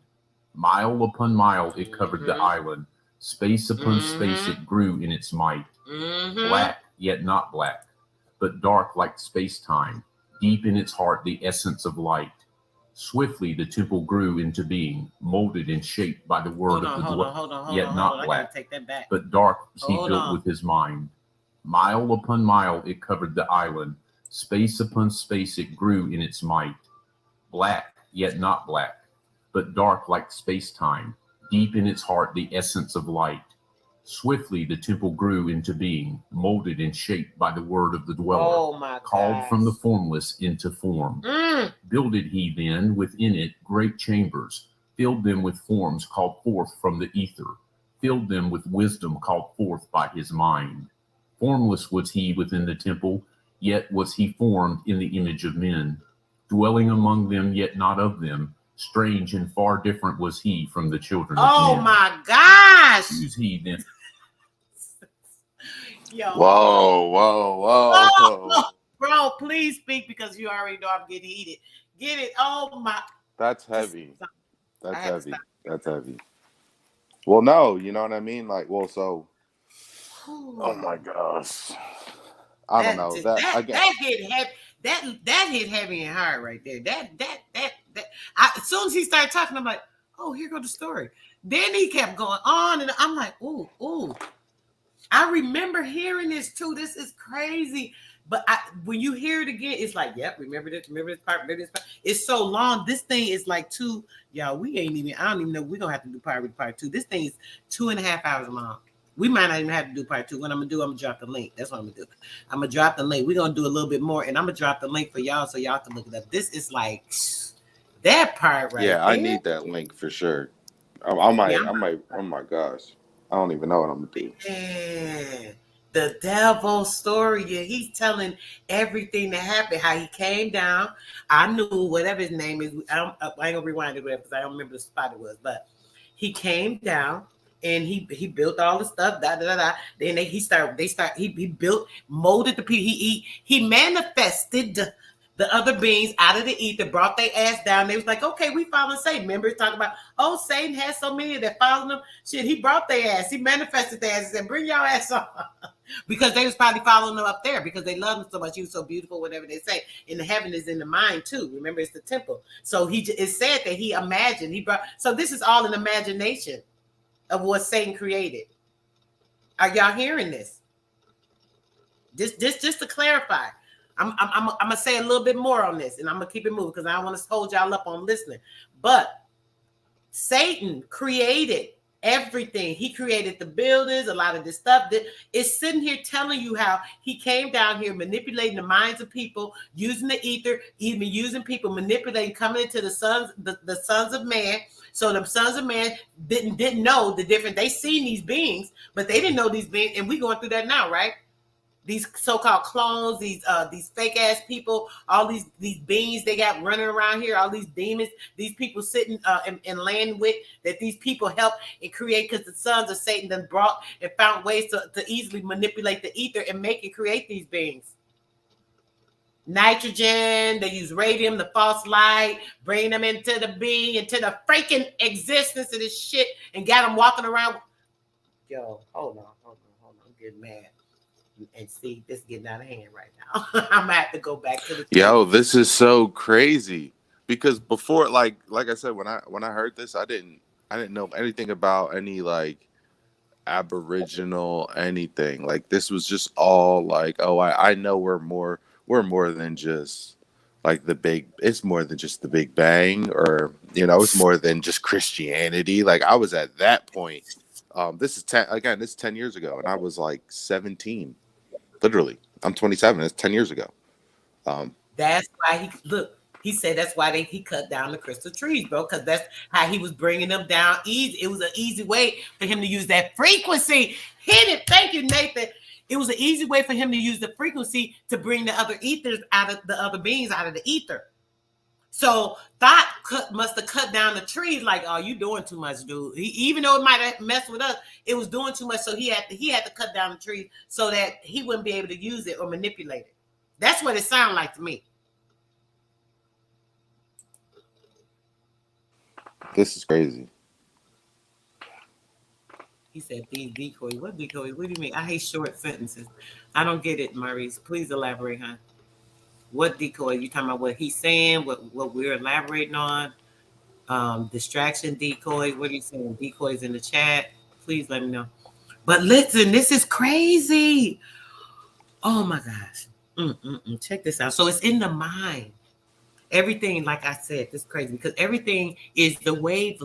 Mile upon mile it covered the island. Space upon space it grew in its might. Black, yet not black, but dark like space-time. Deep in its heart the essence of light. Swiftly the temple grew into being, molded and shaped by the word of the dweller, yet not black, but dark he built with his mind. Mile upon mile it covered the island. Space upon space it grew in its might. Black, yet not black, but dark like space-time. Deep in its heart the essence of light. Swiftly the temple grew into being, molded and shaped by the word of the dweller, called from the formless into form. Builded he then within it great chambers, filled them with forms called forth from the ether, filled them with wisdom called forth by his mind. Formless was he within the temple, yet was he formed in the image of men, dwelling among them, yet not of them. Strange and far different was he from the children of men. Oh my gosh! Who's he then? Yo. Whoa. Bro, please speak because you already know I'm getting heated. Get it? Oh my. That's heavy. That's heavy. Well, no, you know what I mean? Like, well, so. Oh my gosh. I don't know. That hit heavy. That hit heavy and hard right there. As soon as he started talking, I'm like, oh, here goes the story. Then he kept going on, and I'm like, ooh. I remember hearing this too. This is crazy. But when you hear it again, it's like, yep, remember this part, remember this part. It's so long. This thing is like y'all, I don't even know. We're going to have to do part 2. This thing is 2.5 hours long. We might not even have to do part 2. What I'm going to do, I'm going to drop the link. That's what I'm going to do. I'm going to drop the link. We're going to do a little bit more, and I'm going to drop the link for y'all so y'all can look it up. This is like that part right there. Yeah, I need that link for sure. I might, oh my gosh. I don't even know what I'm going to do. Yeah. The devil story. Yeah, he's telling everything that happened, how he came down. I knew whatever his name is. I ain't going to rewind it because I don't remember the spot it was, but he came down. And he built all the stuff. Then he built, molded the people. He manifested the other beings out of the ether, brought their ass down. They was like, okay, we following Satan. Remember, talking about, Satan has so many that following him. Shit, he brought their ass. He manifested their ass and said, bring your ass on. Because they was probably following him up there because they love him so much. He was so beautiful, whatever they say. And the heaven is in the mind too. Remember, it's the temple. So it said that he imagined. So this is all an imagination of what Satan created. Are y'all hearing this? Just to clarify, I'm gonna say a little bit more on this, and I'm gonna keep it moving because I don't want to hold y'all up on listening. But Satan created everything. He created the buildings, a lot of this stuff that is sitting here telling you how he came down here manipulating the minds of people, using the ether, even using people, manipulating, coming into the sons of man. So the sons of man didn't know the difference. They seen these beings, but they didn't know these beings, and we going through that now, right? These so-called clones, these fake ass people, all these beings they got running around here, all these demons, these people sitting and laying with that these people help and create because the sons of Satan then brought and found ways to easily manipulate the ether and make and create these beings. Nitrogen, they use radium, the false light, bring them into the being, into the freaking existence of this shit, and got them walking around. Yo, hold on. I'm getting mad. And see, this is getting out of hand right now. I'm gonna have to go back to the. Yo, this is so crazy because before, like I said, when I heard this, I didn't know anything about any like Aboriginal anything. Like this was just all like, I know we're more than just like it's more than just the Big Bang, or it's more than just Christianity. Like I was at that point. This is 10 years ago, and I was like 17. Literally, I'm 27. It's 10 years ago. That's why he said that's why he cut down the crystal trees, bro, because that's how he was bringing them down easy. It was an easy way for him to use that frequency. Hit it. Thank you, Nathan. It was an easy way for him to use the frequency to bring the other ethers out of the other beings out of the ether. So Thought must have cut down the trees. Like, oh, you doing too much, dude. Even though it might have messed with us, it was doing too much. So he had to cut down the trees so that he wouldn't be able to use it or manipulate it. That's what it sounded like to me. This is crazy. He said these decoys. What decoys? What do you mean? I hate short sentences. I don't get it, Maurice. Please elaborate, huh? What decoy? You talking about what he's saying? What we're elaborating on? Distraction decoys. What are you saying? Decoys in the chat. Please let me know. But listen, this is crazy. Oh my gosh. Check this out. So it's in the mind. Everything, like I said, this is crazy because everything is the wave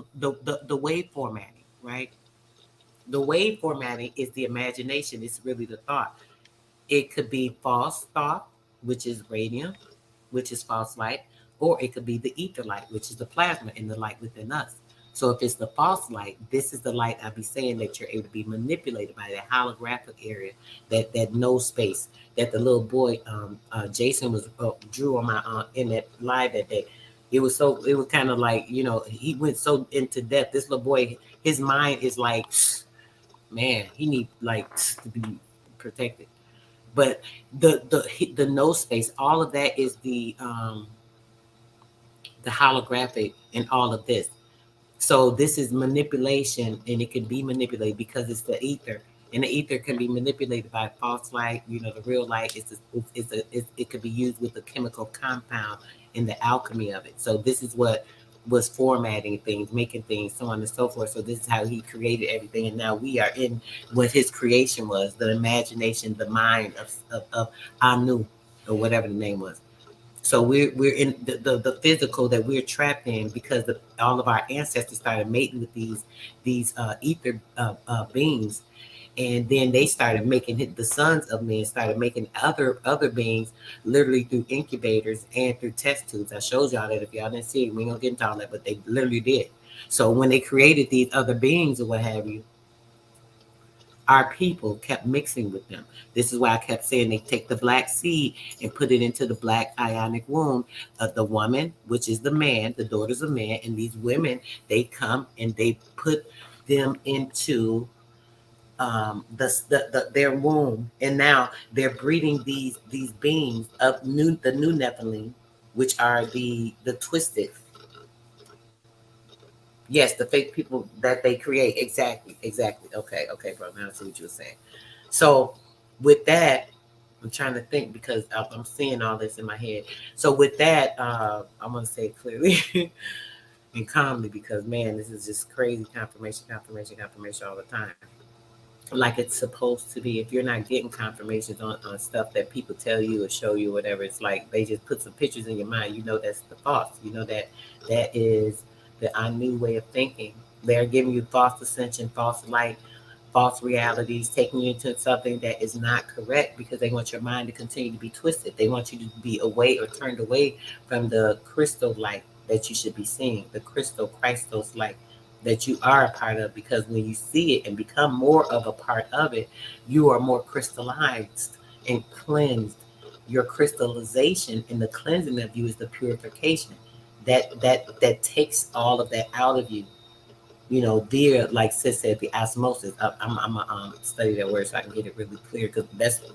formatting, right? The wave formatting is the imagination. It's really the thought. It could be false thought, which is radium, which is false light, or it could be the ether light, which is the plasma and the light within us. So if it's the false light, this is the light I'll be saying that you're able to be manipulated by that holographic area, that no space that the little boy Jason was drew on my in that live that day. It was kind of like, he went so into depth. This little boy, his mind is like, man, he needs like to be protected. But the no space, all of that is the holographic and all of this. So this is manipulation, and it can be manipulated because it's the ether, and the ether can be manipulated by false light. The real light it could be used with a chemical compound in the alchemy of it. So this is what was formatting things, making things, so on and so forth. So this is how he created everything, and now we are in what his creation was, the imagination, the mind of Anu, or whatever the name was. So we're in the physical that we're trapped in because all of our ancestors started mating with these ether beings, and then they started making the sons of men started making other beings literally through incubators and through test tubes. I showed y'all that. If y'all didn't see it, we ain't gonna get into all that, but they literally did. So when they created these other beings or what have you, our people kept mixing with them. This is why I kept saying they take the black seed and put it into the black ionic womb of the woman, which is the man, the daughters of man. And these women, they come and they put them into their womb, and now they're breeding these beings of the new Nephilim, which are the twisted. Yes, the fake people that they create. Exactly. Okay, bro. Now I see what you were saying. So with that, I'm trying to think because I'm seeing all this in my head. So with that, I'm going to say it clearly and calmly because, man, this is just crazy confirmation all the time. Like it's supposed to be. If you're not getting confirmations on stuff that people tell you or show you or whatever, it's like they just put some pictures in your mind. That's the thoughts. That is the new way of thinking. They're giving you false ascension, false light, false realities, taking you into something that is not correct because they want your mind to continue to be twisted. They want you to be away or turned away from the crystal light that you should be seeing, the crystal Christos light that you are a part of, because when you see it and become more of a part of it, you are more crystallized and cleansed. Your crystallization and the cleansing of you is the purification that takes all of that out of you. Via, like Sis said, the osmosis. I'm gonna study that word so I can get it really clear because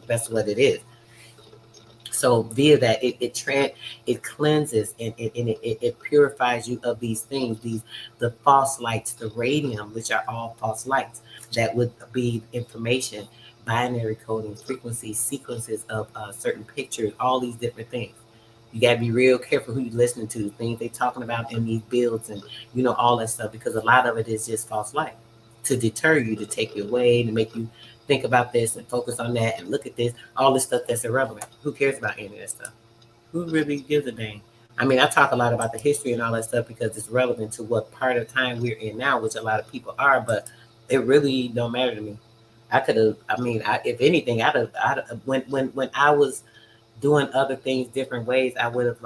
that's what it is. So via that, it cleanses and it purifies you of these things, the false lights, the radium, which are all false lights. That would be information, binary coding, frequencies, sequences of certain pictures, all these different things. You got to be real careful who you're listening to, the things they're talking about in these builds and, all that stuff, because a lot of it is just false light to deter you, to take you away, to make you think about this and focus on that and look at this, all this stuff that's irrelevant. Who cares about any of that stuff? Who really gives a dang? I mean, I talk a lot about the history and all that stuff because it's relevant to what part of time we're in now, which a lot of people are, but it really don't matter to me. If anything, when I was doing other things different ways, I would have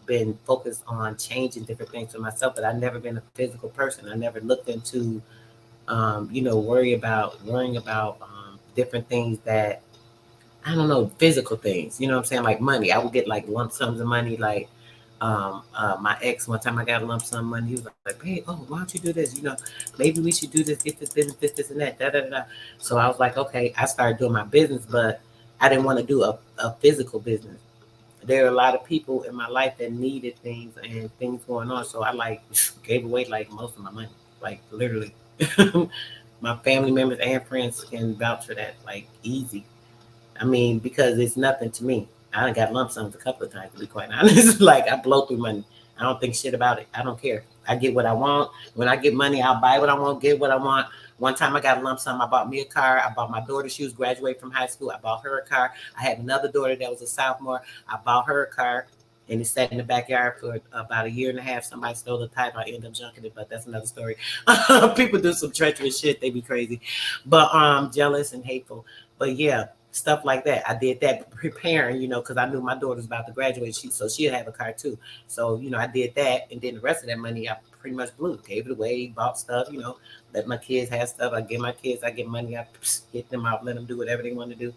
been focused on changing different things for myself, but I've never been a physical person. I never looked into worrying about different things that, I don't know, physical things, what I'm saying? Like money. I would get lump sums of money, My ex, one time I got a lump sum money. He was like, "Hey, oh, why don't you do this? Maybe we should do this, get this business, this, and that, da da da." So I was like, okay. I started doing my business, but I didn't want to do a physical business. There are a lot of people in my life that needed things and things going on. So I like gave away like most of my money, like literally. My family members and friends can vouch for that, like easy. I mean, because it's nothing to me. I done got lump sums a couple of times, to be quite honest. Like, I blow through money. I don't think shit about it. I don't care. I get what I want. When I get money, I'll buy what I want, get what I want. One time I got a lump sum. I bought me a car. I bought my daughter. She was graduating from high school. I bought her a car. I had another daughter that was a sophomore. I bought her a car. And it sat in the backyard for about a year and a half. Somebody stole the title. I ended up junking it, but that's another story. People do some treacherous shit. They be crazy. But jealous and hateful. But yeah, stuff like that. I did that preparing, because I knew my daughter was about to graduate. So she'll have a car too. So, I did that. And then the rest of that money, I pretty much blew. Gave it away, bought stuff, let my kids have stuff. I give my kids, I get money. I get them out, let them do whatever they want to do.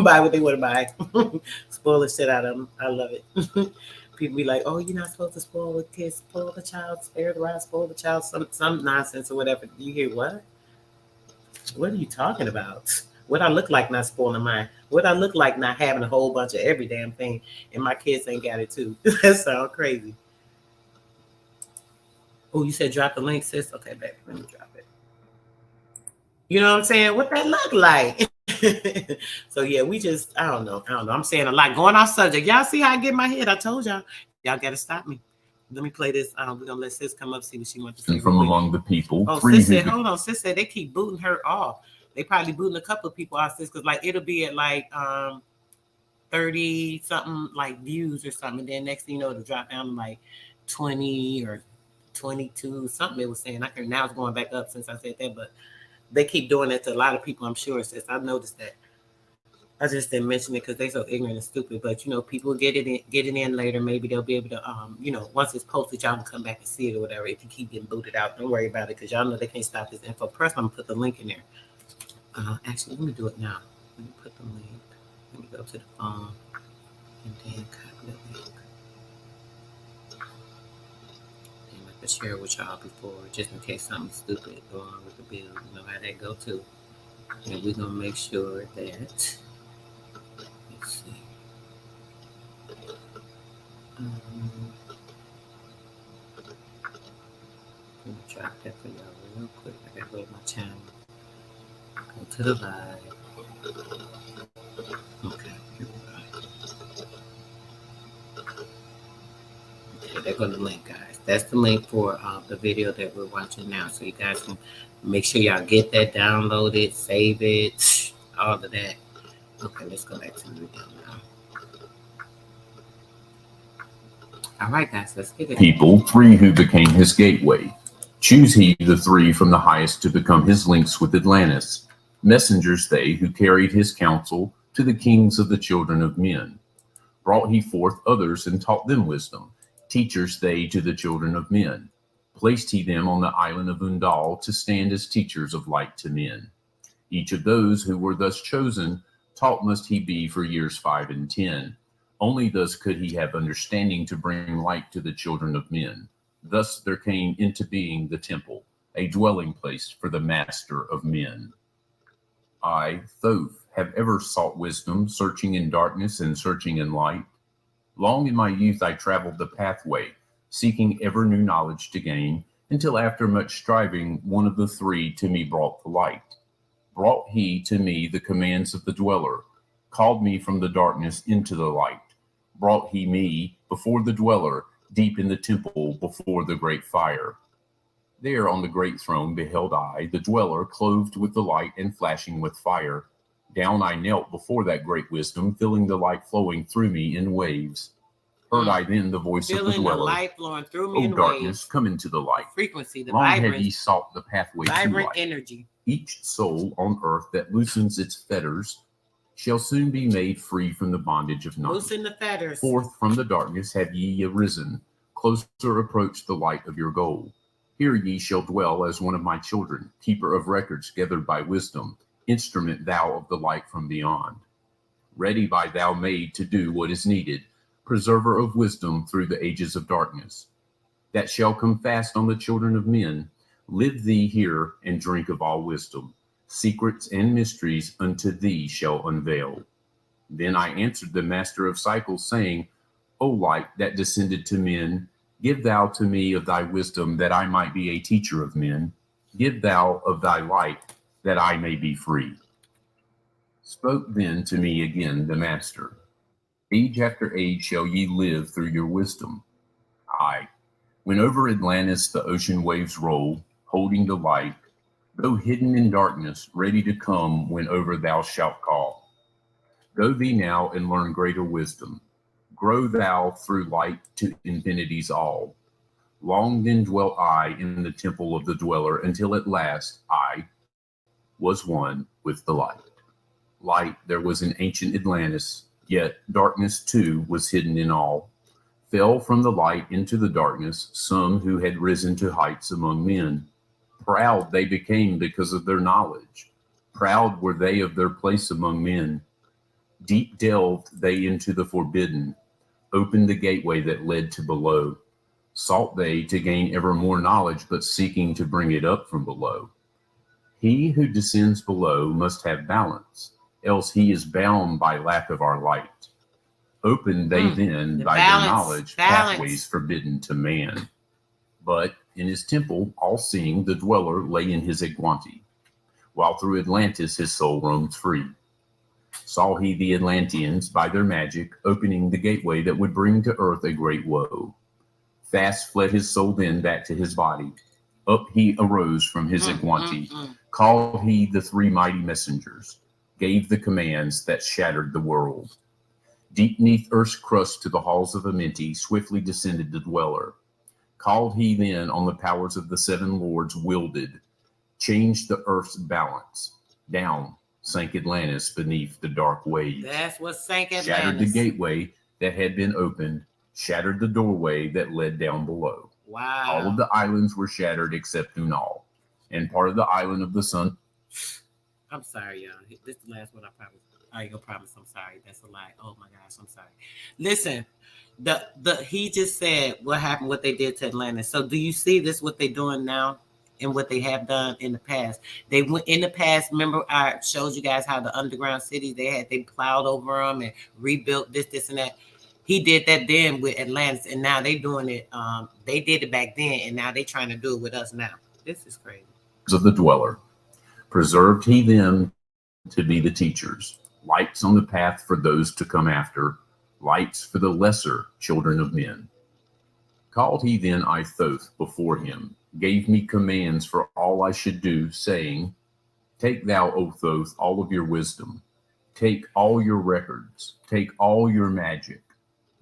Buy what they want to buy. Spoil the shit out of them. I love it. People be like, "Oh, you're not supposed to spoil the kids. Spoil the child. Spare the rod. Spoil the child." Some nonsense or whatever. You hear what? What are you talking about? What I look like not spoiling mine? What I look like not having a whole bunch of every damn thing, and my kids ain't got it too? That sounds crazy. Oh, you said drop the link, sis? Okay, baby, let me drop it. You know what I'm saying? What that look like? So yeah, I don't know. I'm saying a lot, going off subject. Y'all see how I get my head? I told y'all gotta stop me. Let me play this. We're gonna let sis come up, see what she wants to say. From among the people. Oh, sis said, hold on. Sis said they keep booting her off. They probably booting a couple of people off, sis, because like it'll be at like 30 something like views or something. And then next thing you know, it'll drop down to like 20 or 22, something it was saying. I can now it's going back up since I said that, but they keep doing that to a lot of people, I'm sure, sis. I've noticed that. I just didn't mention it because they're so ignorant and stupid. But people get it in later. Maybe they'll be able to, once it's posted, y'all can come back and see it or whatever. If you keep getting booted out, don't worry about it because y'all know they can't stop this info. First, I'm gonna put the link in there. Actually, let me do it now. Let me put the link. Let me go to the phone and then copy the link. And I can share with y'all before, just in case something stupid go on with the bill. You know how that go too. And we're gonna make sure that. Let's see. Let me drop that for y'all real quick. I gotta go to my channel. Go to the live. Okay, here we go. Okay, there goes the link, guys. That's the link for the video that we're watching now. So you guys can make sure y'all get that, download it, save it, all of that. Okay, let's go back to the video now. All right, guys, let's get it. People, 3 who became his gateway. Choose he the 3 from the highest to become his links with Atlantis. Messengers they who carried his counsel to the kings of the children of men. Brought he forth others and taught them wisdom. Teachers they to the children of men. Placed he them on the island of Undal to stand as teachers of light to men. Each of those who were thus chosen, taught must he be for years 5 and 10. Only thus could he have understanding to bring light to the children of men. Thus there came into being the temple, a dwelling place for the master of men. I, Thoth, have ever sought wisdom, searching in darkness and searching in light. Long in my youth I traveled the pathway, seeking ever new knowledge to gain, until after much striving, one of the 3 to me brought the light. Brought he to me the commands of the dweller, called me from the darkness into the light. Brought he me before the dweller, deep in the temple before the great fire. There on the great throne beheld I the dweller clothed with the light and flashing with fire. Down I knelt before that great wisdom, feeling the light flowing through me in waves. Heard I then the voice of the dweller, the light flowing through me O in darkness, waves. come into the light. Frequency, the Long vibrant, had ye sought the pathway to vibrant light. energy. Each soul on earth that loosens its fetters shall soon be made free from the bondage of night. Loosen the fetters. Forth from the darkness have ye arisen, closer approach the light of your goal. Here ye shall dwell as one of my children, keeper of records gathered by wisdom, instrument thou of the light from beyond. Ready by thou made to do what is needed, preserver of wisdom through the ages of darkness, that shall come fast on the children of men. Live thee here and drink of all wisdom. Secrets and mysteries unto thee shall unveil. Then I answered the master of cycles, saying, O light that descended to men, give thou to me of thy wisdom, that I might be a teacher of men. Give thou of thy light, that I may be free. Spoke then to me again the master, Age after age shall ye live through your wisdom. Aye, when over Atlantis the ocean waves roll, holding the light, though hidden in darkness, ready to come when over thou shalt call. Go thee now and learn greater wisdom. Grow thou through light to infinity's all. Long then dwelt I in the temple of the dweller, until at last I was one with the light. Light there was in ancient Atlantis, yet darkness too was hidden in all. Fell from the light into the darkness some who had risen to heights among men. Proud they became because of their knowledge. Proud were they of their place among men. Deep delved they into the forbidden, opened the gateway that led to below. Sought they to gain ever more knowledge, but seeking to bring it up from below. He who descends below must have balance, else he is bound by lack of our light. Open they then by their knowledge pathways forbidden to man. But in his temple, all-seeing, the dweller lay in his Agwanti, while through Atlantis his soul roamed free. Saw he the Atlanteans, by their magic, opening the gateway that would bring to earth a great woe. Fast fled his soul then back to his body. Up he arose from his Agwanti, called he the three mighty messengers, gave the commands that shattered the world. Deep neath earth's crust to the halls of Amenti swiftly descended the dweller. Called he then on the powers of the seven lords wielded, changed the earth's balance. Down sank Atlantis beneath the dark waves. That's what sank Atlantis. Shattered the gateway that had been opened, shattered the doorway that led down below. Wow. All of the islands were shattered except Unal, and part of the island of the sun. I'm sorry, y'all. This is the last one I promise. I ain't gonna promise. I'm sorry. That's a lie. Oh my gosh, I'm sorry. Listen, he just said what happened, what they did to Atlantis. So do you see this? What they're doing now, and what they have done in the past? They went in the past. Remember, I showed you guys how the underground cities they plowed over them and rebuilt this and that. He did that then with Atlantis, and now they doing it. They did it back then, and now they trying to do it with us now. This is crazy. Of the dweller, preserved he them to be the teachers, lights on the path for those to come after, lights for the lesser children of men. Called he then I Thoth before him, gave me commands for all I should do, saying, Take thou, O Thoth, all of your wisdom, take all your records, take all your magic.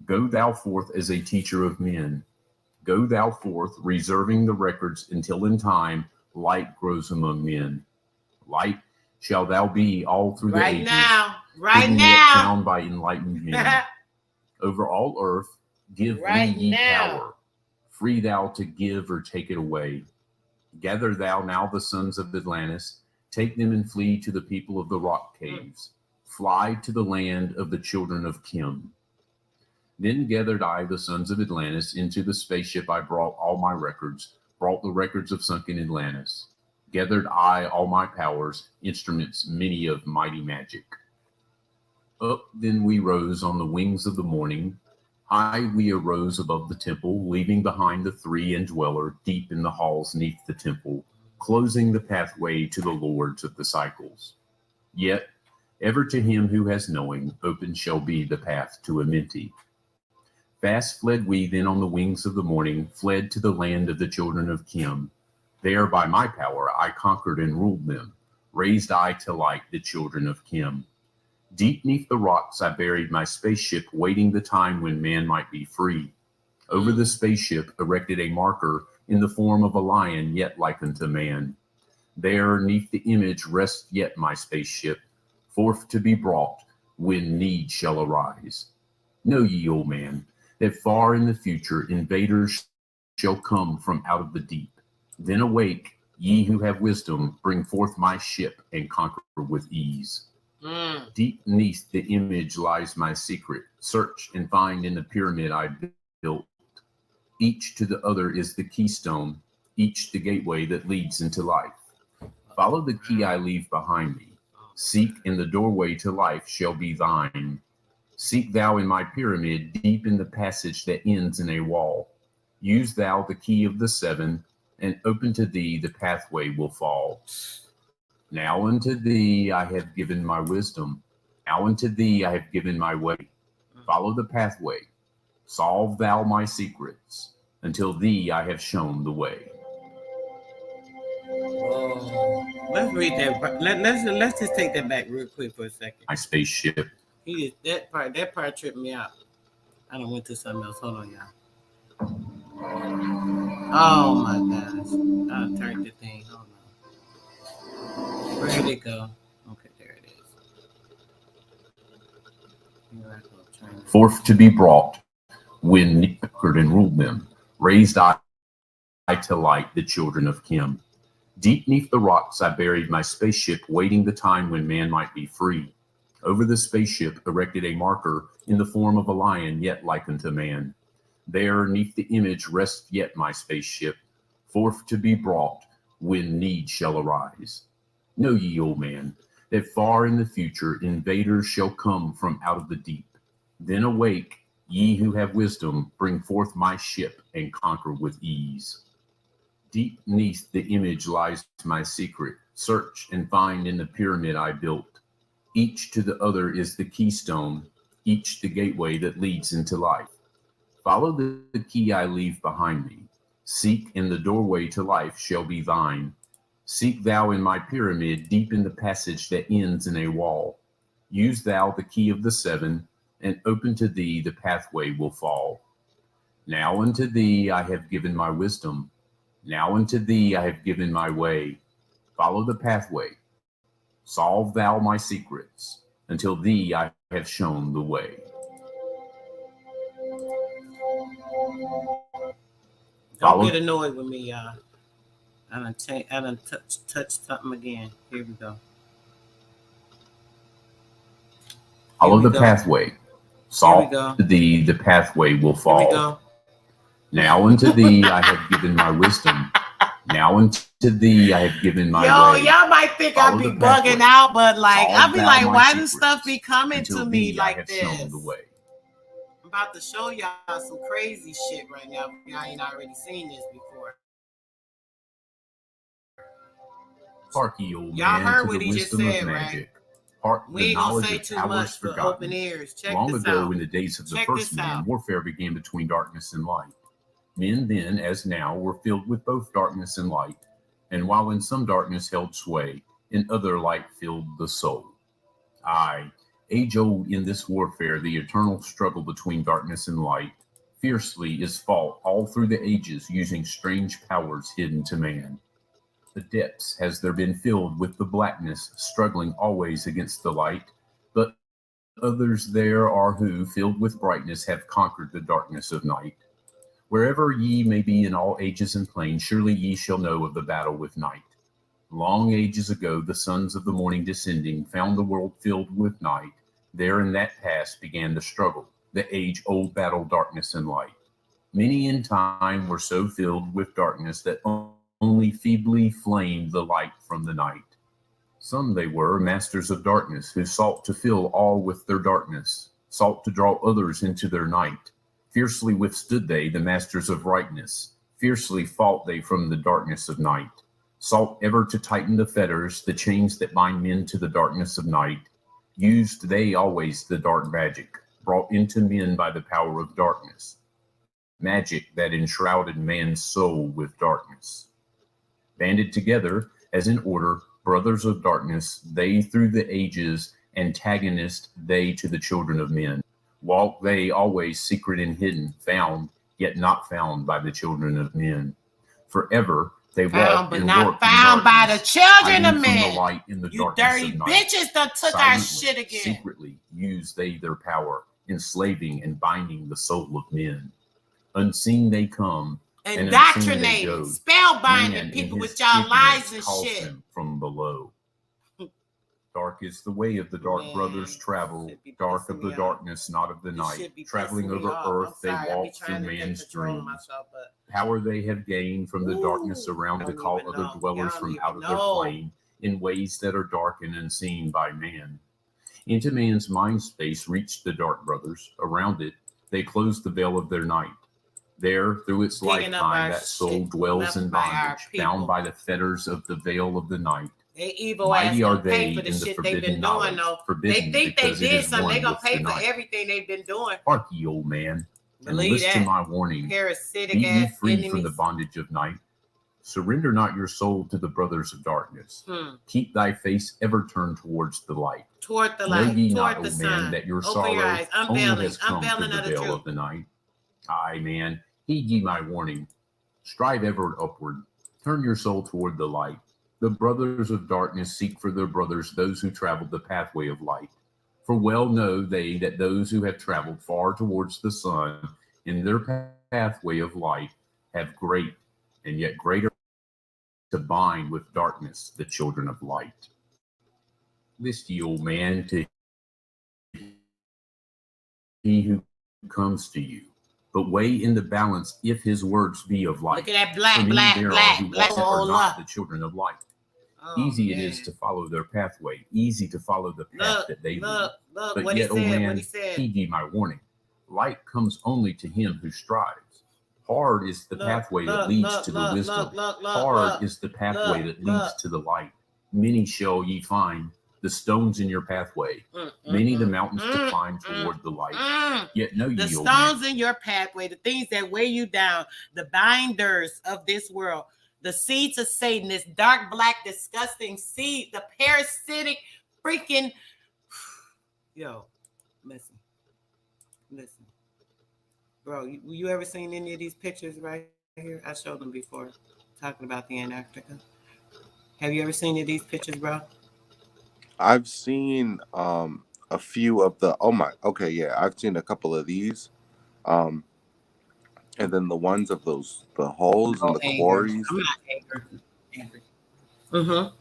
Go thou forth as a teacher of men. Go thou forth, reserving the records until in time light grows among men. Light shall thou be all through the ages. Right now. Found by enlightened men. Over all earth, give me ye power. Free thou to give or take it away. Gather thou now the sons of Atlantis. Take them and flee to the people of the rock caves. Fly to the land of the children of Kim. Then gathered I the sons of Atlantis into the spaceship. I brought all my records, brought the records of sunken Atlantis. Gathered I all my powers, instruments many of mighty magic. Up then we rose on the wings of the morning. High we arose above the temple, leaving behind the three and dweller deep in the halls neath the temple, closing the pathway to the lords of the cycles. Yet ever to him who has knowing, open shall be the path to Amenti. Fast fled we then on the wings of the morning, fled to the land of the children of Kim. There by my power I conquered and ruled them, raised I to light the children of Kim. Deep neath the rocks I buried my spaceship, waiting the time when man might be free. Over the spaceship erected a marker in the form of a lion, yet like unto man. There neath the image rests yet my spaceship, forth to be brought when need shall arise. Know ye, O man, that far in the future invaders shall come from out of the deep. Then awake, ye who have wisdom, bring forth my ship and conquer with ease. Deep beneath the image lies my secret. Search and find in the pyramid I built. Each to the other is the keystone, each the gateway that leads into life. Follow the key I leave behind me. Seek, and the doorway to life shall be thine. Seek thou in my pyramid, deep in the passage that ends in a wall. Use thou the key of the seven, and open to thee the pathway will fall. Now unto thee I have given my wisdom. Now unto thee I have given my way. Follow the pathway. Solve thou my secrets. Until thee I have shown the way. Let's read that. Let's just take that back real quick for a second. My spaceship. That part tripped me out. I done went to something else. Hold on, y'all. Oh my gosh. I turned the thing. Hold on. Where did it go? Okay, there it is. Forth to be brought, when conquered and ruled them, raised I to light the children of Kim. Deep neath the rocks I buried my spaceship, waiting the time when man might be free. Over the spaceship erected a marker in the form of a lion, yet like unto man. There, neath the image, rests yet my spaceship, forth to be brought when need shall arise. Know ye, old man, that far in the future invaders shall come from out of the deep. Then awake, ye who have wisdom, bring forth my ship and conquer with ease. Deep neath the image lies my secret. Search and find in the pyramid I built. Each to the other is the keystone, each the gateway that leads into life. Follow the key I leave behind me. Seek, and the doorway to life shall be thine. Seek thou in my pyramid, deep in the passage that ends in a wall. Use thou the key of the seven, and open to thee the pathway will fall. Now unto thee I have given my wisdom. Now unto thee I have given my way. Follow the pathway. Solve thou my secrets. Until thee I have shown the way. Don't get annoyed with me, y'all. I done touched something again. Here we go. Follow the pathway. Solve to thee the pathway will fall. Here we go. Now unto thee I have given my wisdom. Now unto thee I have given my way. Y'all might think I be bugging out, but like I be like, why does stuff be coming to me like this? I'm about to show y'all some crazy shit right now. Y'all ain't already seen this before. Harky, old y'all man, heard to what the he just wisdom said, of magic. right? We ain't gonna say of too powers much for forgotten. open ears. Check Long this ago, out. in the days of the Check first this man, out. warfare began between darkness and light. Men then, as now, were filled with both darkness and light, and while in some darkness held sway, in other light filled the soul. Aye, age-old in this warfare, the eternal struggle between darkness and light, fiercely is fought all through the ages, using strange powers hidden to man. The depths has there been filled with the blackness, struggling always against the light, but others there are who, filled with brightness, have conquered the darkness of night. Wherever ye may be in all ages and planes, surely ye shall know of the battle with night. Long ages ago, the sons of the morning descending found the world filled with night. There in that past began the struggle, the age-old battle, darkness and light. Many in time were so filled with darkness that only feebly flamed the light from the night. Some they were, masters of darkness, who sought to fill all with their darkness, sought to draw others into their night. Fiercely withstood they, the masters of rightness. Fiercely fought they from the darkness of night. Sought ever to tighten the fetters, the chains that bind men to the darkness of night. Used they always the dark magic, brought into men by the power of darkness. Magic that enshrouded man's soul with darkness. Banded together, as in order, brothers of darkness, they through the ages, antagonist they to the children of men. Walk they always secret and hidden, found, yet not found by the children of men. Forever they Found, walk but and not work found by the children of from men. the light in the You darkness dirty of night. bitches that took our shit again. Secretly use they their power, enslaving and binding the soul of men. Unseen they come, indoctrinating, spellbinding people with y'all lies and shit. Them from below. Dark is the way of the dark brothers travel, dark of the darkness, not of the night. Traveling over earth, they walk through man's dreams. Power they have gained from the darkness around to call other dwellers from out of their plane in ways that are dark and unseen by man. Into man's mind space reached the dark brothers. Around it, they closed the veil of their night. There, through its lifetime, that soul dwells in bondage, bound by the fetters of the veil of the night. They evil Mighty ass are gonna pay they for the in the shit they've forbidden been knowledge, doing though. forbidden They think they because it did is something. one They gonna with pay the for night. everything they've been doing. Hark ye, old man, and Believe listen to that. my warning. Parasitic Be ye ass free enemies. from the bondage of night. Surrender not your soul to the brothers of darkness. Keep thy face ever turned towards the light. Toward the Know light, ye toward not, the O man, sun. that your Open sorrow your eyes. only Unveiling, has come through unveiling the of the veil truth. of the night? Aye, man, heed ye my warning. Strive ever upward. Turn your soul toward the light. The brothers of darkness seek for their brothers, those who traveled the pathway of light. For well know they that those who have traveled far towards the sun in their pathway of light have great and yet greater to bind with darkness the children of light. List ye, old man, to he who comes to you, but weigh in the balance if his words be of light. Look at that black, For many black, there black, are who black. are not the children of light. Oh, Easy man. it is to follow their pathway, easy to follow the path that they lead. Look, But what yet, he O said, man, what he said. heed ye my warning. Light comes only to him who strives. Hard is the pathway that leads to the wisdom. Hard is the pathway that leads to the light. Many shall ye find the stones in your pathway, many the mountains to climb toward the light. Yet know ye, the O man, stones in your pathway, the things that weigh you down, the binders of this world, the seeds of Satan, this dark, black, disgusting seed, the parasitic freaking. Yo, listen. Bro, you ever seen any of these pictures right here? I showed them before, talking about the Antarctica. Have you ever seen any of these pictures, bro? I've seen a few of the I've seen a couple of these. And then the ones of the holes and the quarries. I'm not angry. Mm-hmm.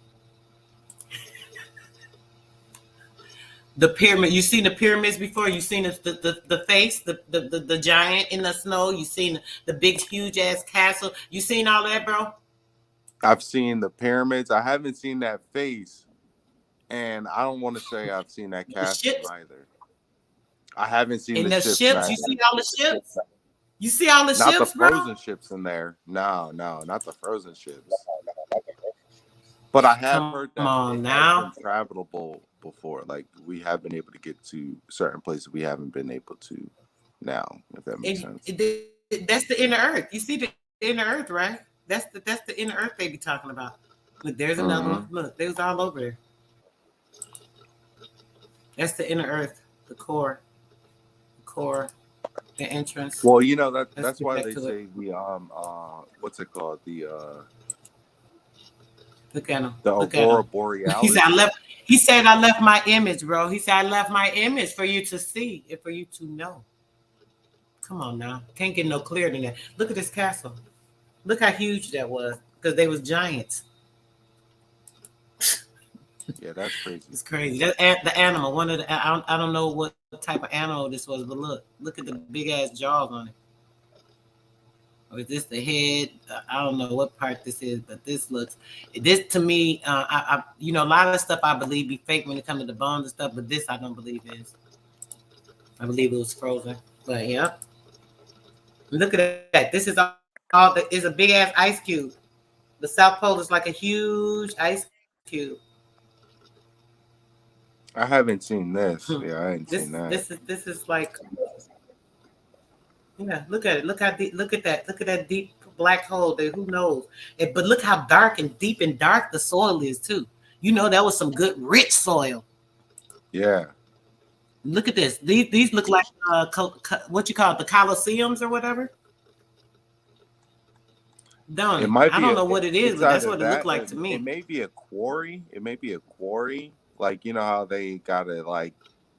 The pyramid. You seen the pyramids before? You seen the face, the giant in the snow. You seen the big, huge ass castle. You seen all that, bro? I've seen the pyramids. I haven't seen that face, and I don't want to say I've seen that castle either. I haven't seen in the ships. You see all the ships? You see all the not ships, the frozen ships in there. No, not the frozen ships. But I have heard that it has been travelable before. Like, we have been able to get to certain places we haven't been able to now, if that makes sense. That's the inner earth. You see the inner earth, right? That's the inner earth they be talking about. Look, there's another one. Look, they was all over there. That's the inner earth, the core, the entrance. Well, you know that's why they say what's it called? Look at him. The Aurora Borealis. He said I left my image, bro. He said I left my image for you to see and for you to know. Come on now. Can't get no clearer than that. Look at this castle. Look how huge that was. Because they was giants. Yeah, that's crazy. It's crazy. That the animal. One of the I don't know what type of animal this was, but look at the big ass jaws on it. Or is this the head? I don't know what part this is, but this to me, I a lot of stuff I believe be fake when it comes to the bones and stuff, but this I don't believe is. I believe it was frozen. But yeah. Look at that. This is is a big ass ice cube. The South Pole is like a huge ice cube. I haven't seen this. Yeah, I haven't seen that. This is like, yeah. Look at it. Look at that. Look at that deep black hole there. Who knows? But look how dark and deep and dark the soil is too. You know that was some good rich soil. Yeah. Look at this. These look like what you call it, the Colosseums or whatever. Don't it? I don't know what it is, but that's what it looked like to me. It may be a quarry. Like, you know how they gotta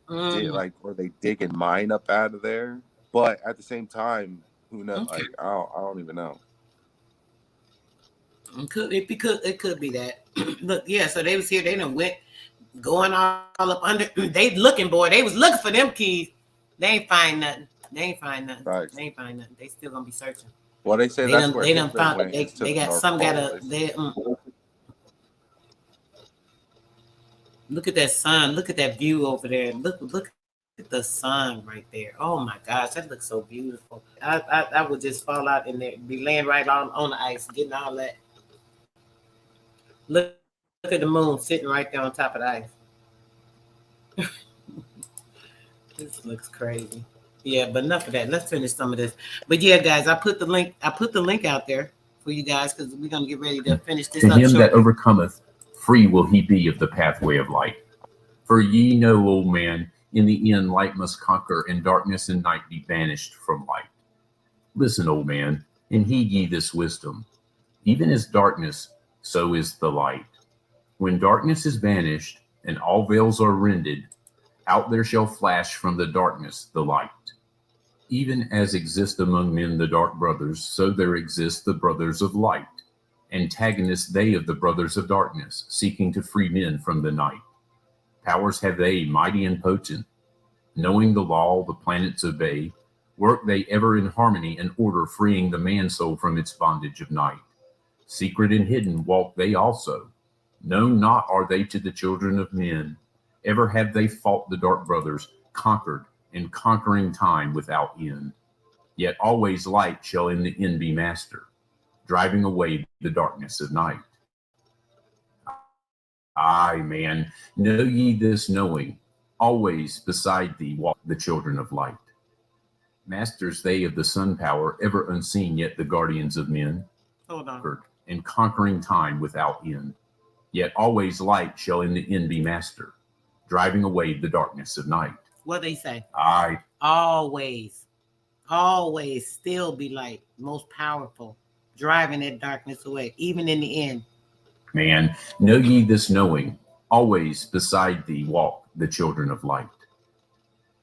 where they dig and mine up out of there. But at the same time, who knows? Okay. Like, I don't even know. It could be that. Look, yeah. So they was here. They done went going all up under. They looking, boy. They was looking for them keys. They ain't find nothing. They ain't find nothing. They still gonna be searching. Well, they say that's where Hitler found. went. They got some. Look at that sun. Look at that view over there. Look at the sun right there. Oh my gosh, that looks so beautiful. I would just fall out in there, be laying right on the ice, getting all that. Look at the moon sitting right there on top of the ice. This looks crazy. Yeah, but enough of that. Let's finish some of this. But yeah, guys, I put the link out there for you guys because we're gonna get ready to finish this. To him that overcometh, free will he be of the pathway of light. For ye know, old man, in the end light must conquer, and darkness and night be banished from light. Listen, old man, and heed ye this wisdom. Even as darkness, so is the light. When darkness is banished, and all veils are rended, out there shall flash from the darkness the light. Even as exist among men the dark brothers, so there exist the brothers of light. Antagonists they of the brothers of darkness, seeking to free men from the night. Powers have they, mighty and potent. Knowing the law, the planets obey. Work they ever in harmony and order, freeing the man soul from its bondage of night. Secret and hidden walk they also. Known not are they to the children of men. Ever have they fought the dark brothers, conquered, and conquering time without end. Yet always light shall in the end be master, driving away the darkness of night. Aye, man, know ye this knowing, always beside thee walk the children of light. Masters they of the sun power, ever unseen, yet the guardians of men. Hold on. And conquering time without end. Yet always light shall in the end be master, driving away the darkness of night. What they say? Aye. Always still be light, most powerful, driving that darkness away, even in the end. Man, know ye this knowing, always beside thee walk the children of light.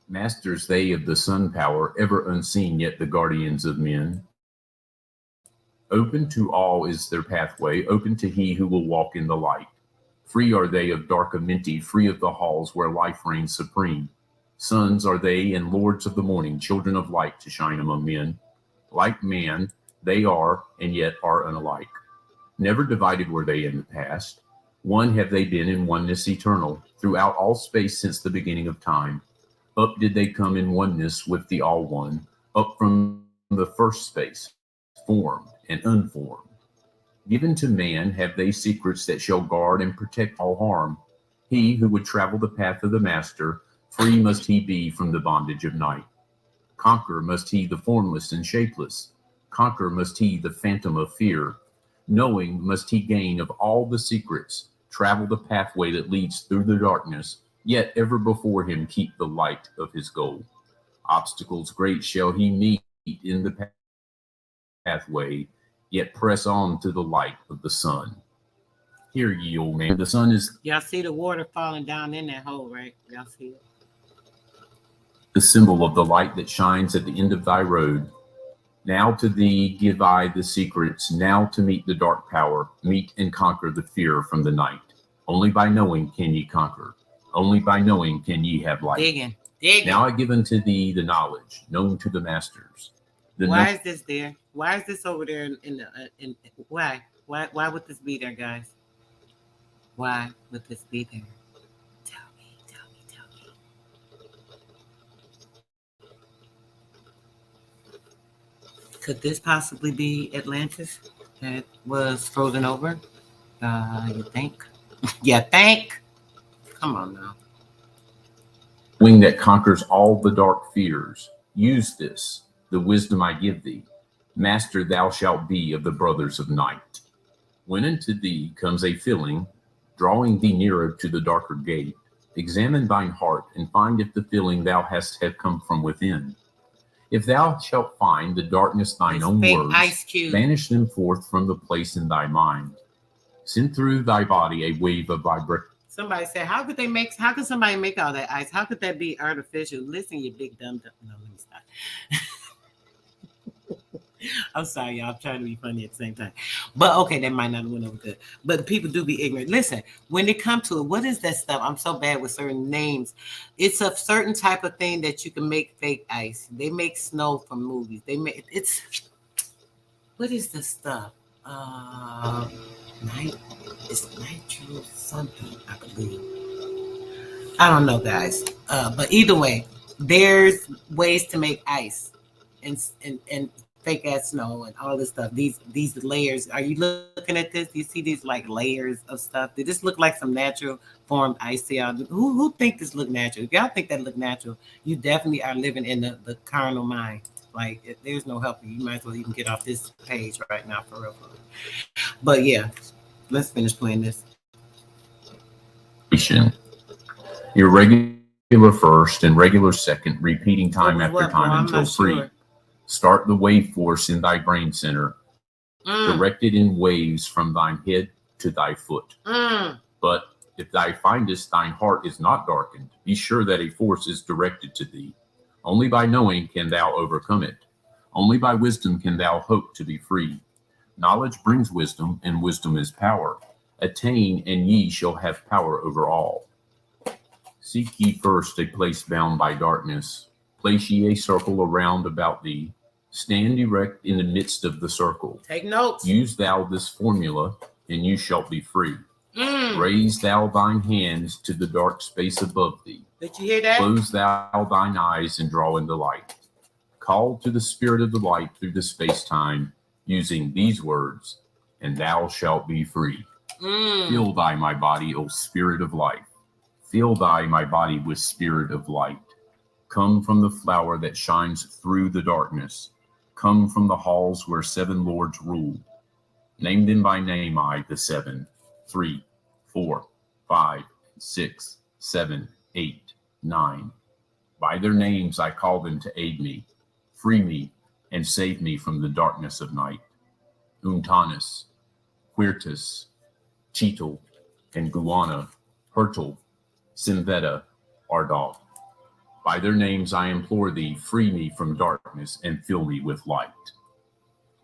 Masters they of the sun power, ever unseen, yet the guardians of men. Open to all is their pathway, open to he who will walk in the light. Free are they of dark Amenti, free of the halls where life reigns supreme. Sons are they and lords of the morning, children of light to shine among men. Like man, they are, and yet are unalike. Never divided were they in the past. One have they been in oneness eternal, throughout all space since the beginning of time. Up did they come in oneness with the All One, up from the first space, formed and unformed. Given to man have they secrets that shall guard and protect all harm. He who would travel the path of the Master, free must he be from the bondage of night. Conquer must he the formless and shapeless. Conquer must he the phantom of fear. Knowing must he gain of all the secrets, travel the pathway that leads through the darkness, yet ever before him keep the light of his goal. Obstacles great shall he meet in the pathway, yet press on to the light of the sun. Hear ye, old man, the sun is... Y'all see the water falling down in that hole, right? Y'all see it? The symbol of the light that shines at the end of thy road. Now to thee give I the secrets, now to meet the dark power, meet and conquer the fear from the night. Only by knowing can ye conquer. Only by knowing can ye have light. Digging. Now I give unto thee the knowledge, known to the masters. Why is this there? Why is this over there why? Why would this be there, guys? Why would this be there? Tell me. Could this possibly be Atlantis that was frozen over? You think? You think? Come on now. Wing that conquers all the dark fears. Use this, the wisdom I give thee. Master thou shalt be of the brothers of night. When unto thee comes a feeling, drawing thee nearer to the darker gate, examine thine heart and find if the feeling thou hast have come from within. If thou shalt find the darkness thine own words, banish them forth from the place in thy mind. Send through thy body a wave of vibration. Somebody said, how could somebody make all that ice? How could that be artificial? Listen, you big dumb. No, let me stop. I'm sorry, y'all. I'm trying to be funny at the same time. But okay, that might not have went over good. But people do be ignorant. Listen, when it comes to it, what is that stuff? I'm so bad with certain names. It's a certain type of thing that you can make fake ice. They make snow from movies. They make it's what is the stuff? Night it's nitro something, I believe. I don't know, guys. But either way, there's ways to make ice and fake ass snow and all this stuff. These layers. Are you looking at this? Do you see these like layers of stuff? Did this look like some natural formed ice to y'all? Who think this look natural? If y'all think that look natural, you definitely are living in the carnal mind. Like there's no helping. You might as well even get off this page right now for real. But yeah, let's finish playing this. Your regular first and regular second, repeating time after time until free. Sure. Start the wave force in thy brain center, directed in waves from thine head to thy foot. But if thou findest thine heart is not darkened, be sure that a force is directed to thee. Only by knowing can thou overcome it. Only by wisdom can thou hope to be free. Knowledge brings wisdom, and wisdom is power. Attain, and ye shall have power over all. Seek ye first a place bound by darkness. Place ye a circle around about thee. Stand erect in the midst of the circle. Take notes. Use thou this formula, and you shall be free. Raise thou thine hands to the dark space above thee. Did you hear that? Close thou thine eyes and draw in the light. Call to the spirit of the light through the space-time, using these words, and thou shalt be free. Fill thy my body, O spirit of life. Fill thy my body with spirit of light. Come from the flower that shines through the darkness. Come from the halls where 7 lords rule. Name them by name I, the 7. 3, 4, 5, 6, 7, 8, 9. By their names I call them to aid me, free me, and save me from the darkness of night. Untanus, Quirtus, Cheetle, and Guana, Hurtle, Simveta, Ardal. By their names I implore thee, free me from darkness and fill me with light.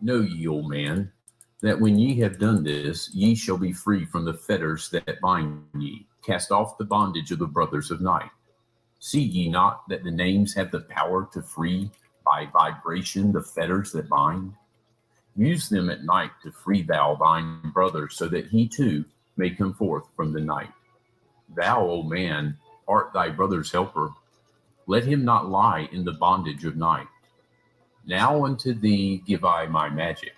Know ye, old man, that when ye have done this, ye shall be free from the fetters that bind ye. Cast off the bondage of the brothers of night. See ye not that the names have the power to free by vibration the fetters that bind? Use them at night to free thou thine brother, so that he too may come forth from the night. Thou, O man, art thy brother's helper. Let him not lie in the bondage of night. Now unto thee give I my magic.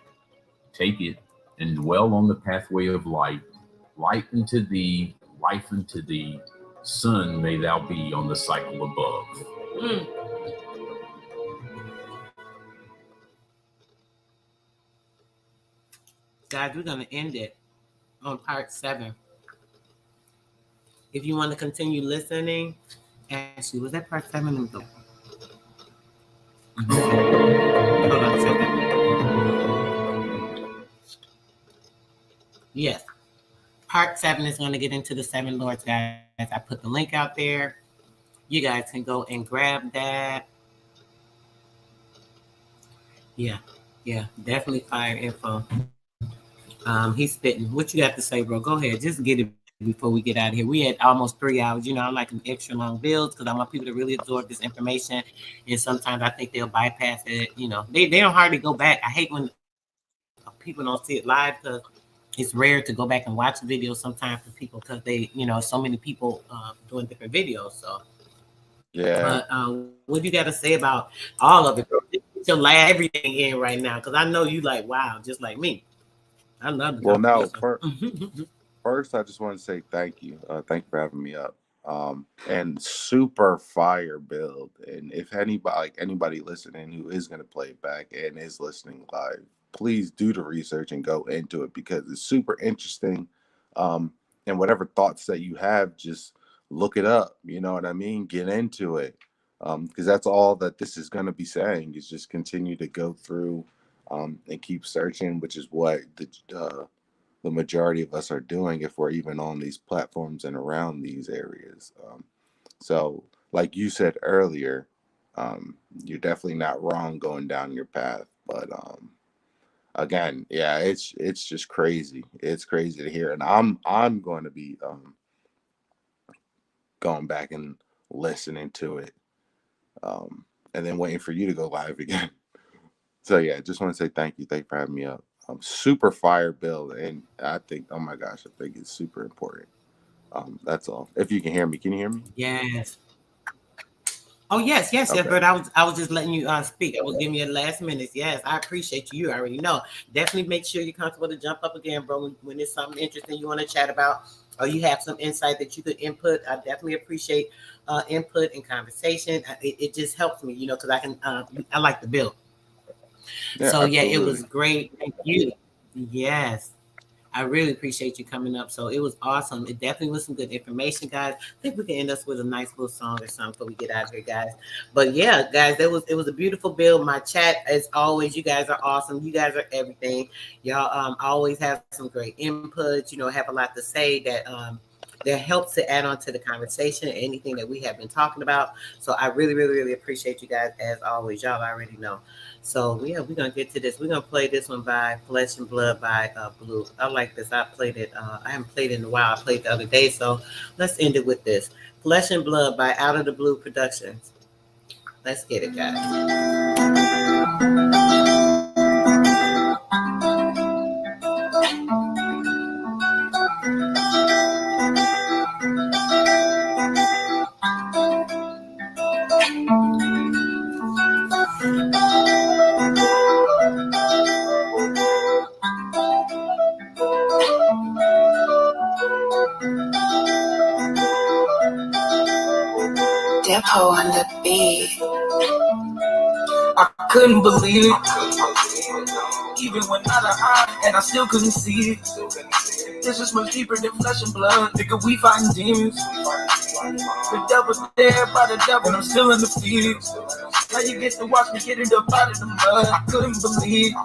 Take it and dwell on the pathway of light. Light unto thee, life unto thee. Sun may thou be on the cycle above. Guys, we're going to end it on part 7. If you want to continue listening, actually, was that part 7? Hold on a second. Yes. Part 7 is going to get into the 7 lords, guys. I put the link out there. You guys can go and grab that. Yeah, definitely fire info. He's spitting. What you got to say, bro? Go ahead. Just get it before we get out of here. We had almost 3 hours. You know, I like them extra long builds because I want people to really absorb this information. And sometimes I think they'll bypass it. You know, they don't hardly go back. I hate when people don't see it live because it's rare to go back and watch the video sometimes for people because they, you know, so many people doing different videos. So yeah. But what do you got to say about all of it, bro? You'll lay everything in right now because I know you like wow, just like me. I love it. Well, now first, I just want to say thank you. Thank you for having me up. And super fire build. And if anybody listening who is going to play it back and is listening live, please do the research and go into it because it's super interesting. And whatever thoughts that you have, just look it up. You know what I mean? Get into it. Because that's all that this is going to be saying is just continue to go through and keep searching, which is what the majority of us are doing if we're even on these platforms and around these areas. So like you said earlier, you're definitely not wrong going down your path. But again, yeah, it's just crazy. It's crazy to hear, and I'm going to be going back and listening to it, and then waiting for you to go live again. So yeah, just want to say thank you for having me up. Super fire bill, and I think, oh my gosh, I think it's super important. That's all. If you can hear me, can you hear me? Yes. Oh yes, yes, yes. Okay. But I was just letting you speak. I was giving you the last minutes. Yes, I appreciate you. You already know. Definitely make sure you're comfortable to jump up again, bro. When there's something interesting you want to chat about, or you have some insight that you could input, I definitely appreciate input and conversation. It just helps me, because I can. I like the bill. Yeah, So yeah, it was absolutely. great. Thank you. Yes. I really appreciate you coming up. So it was awesome. It definitely was some good information, guys. I think we can end us with a nice little song or something before we get out of here, guys. But yeah, guys, it was a beautiful build. My chat, as always, you guys are awesome. You guys are everything. Y'all always have some great input. Have a lot to say that helps to add on to the conversation, anything that we have been talking about. So I really, really, really appreciate you guys as always. Y'all already know. So yeah, we're gonna get to this. We're gonna play this one by Flesh and Blood by Blue. I like this. I played it. I haven't played it in a while. I played the other day. So let's end it with this. Flesh and Blood by Out of the Blue Productions. Let's get it, guys. Depot on the beat. I couldn't believe it, even when out of eye, and I still couldn't see it. This is much deeper than flesh and blood, nigga. We fighting demons. The devil's there by the devil, and I'm still in the field. Now you get to watch me get it up out of the mud. I couldn't believe,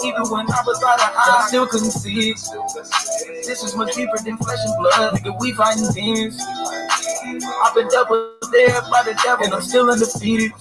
even when I was out of eye, I still couldn't see it. This is much deeper than flesh and blood, nigga. We fighting demons. I've been double there by the devil, and I'm still undefeated.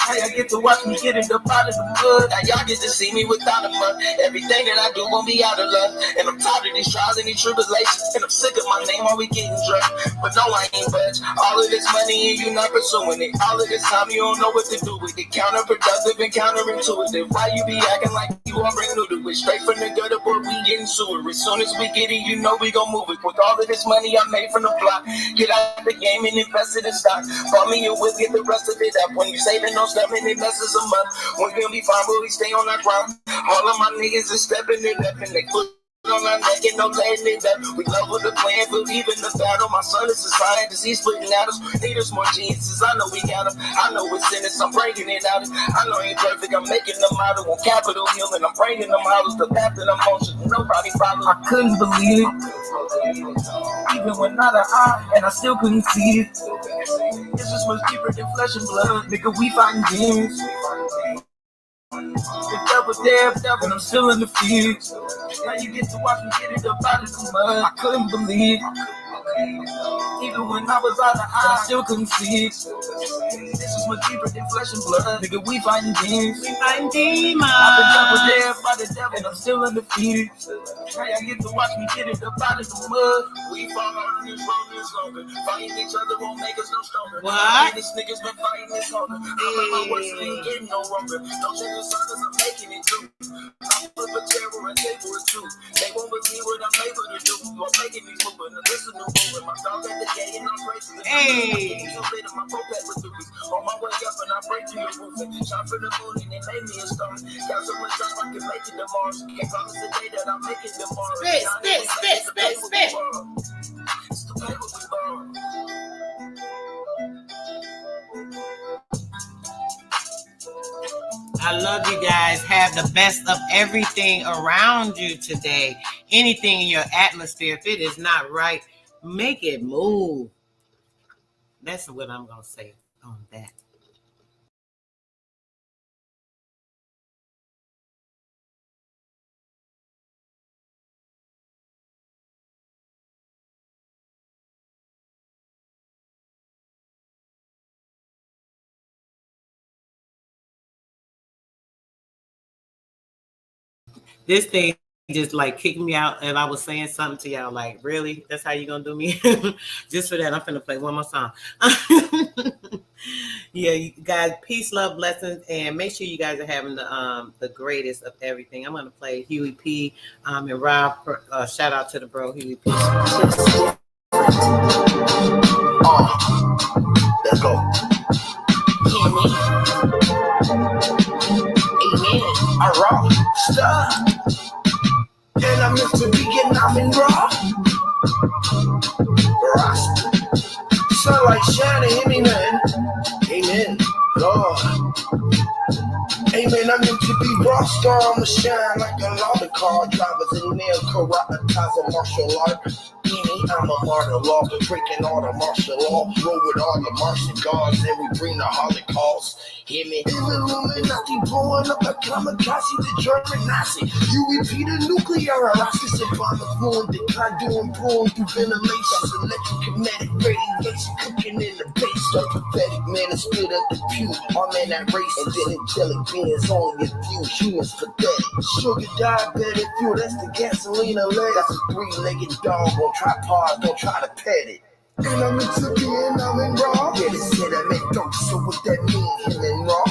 Hey, I get to watch me get it up out of the mud. Now y'all get to see me without a mud. Everything that I do won't be out of love. And I'm tired of these trials and these tribulations. And I'm sick of my name while we getting drunk. But no, I ain't budge. All of this money and you not pursuing it. All of this time you don't know what to do with it. Counterproductive and counterintuitive. Why you be acting like you already new to it? Straight from the gutter, boy, we getting sewer. As soon as we get it, you know we gon' move it. With all of this money I made from the block, get out the game and invest it in stock. Bought me a whip, get the rest of it up. When you saving no stuff and it messes them up. When we'll be fine, but we stay on our ground. All of my niggas is stepping it up and they put on our neck and no letting it up. We love with the plan, believe in the battle. My son is a scientist, he's splitting at us. Need us more geniuses, I know we got them. I know it's in us, I'm breaking it out. I know ain't perfect, I'm making them out of capital healing. I'm bringing them out of the path that I'm on. Nobody follows. I couldn't believe it, even when not an eye, and I still couldn't see it. This is much deeper than flesh and blood, nigga. We fighting demons. The devil's there, and I'm still in the field. Now you get to watch me get it up out of the mud. I couldn't believe, even when I was out of eye, I still couldn't see it. This is much deeper than flesh and blood, nigga. We fighting demons. We fighting demons. I've been double there by the devil, and I'm still undefeated. Hey, I get to watch me get it up out of the mud. We fought on this road this longer. Fighting each other won't make us no stronger. What? These niggas been fighting this longer. I'm my worst, ain't getting no longer. Don't change the sign, I'm making it too. I'm flip a terror and table is true. They won't believe what I'm able to do. I'm making these moves, and listen to moving. My dog at the gate, and I'm praising the Hey. my prophet with the weeks. On my way up, and I break through your roof. And shot for the moon, and they made me a star. Got so much time, I can make it tomorrow. Can't promise the day that I'll make it tomorrow. Spit. It's the paper we borrow. I love you guys. Have the best of everything around you today. Anything in your atmosphere, if it is not right, make it move. That's what I'm going to say on that. this thing just like kicked me out, and I was saying something to y'all like, really? That's how you gonna do me? Just for that, I'm finna play one more song. Yeah, you guys, peace, love, blessings, and make sure you guys are having the greatest of everything. I'm gonna play Huey P. And Rob. Shout out to the bro Huey P. Let's go. Amen. I rock. Stop. And I'm meant to be getting out and raw. Sunlight shining, hear me, man. Amen. Lord. Amen. I'm meant to be rock star. I'ma shine like a lobby car. Drivers in there, karate, martial art. I'm a martyr law, breaking all the martial law, roll with all the Martian gods, and we bring the Holocaust. Hear me? Illuminati blowing up a kamikaze, the German Nazi. UEP the nuclear rockets and bomb the fluid, the conduit blowing through ventilation, electrokinetic radiation cooking in the base. So pathetic man is split up the pew, all man that race, and then angelic beings only a few humans pathetic. Sugar diabetic fuel, that's the gasoline and lead. That's a three-legged dog on tripod, don't try to pet it. And I'm into being, I'm in raw. Yeah, they said I'm in dope, so what that mean, him in raw?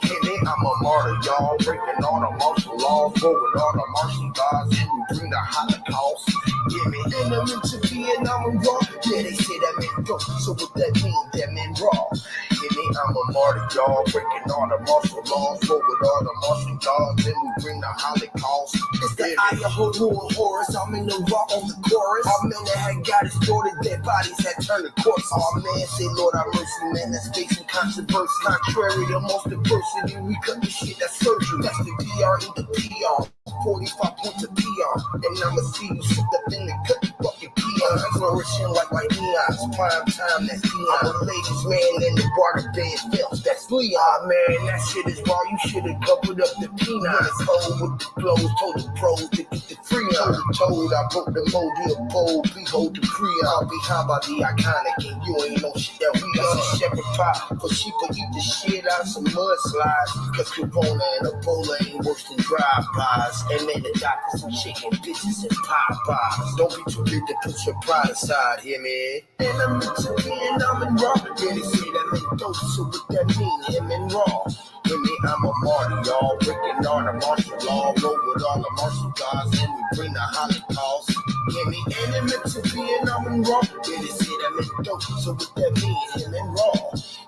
Him in, I'm a martyr, y'all. Breaking all the martial laws, forward all the Martian gods, and we bring the Holocaust. Yeah, man, and I'm into being, I'm in raw. Yeah, they said I'm in dope, so what that mean, them in raw? Him in, I'm a martyr, y'all. Breaking all the martial laws, forward all the Martian gods, and we bring the Holocaust. It's the Idaho Rule Horus, I'm in the raw on the chorus. All men that had got extorted, their bodies had turned to corpse. All man say, Lord have mercy, man, that's facing controversy. Contrary to most adversity, we cut the shit, that's surgery. That's the DRE, the PR. 45 points of PR. And I'ma see you sit up in the cut, fucking PR. Flourishing like white neons. Prime time, that's Dion. I'm a ladies man in the water bed films, that's Leon. Man, that shit is raw, you should've covered up the peanuts. Cold with the blows, told the pros to get the free on. Told I broke the mold, you a bold, please hold the I'll be high by the iconic, and you ain't no shit that we got. A shepherd pie for sheep will eat the shit out of some mudslides. Cause Corona and Ebola ain't worse than drive-bys. And then the doctors and chicken bitches and Popeyes. Don't be too big to put your pride aside, hear me? And I'm into being, I'm in raw. Yeah, they say that ain't dope, so what that mean, him in raw? Hear me, I'm a martyr, y'all. Breaking all the martial law, roll with all the martial gods, and we bring the Holocaust. Hear me, and I'm into being, I'm in raw. Yeah, they say that ain't dope, so what that mean, him in raw?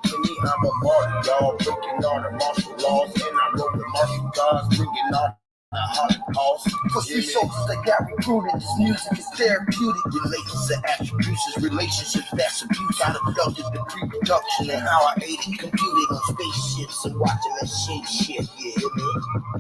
Hear me, I'm a martyr, y'all. Breaking all the martial laws, and I roll with martial gods, bringing all the Holocaust. For street soldiers that got recruited, this music is therapeutic. Relations to attributions, relationships that's abuse. I abducted the pre-production and how I ate it, computed on spaceships and watching that shit, you hear me?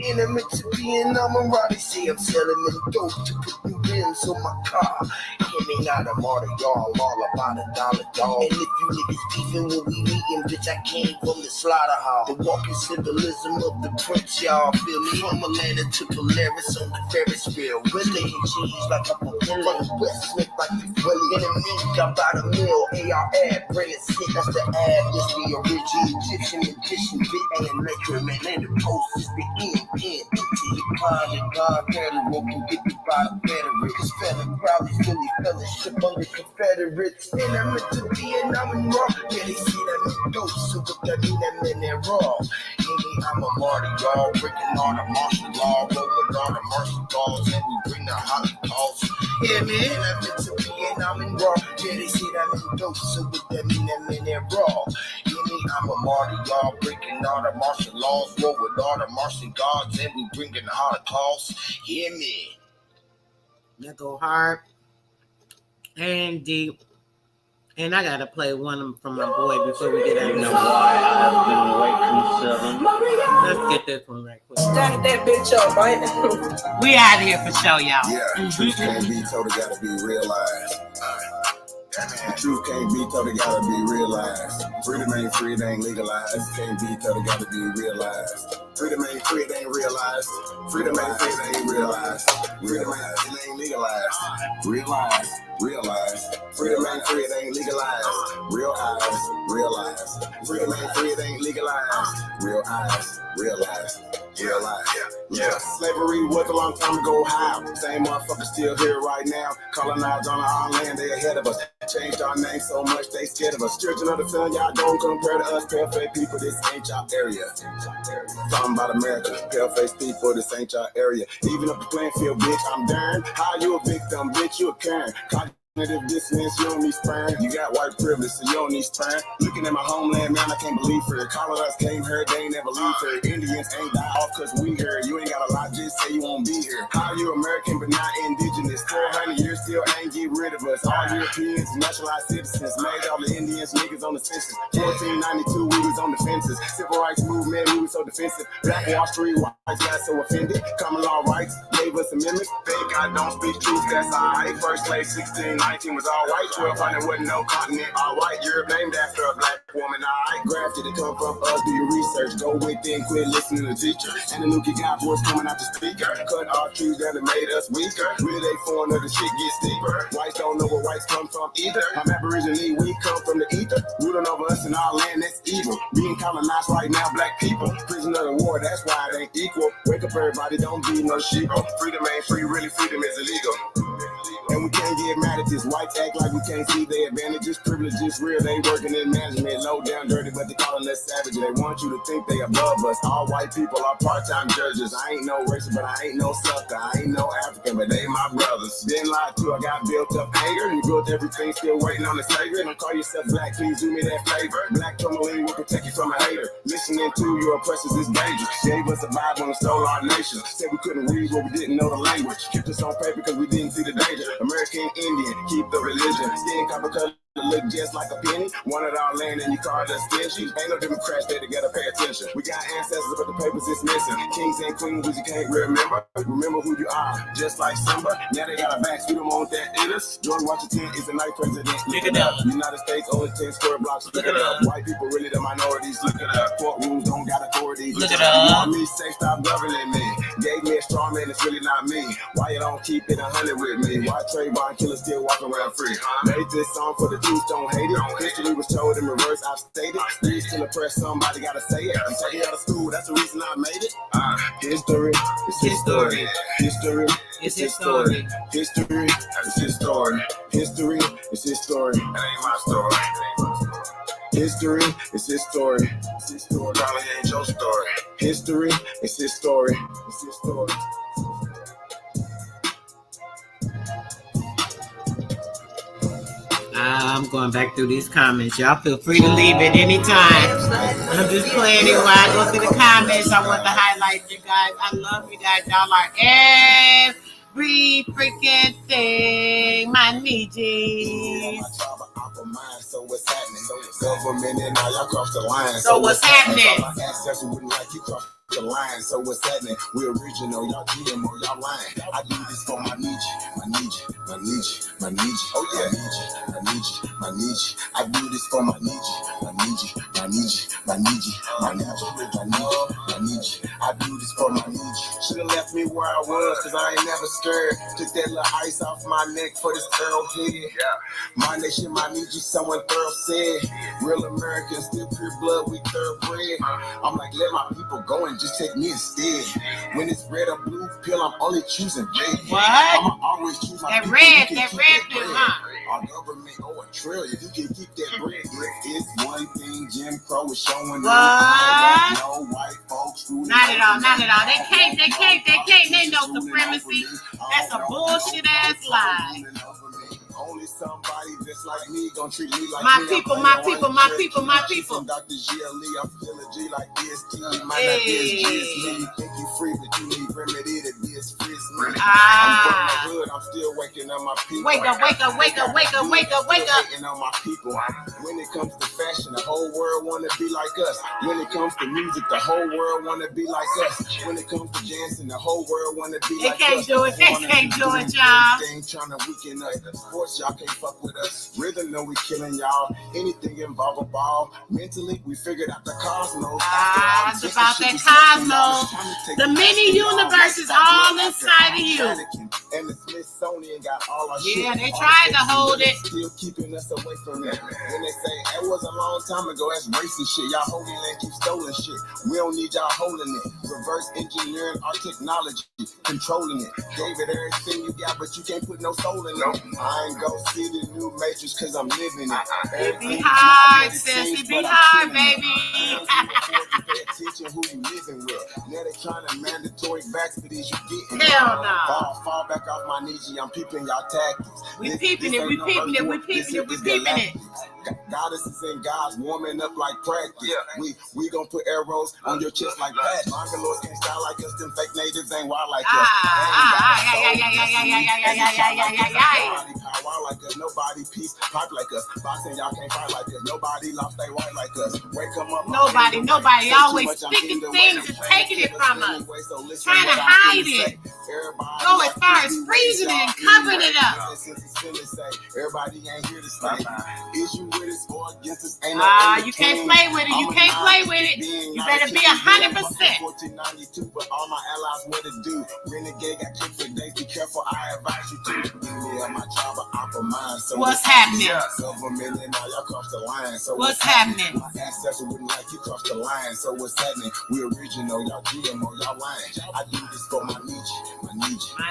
And I'm into being, I'm a raw. They say I'm selling them dope to put new rims on my car. Hear me, not a martyr, y'all. I'm all about $1, dog. And if you niggas beefing when we meeting, bitch, I came from the slaughterhouse. The walking symbolism of the prince, y'all feel me? From Atlanta to Polaris on the Ferris wheel. We're laying cheese like I'm a villain. West Smith like the Willie. In a mink, I'm about a mill. AR ad, bringing shit, that's the ad. This the original Egyptian magician. Bit and electric man. And the post is the end. Into the climb, the God federal can get you by the federal. Cause federal rallies really fellowship under Confederates. And I'm into being, I'm in raw. Yeah, they say that I'm dope, so what that mean, that man, they're raw. Yeah, I'm a martyr, y'all. Breaking all the martial law. Roll with all the martial laws, and we bring the Holocaust. Yeah, man, I'm into being, I'm in raw. Yeah, they say that I'm dope, so what that mean, that man, they're raw. Yeah, I'm a martyr, y'all. Breaking all the martial laws. Roll with all the Martian gods, and we bring the Holocaust. Hear me? That go hard and deep. And I gotta play one from my boy before we get out of here. Let's get this one right quick. Stack that bitch up, right? We out here for show, y'all. Yeah, truth can't be told, it gotta be realized. The truth can't be told, it gotta be realized. Freedom ain't free, it ain't legalized. Can't be told, it gotta be realized. Freedom ain't free, it ain't realized. Freedom ain't free, it ain't realized. Freedom ain't legalized. Realize. Freedom ain't free, it ain't legalized. Realize. Freedom ain't free, it ain't legalized. Realize. Real life. Yeah. Slavery was a long time ago. How? Same motherfuckers still here right now. Colonized on our land, they ahead of us. Changed our name so much, they scared of us. Children of the sun, y'all don't compare to us. Pale-faced people, this ain't y'all area. Talking about America. Pale-faced people, this ain't y'all area. Even up the playing field, bitch, I'm darn. How you a victim, bitch, you a Karen. Cognitive dissonance, you don't need sperm. You got white privilege, so you don't need sperm. Looking at my homeland, man, I can't believe her. Colonized came here, they ain't never leave her. Indians ain't die off cause we here. You ain't got a lot, just say you won't be here. How you American but not indigenous? 400 years still ain't get rid of us. All Europeans, naturalized citizens, made all the Indians niggas on the census. 1492, we was on the fences. Civil rights movement, we was so defensive. Black Wall Street, whites got so offended. Common law rights gave us amendments. Thank God don't speak truth, that's alright. First slave 1619 was all white. 1200 wasn't no continent, all white. Europe named after a black woman, alright. Grafted to come from us, do your research. Go within, quit listening to the teacher. And the new kid got voice coming out the speaker. Cut our trees down and made us weaker. Really they foreigner, the shit gets deeper. Whites don't know where whites come from either. I'm Aboriginal, we come from the ether. Ruling over us in our land, that's evil. Being colonized right now, black people. Prisoner of the war, that's why it ain't equal. Wake up everybody, don't be no sheep. Freedom ain't free, really freedom is illegal. And we can't get mad at this. Whites act like we can't see their advantages. Privileges real, they working in management. Low down dirty, but they calling us savage. They want you to think they above us. All white people are part-time judges. I ain't no racist, but I ain't no sucker. I ain't no African, but they my brothers. Been lied to, I got built up anger. You built everything, still waiting on the savior. Don't call yourself black, please do me that favor. Black tourmaline will protect you from a hater. Listening to your oppressors is dangerous. Gave us a Bible and stole our nation. Said we couldn't read, but we didn't know the language. Kept us on paper because we didn't see the danger. American Indian, keep the religion. Skin copper color, look just like a penny. Wanted our land and you called us stingy. Ain't no Democrats there together, pay attention. We got ancestors, but the papers is missing. Kings and queens, but you can't remember. Remember who you are, just like Simba. Now they got a vax, we don't want that in us. George Washington is the ninth president. Look it up. United States only 10 square blocks. Look it up. White people really the minorities. Look it up. Courtrooms don't got authority. Look it up. You want me say stop governing me? Gave me a straw man, it's really not me. Why you don't keep it 100 with me? Why Trayvon killers still walking around free? Made this song for the truth, don't hate it. History was told in reverse, I've stated. Reads to the press, somebody gotta say it. I'm taking out of school, that's the reason I made it. History, it's history. History, it's history. History, it's his story. History, it's his story. That ain't my story. History, it's his story. It's his story. Probably ain't your story. History, it's his story. It's his story. I'm going back through these comments. Y'all feel free to leave at any time. I'm just playing it while I go through the comments. I want to highlight you guys. I love you guys. Y'all are every freaking thing. My Nijis. So what's happening? Government and all y'all cross the line. So what's happening? My ancestors wouldn't like you cross the line. So what's happening? We're original, y'all GMO, y'all lying. I do this for my Nietzsche, my Nietzsche, my Nietzsche, my Nietzsche. Oh yeah, my Nietzsche, my Nietzsche. I do this for my Nietzsche, my Nietzsche, my Nietzsche, my Nietzsche, my Nietzsche, my Nietzsche, my Nietzsche. I do this for my Nietzsche. Should've left me where I was, cause I ain't never scared. Took that little ice off my neck for this Earl head. My nation, my Nietzsche, someone thorough said. Real Americans, still pure blood, we thoroughbred. I'm like, let my people go and just take me instead. When it's red or blue pill, I'm only choosing red. What? I'ma always choose my that people. red pill, huh? Our government owe a trillion. You can keep that bread. If it's one thing Jim Crow is showing. What? No white folks. Not at all, not at all. They can't. They know supremacy. That's a bullshit ass lie. Only somebody just like me gonna treat me like my people. Dr. G.L.E. I'm feeling G like DST. Might not DSG me. Think you free, but you need remedy to DSG me. I'm from the hood. I'm still waking up my people. Wake up. Waking on my people. When it comes to fashion, the whole world wanna be like us. When it comes to music, the whole world wanna be like us. When it comes to dancing, the whole world wanna be like us. They can't do it, y'all. They ain't trying to weaken us. Sports, y'all can't fuck with us. Rhythm, know we killing y'all. Anything involve a ball. Mentally, we figured out the cosmos. It's about that cosmos. The mini universe is all inside of you. And the Smithsonian got all our shit. Yeah, they tried to hold it. Still keeping us away from it. Then they say, it was a long time ago, that's racist shit. Y'all holding and keep stolen shit. We don't need y'all holding it. Reverse engineering our technology, controlling it. Gave it everything you got, but you can't put no soul in it. I ain't go see the new Matrix cause I'm living it. It be hard, sis. It be hard, baby. Pay attention who you living with. Now they trying to mandatory vaccines you getting. Hell no. Fall back off my knees. I'm peeping y'all tactics. We peeping it. We peeping it. We peeping it. We peeping it. Goddesses and gods warming up like practice. We gon' put arrows on your chest like that. Bangalores can't style like us. Them fake natives ain't wild like us. Nobody peace pipe like us. Boxing y'all can't fight like us. Nobody lost they right like us. Wake them up. Nobody always sticking things and taking it from us. Trying to hide it. Go as far as freezing it and covering it up. Everybody ain't here to stay. Is you with us or against us? You can't play with it. You can't play with it. You better be 100%. 1492, but all my allies what to do. Renegade got kicked for days. Be careful, I advise you to. Give me my job, but I'm mine. So what's happening? Government and all y'all cross the line. So what's happening? My ancestors wouldn't like you cross the line. So what's happening? We original, y'all GMO, y'all lying. I do this for my niche. I need you. I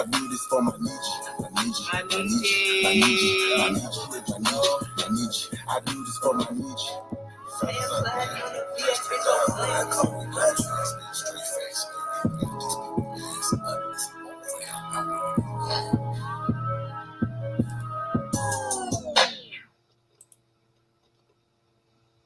do this for my niche. I do this for my niche.